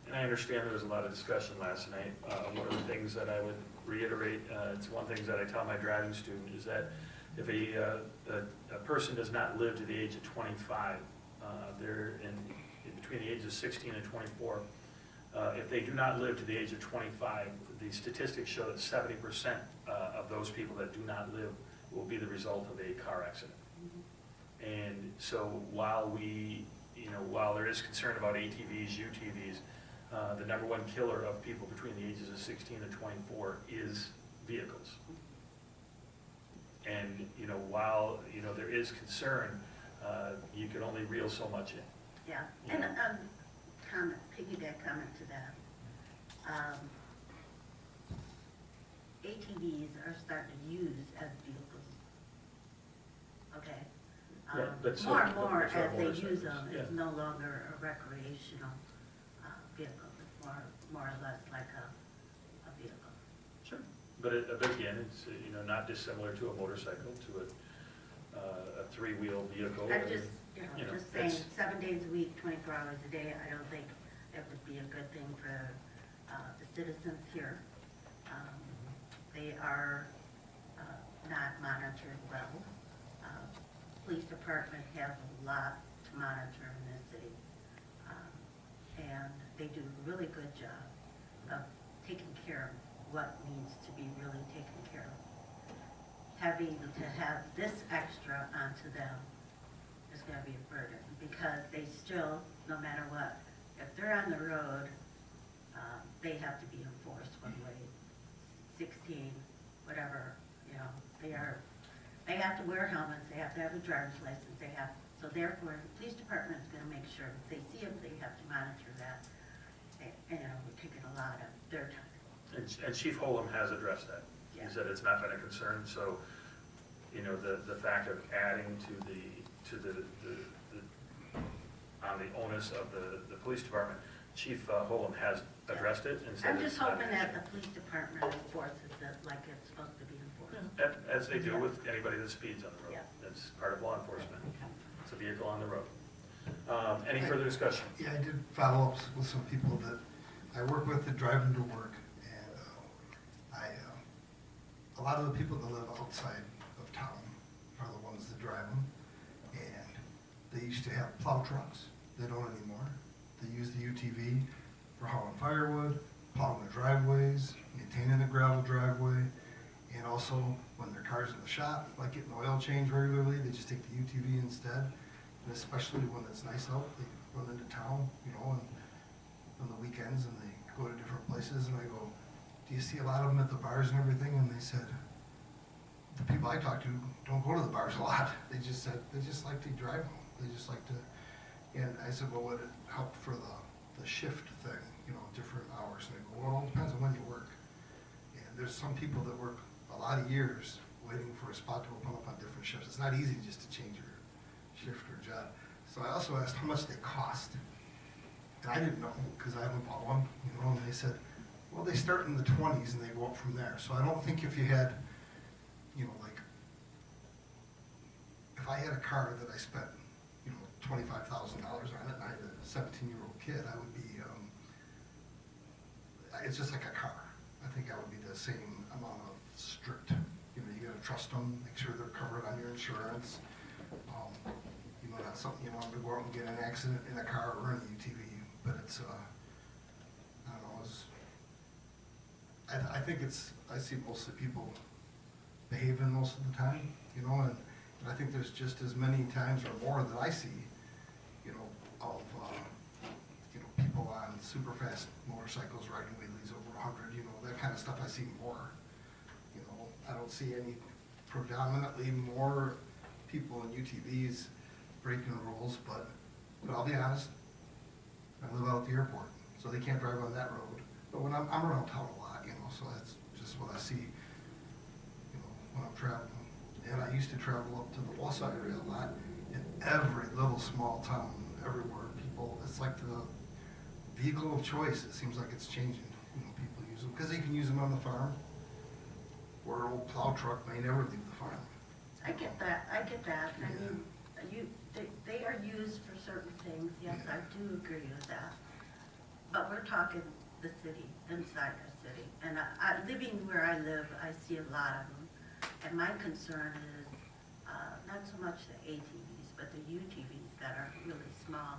And I understand there was a lot of discussion last night. One of the things that I would reiterate, it's one of the things that I tell my driving student, is that if a person does not live to the age of 25, they're in between the ages of 16 and 24, if they do not live to the age of 25, the statistics show that 70% of those people that do not live will be the result of a car accident. And so while while there is concern about ATVs, UTVs, the number one killer of people between the ages of 16 and 24 is vehicles. And while there is concern, you can only reel so much in. Yeah, and piggyback comment to that. ATVs are starting to use as vehicles. Okay? Yeah, but so- More and more but so are as they use motorcycles, them, yeah. it's no longer a recreational vehicle. It's more or less like a vehicle. Sure. But again, it's not dissimilar to a motorcycle, to a three-wheel vehicle. I'm just, just saying, it's- 7 days a week, 24 hours a day, I don't think it would be a good thing for the citizens here. They are not monitored well. Police department has a lot to monitor in this city. And they do a really good job of taking care of what needs to be really taken care of. Having to have this extra onto them is going to be a burden, because they still, no matter what, if they're on the road, they have to be enforced one way, 16, whatever, they have to wear helmets, they have to have a driver's license, so therefore, the police department is going to make sure, if they see them, they have to monitor that. We're taking a lot of their time. And Chief Holm has addressed that. Yeah. He said it's not been a concern, so, the fact of adding to the on the onus of the police department, Chief Holm has addressed it and said I'm it's just not hoping an that issue. the police department enforces it like it's supposed to be enforced. As they do with anybody that speeds on the road. Yeah. That's part of law enforcement. It's a vehicle on the road. Any further discussion? Yeah, I did follow-ups with some people that I work with that drive them to work, and a lot of the people that live outside of town are the ones that drive them, and they used to have plow trucks. They don't anymore. They use the UTV for hauling firewood, plowing the driveways, maintaining the gravel driveway, and also when their car's in the shop, like getting the oil change regularly, they just take the UTV instead. And especially when it's nice out, they run into town, you know, and on the weekends, and they go to different places, and I go, do you see a lot of them at the bars and everything? And they said, the people I talk to don't go to the bars a lot. They just said, they just like to drive home. They just like to, and I said, well, would it help for the shift thing, you know, different hours? And they go, well, it all depends on when you work. And there's some people that work a lot of years waiting for a spot to open up on different shifts. It's not easy just to change your shift or job. So I also asked how much they cost. And I didn't know, because I haven't bought one, you know, and they said, well, they start in the 20s and they go up from there. So I don't think if you had, you know, like, if I had a car that I spent, you know, $25,000 on it, and I had a 17-year-old kid, I would be, it's just like a car. I think I would be the same amount of strict. You know, you gotta trust them, make sure they're covered on your insurance. You know, that's something you don't have to go out and get in an accident in a car or in a UTV, but it's, I don't know, I think it's, I see most of the people behaving most of the time, you know, and I think there's just as many times or more that I see, you know, of, you know, people on super fast motorcycles riding wheelies over 100, you know, that kind of stuff I see more. You know, I don't see any predominantly more people in UTVs breaking rules, but I'll be honest, I live out at the airport, so they can't drive on that road. But when I'm around town a lot, you know, so that's just what I see, you know, when I'm traveling. And I used to travel up to the Wausau area a lot, in every little small town, everywhere, people, it's like the vehicle of choice. It seems like it's changing. You know, people use them, because they can use them on the farm, where an old plow truck may never leave the farm. I get that. I mean, they are used for certain things, yes, I do agree with that. But we're talking the city, inside our city. And living where I live, I see a lot of them. And my concern is not so much the ATVs, but the UTVs that are really small.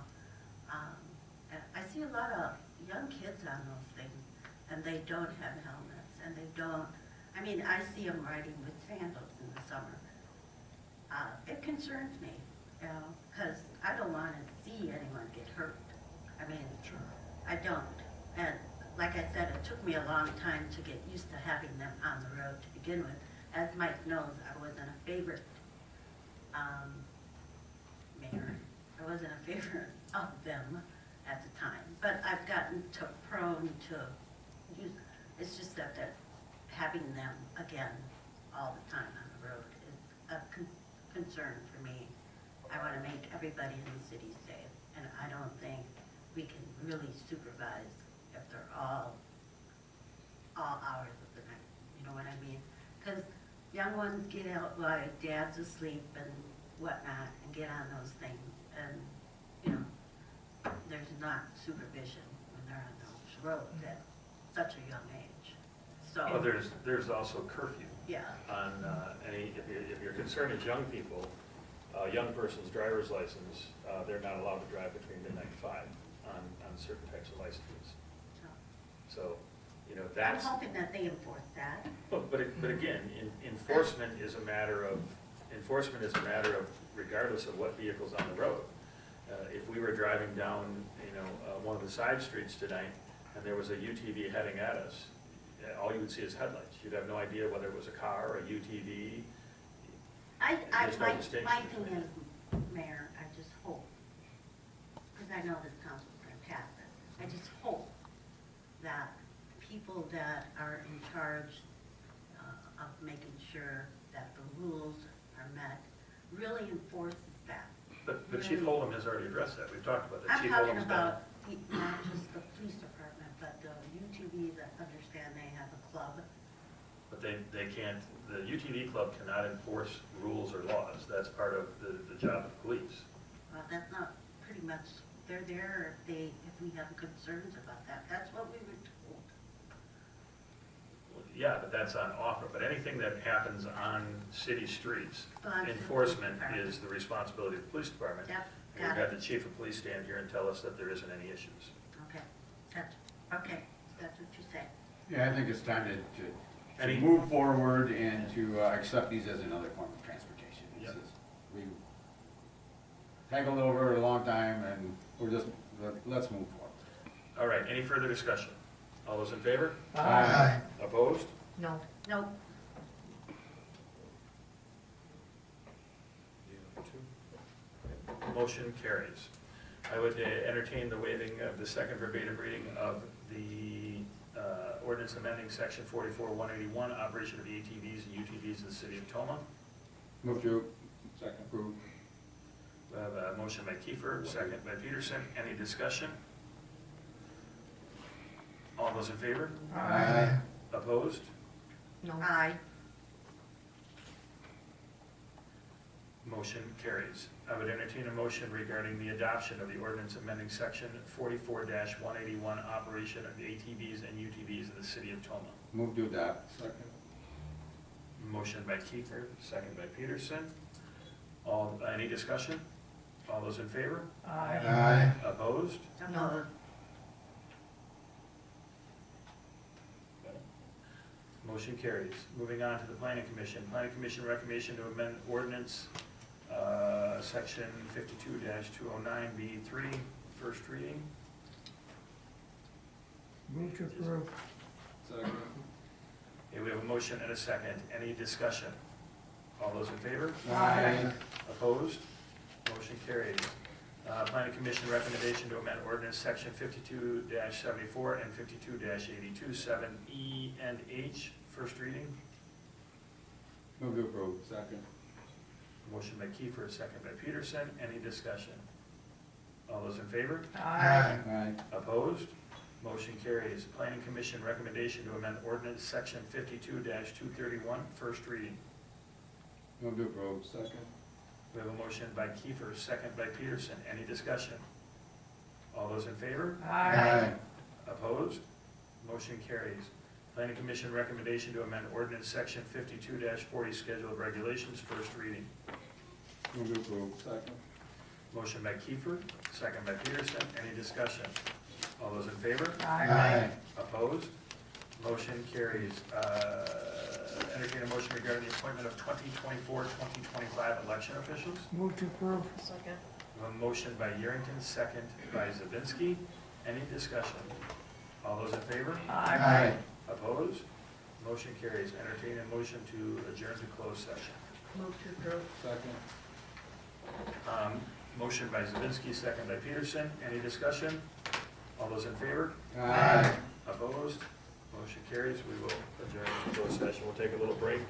And I see a lot of young kids on those things, and they don't have helmets, and they don't, I mean, I see them riding with sandals in the summer. It concerns me, you know, because I don't want to see anyone get hurt. I mean, Sure. I don't. And like I said, it took me a long time to get used to having them on the road to begin with. As Mike knows, I wasn't a favorite mayor. I wasn't a favorite of them at the time. But I've gotten prone to use, it's just that having them again all the time on the road is a concern for me. I want to make everybody in the city safe, and I don't think we can really supervise if they're all hours of the night. You know what I mean? Because young ones get out while dad's asleep and whatnot, and get on those things, and you know, there's not supervision when they're on those roads at such a young age. So Well, there's also curfew. yeah. On if your concern is young people, young person's driver's license, they're not allowed to drive between midnight and 5 on certain types of licenses. So, you know, that's. I'm hoping that they enforce that. But again, enforcement is a matter of regardless of what vehicle's on the road. If we were driving down, you know, one of the side streets tonight, and there was a UTV heading at us, all you would see is headlights. You'd have no idea whether it was a car or a UTV. There's no distinction My between thing it. is, Mayor, I just hope, because I know this council's going to pass it, I just hope that people that are in charge of making sure that the rules are met really enforces that. But Chief Hold'em has already addressed that. We've talked about that. I'm Chief talking Hold'em's done. about not just the police department, but the UTV that understand they have a club. But they can't, the UTV club cannot enforce rules or laws. That's part of the job of police. Well, that's not pretty much, they're there if we have concerns about that. That's what we were told. Yeah, but that's on offer, but anything that happens on city streets, Well, I'm sure the enforcement police department. is the responsibility of the police department. Yep, And got we've had it. the chief of police stand here and tell us that there isn't any issues. Okay, that's what you say. Yeah, I think it's time to Any- move forward and to accept these as another form of transportation. Yep. We tangled over it a long time, and let's move forward. All right, any further discussion? All those in favor? Aye. Opposed? No. No, Motion carries. I would entertain the waiving of the second verbatim reading of the ordinance amending section 44-181, operation of ATVs and UTVs in the city of Tomah. Move to. Second. Approve. We have a motion by Kiefer, second by Peterson. Any discussion? All those in favor? Aye. Opposed? No. aye. Motion carries. I would entertain a motion regarding the adoption of the ordinance amending section 44-181, operation of ATVs and UTVs in the city of Tomah. Move to adopt. Second. Motion by Kiefer, second by Peterson. Any discussion? All those in favor? Aye. Opposed? No, Motion carries. Moving on to the planning commission. Planning commission recommendation to amend ordinance, section 52-209B3, first reading. Move to approve. Second. Okay, we have a motion and a second. Any discussion? All those in favor? Aye. Opposed? Motion carries. Planning commission recommendation to amend ordinance section 52-74 and 52-82, 7E and H, first reading. Move to approve. Second. Motion by Kiefer, second by Peterson. Any discussion? All those in favor? Aye. Aye. Opposed? Motion carries. Planning commission recommendation to amend ordinance section 52-231, first reading. Move to approve. Second. We have a motion by Kiefer, second by Peterson. Any discussion? All those in favor? Aye. Opposed? Motion carries. Planning commission recommendation to amend ordinance section 52-40, schedule of regulations, first reading. Move to approve. Second. Motion by Kiefer, second by Peterson. Any discussion? All those in favor? Aye. Opposed? Motion carries. Entertain a motion regarding the appointment of 2024-2025 election officials. Move to approve. Second. We have a motion by Yerington, second by Zabinski. Any discussion? All those in favor? Aye. Opposed? Motion carries. Entertain a motion to adjourn to closed session. Move to approve. Second. Motion by Zabinski, second by Peterson. Any discussion? All those in favor? Aye. Opposed? Motion carries. We will adjourn to closed session. We'll take a little break.